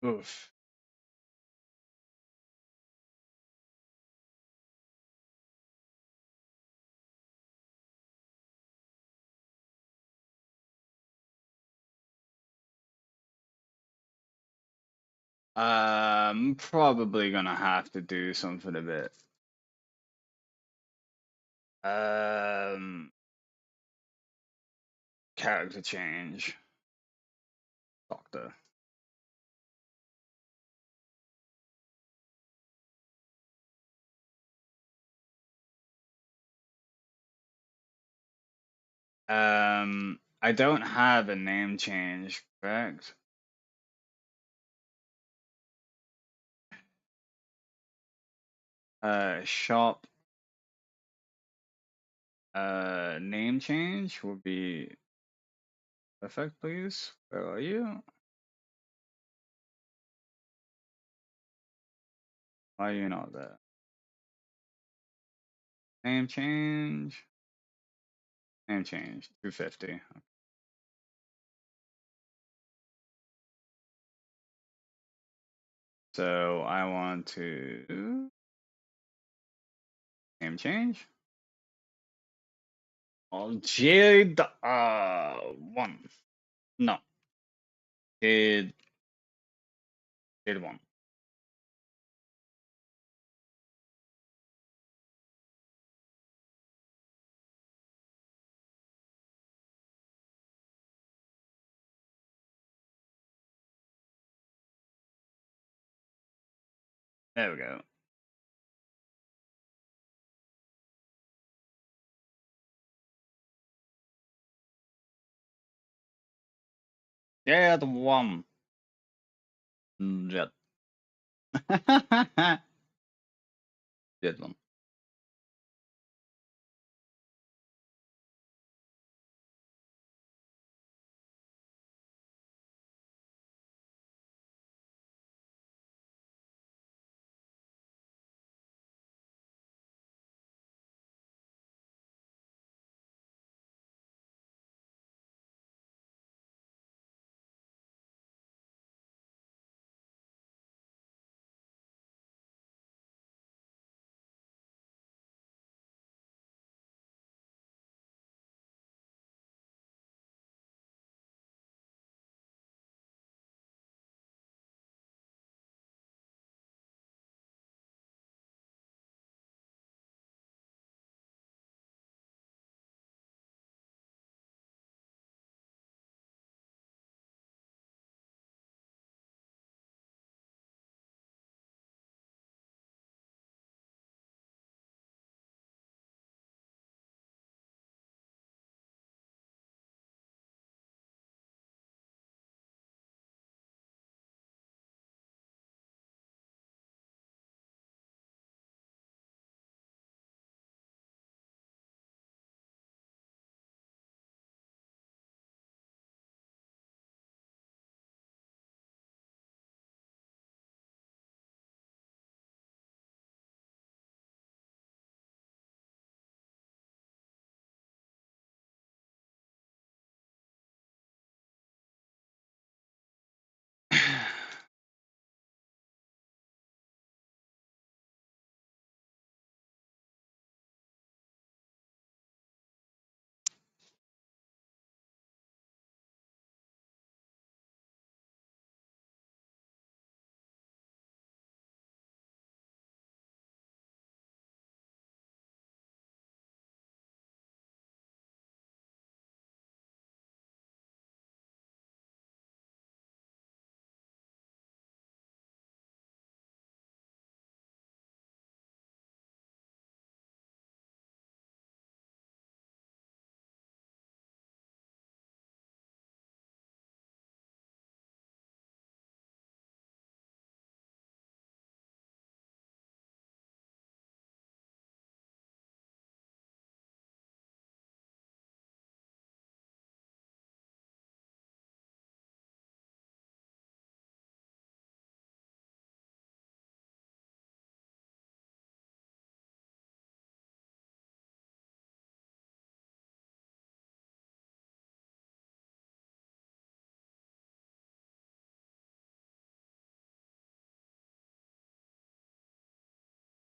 Oof. I'm probably gonna have to do something a bit. Character change. Doctor. I don't have a name change, correct? Shop. Name change would be perfect, please. Where are you? Why are you not there? Name change. Name change. 250. So I want to name change. Oh, Jade 1. No. Jade 1. There we go. Jade 1. Jet. Jade 1.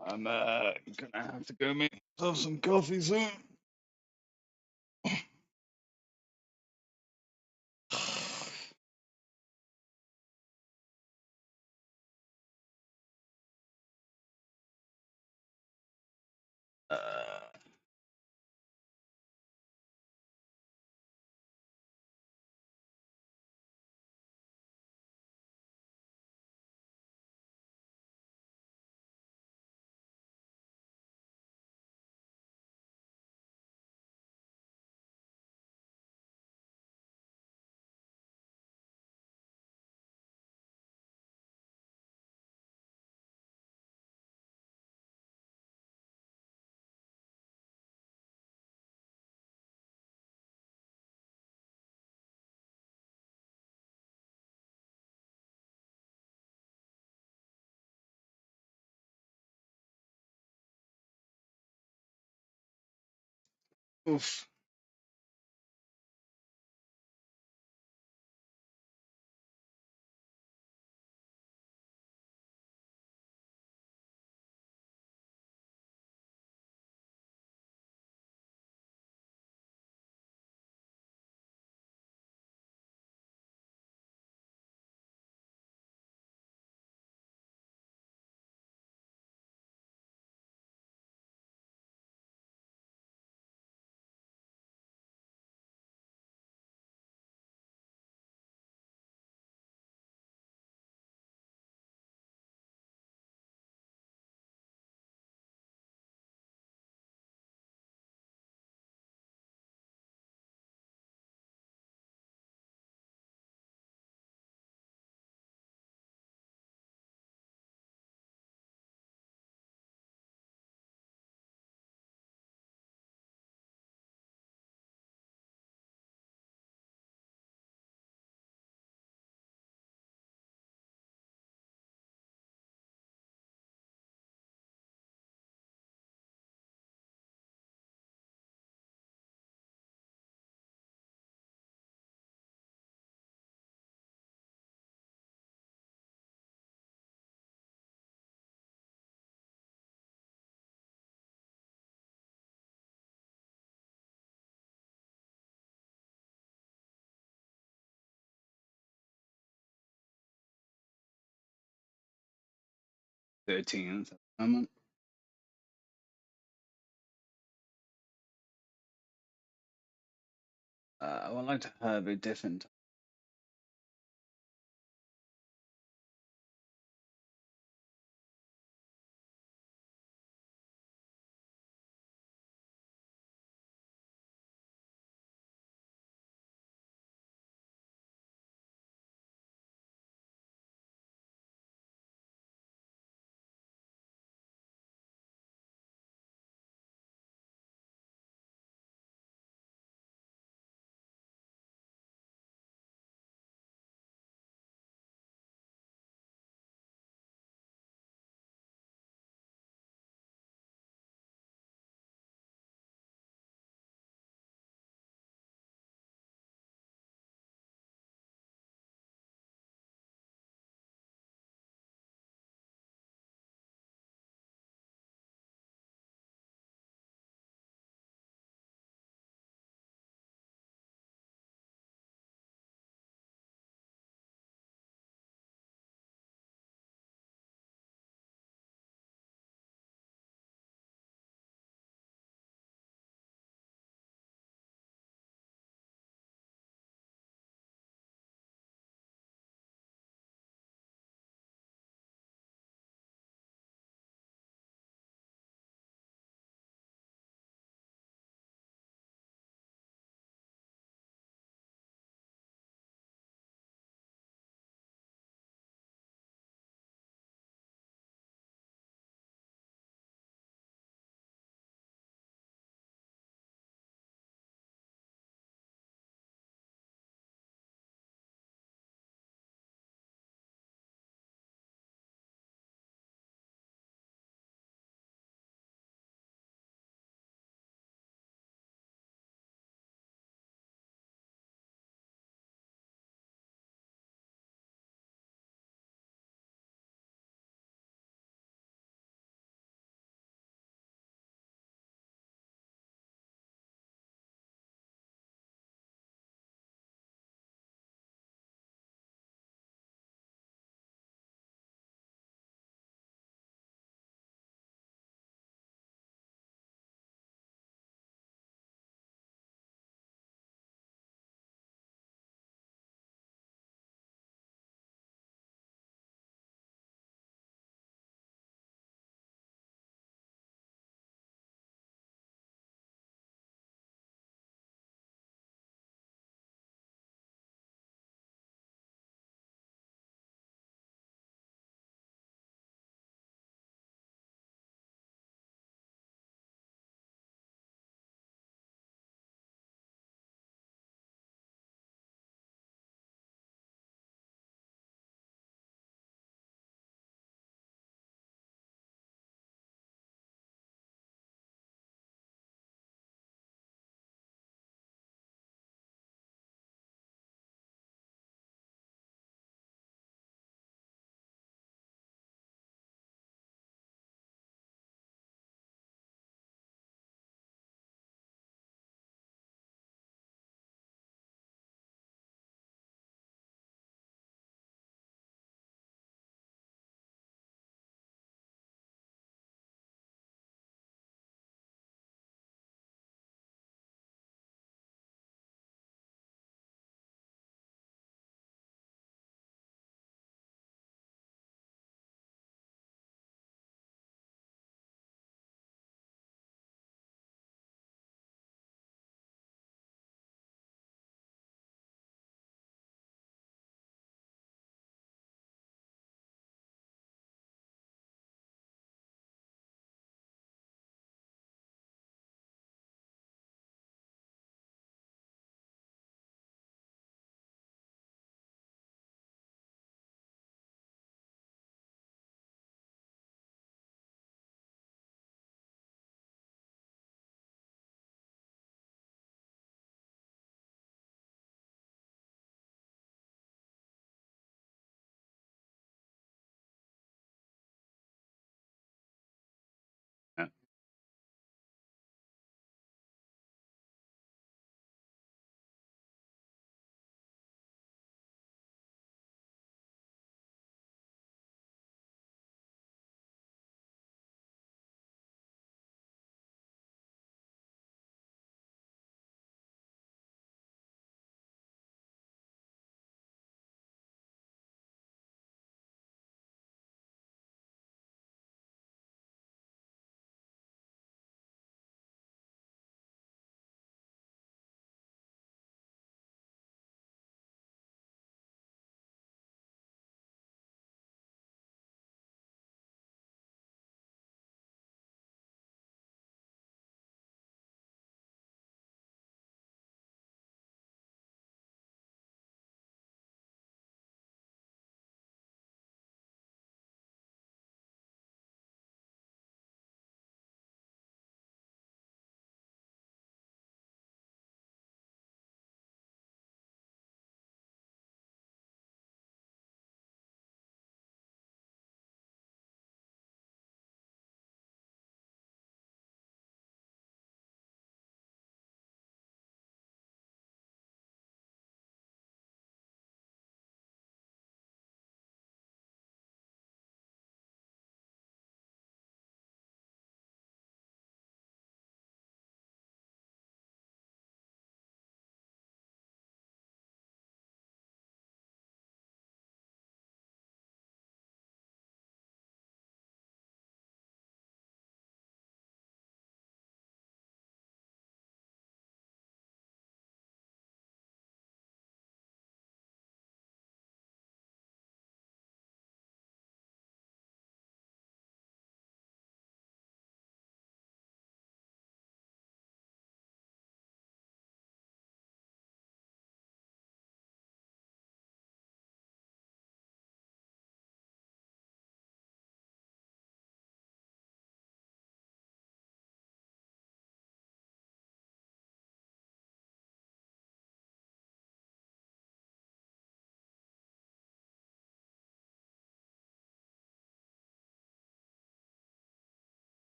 I'm gonna have to go make myself some coffee soon. Uh, oof. Thirteenth at the moment. I would like to have a different.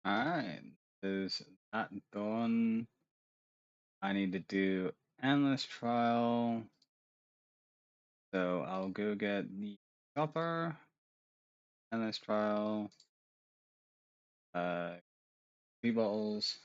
Alright, is that done? I need to do endless trial. So I'll go get the chopper, endless trial, uh, 3 bottles.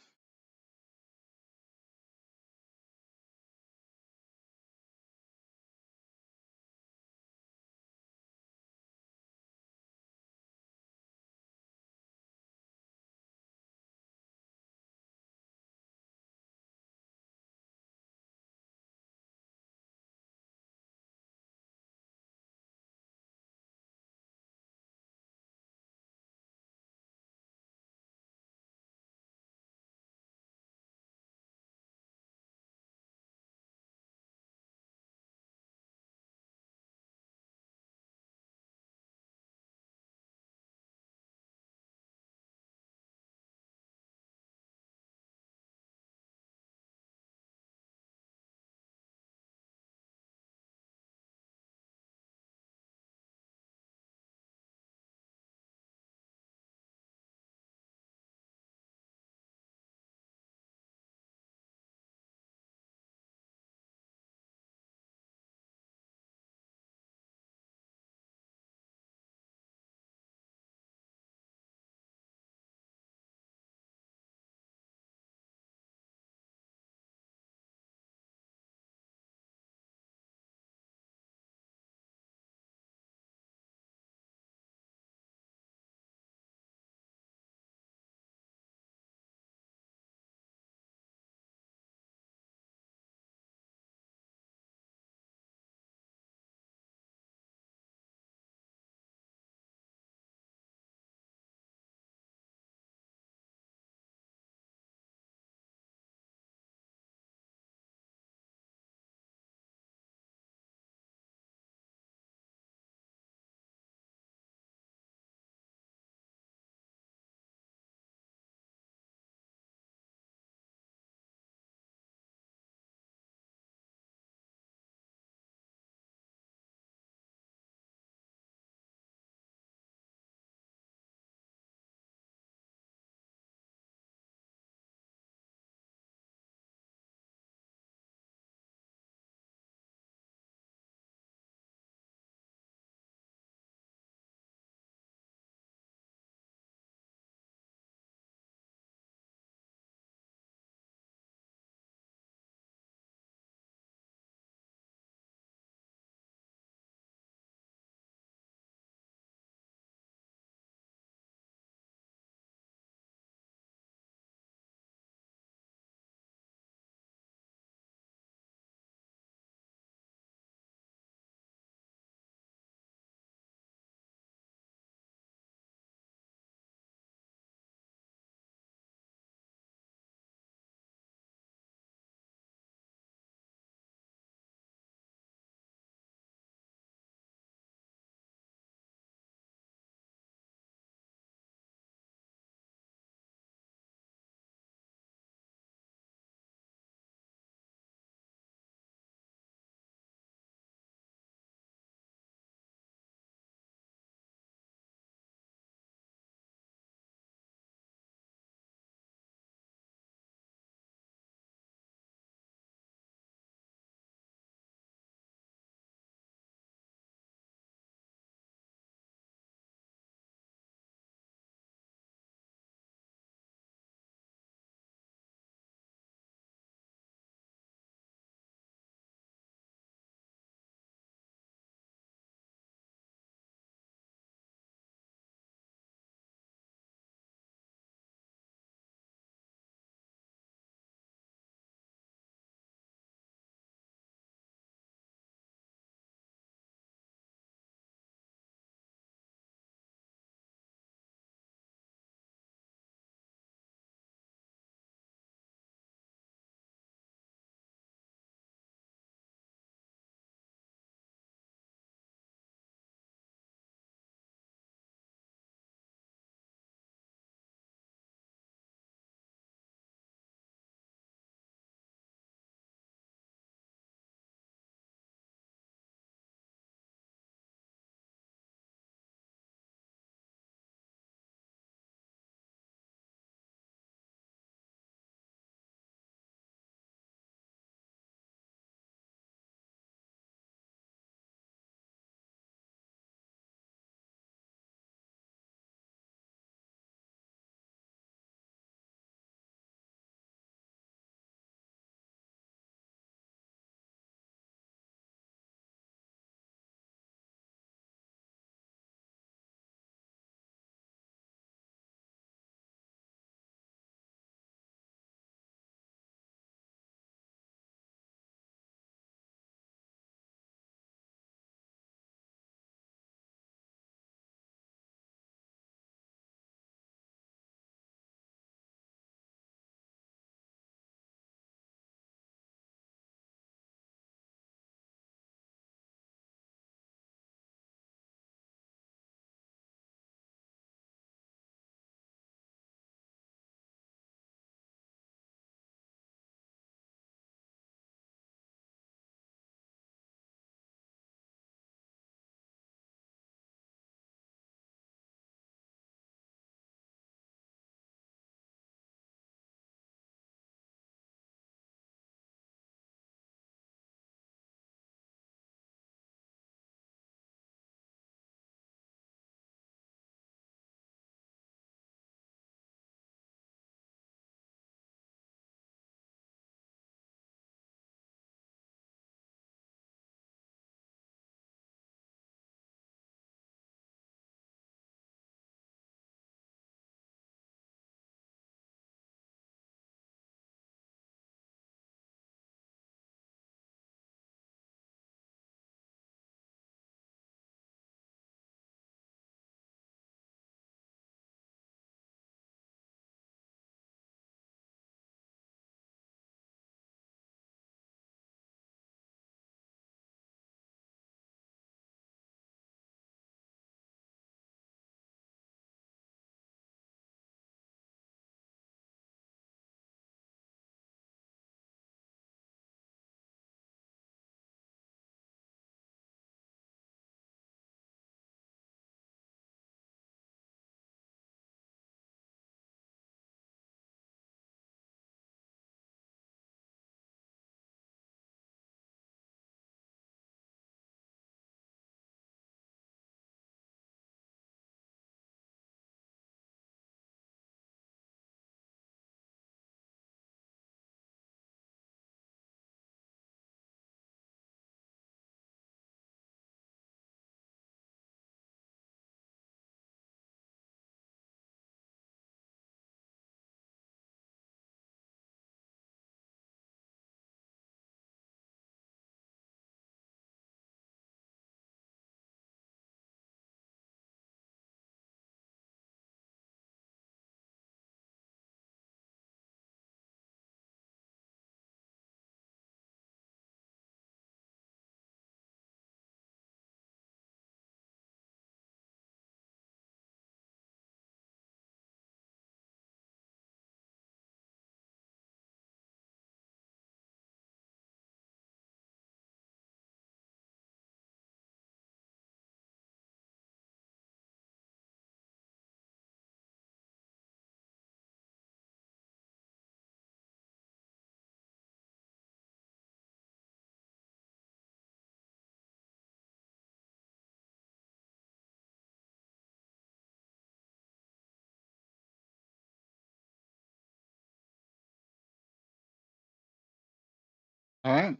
Alright.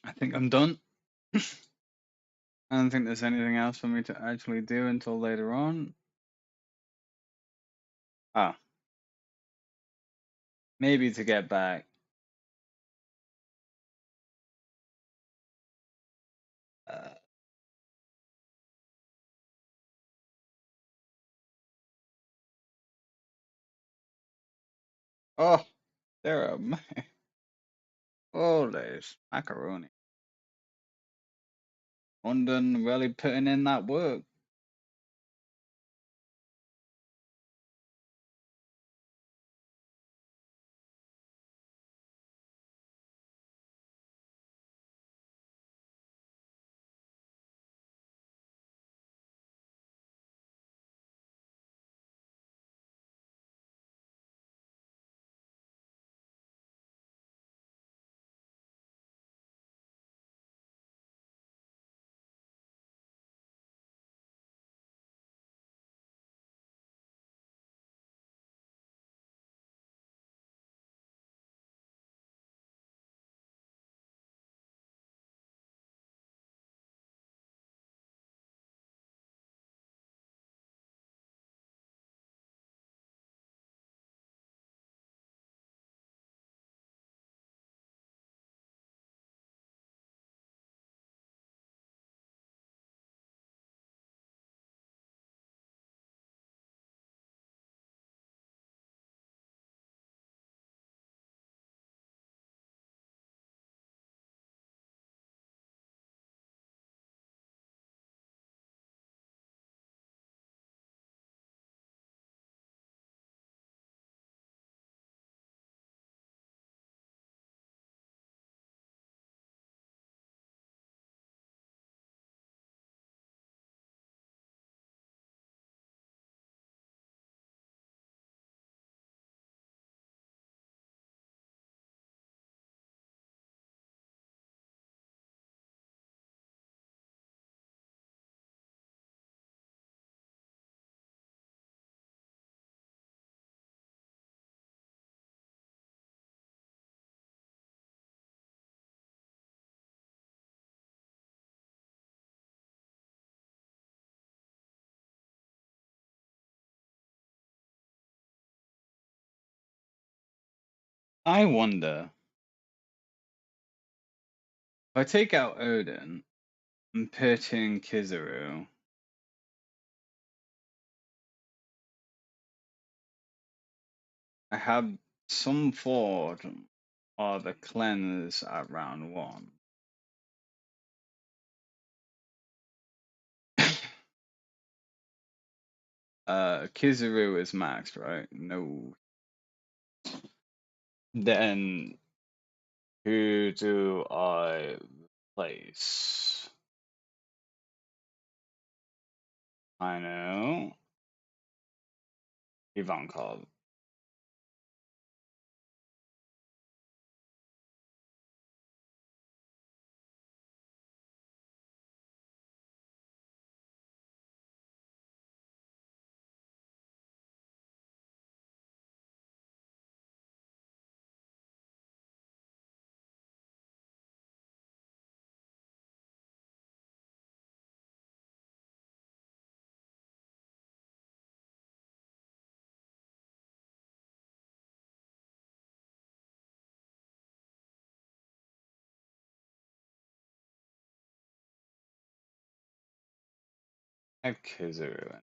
I think I'm done. I don't think there's anything else for me to actually do until later on. Ah, maybe to get back. Uh, oh, there are. Oh, there's macaroni. London really putting in that work. I wonder if I take out Odin and put in Kizaru, I have some form of a cleanse at round one. Kizaru is maxed, right? No. Then who do I replace? I know. Ivankov. I have Kizaru.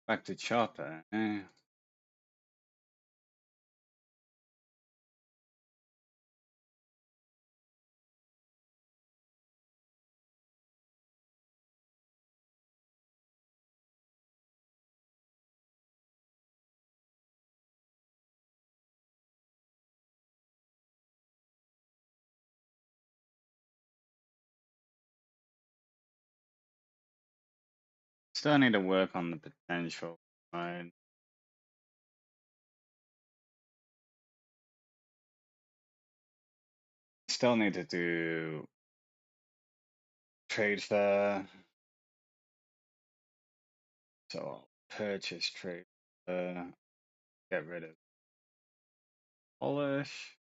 Back to Chopper. Still need to work on the potential. Right. Still need to do trade fair. So I'll purchase trade fair. Get rid of polish.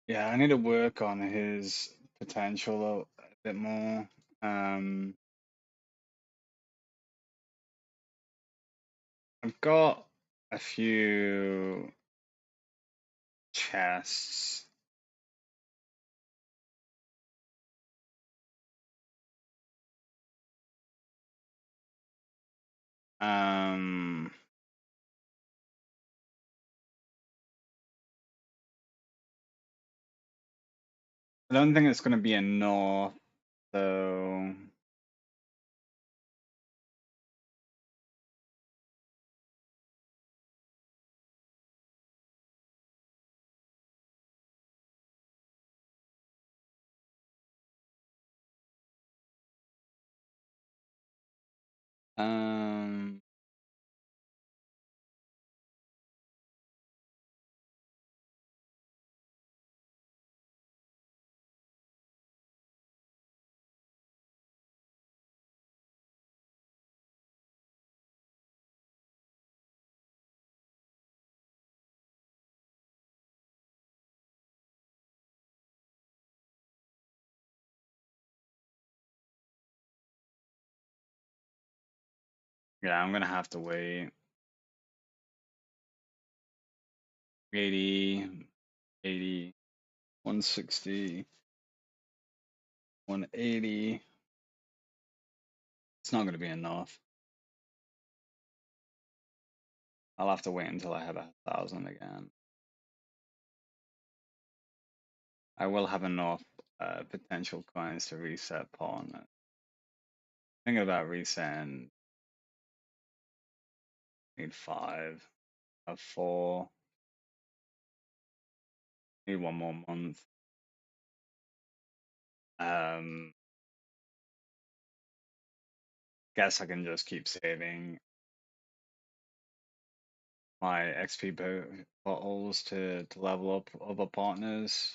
Yeah, I need to work on his potential bit more. I've got a few chests. I don't think it's going to be enough, so yeah, I'm gonna have to wait. 80, 80, 160, 180. It's not gonna be enough. I'll have to wait until I have 1,000 again. I will have enough potential coins to reset pawn. Thinking about resetting. Need 5. Have 4. Need 1 more month. Guess I can just keep saving my XP bottles to level up other partners.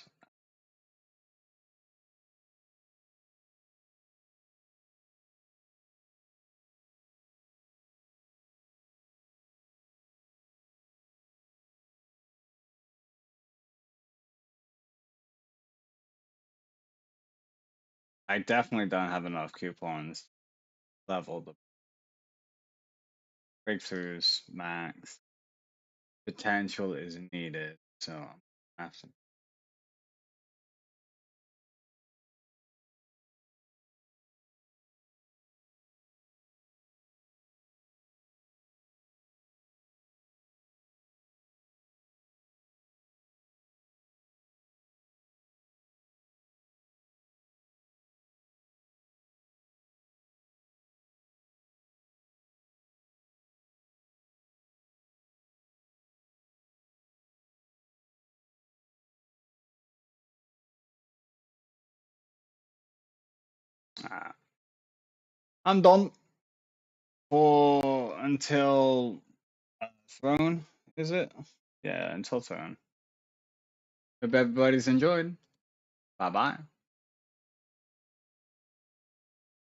I definitely don't have enough coupons leveled. Breakthroughs max. Potential is needed, so I'm have to. I'm done for until throne, is it? Yeah, until throne. Hope everybody's enjoyed. Bye bye.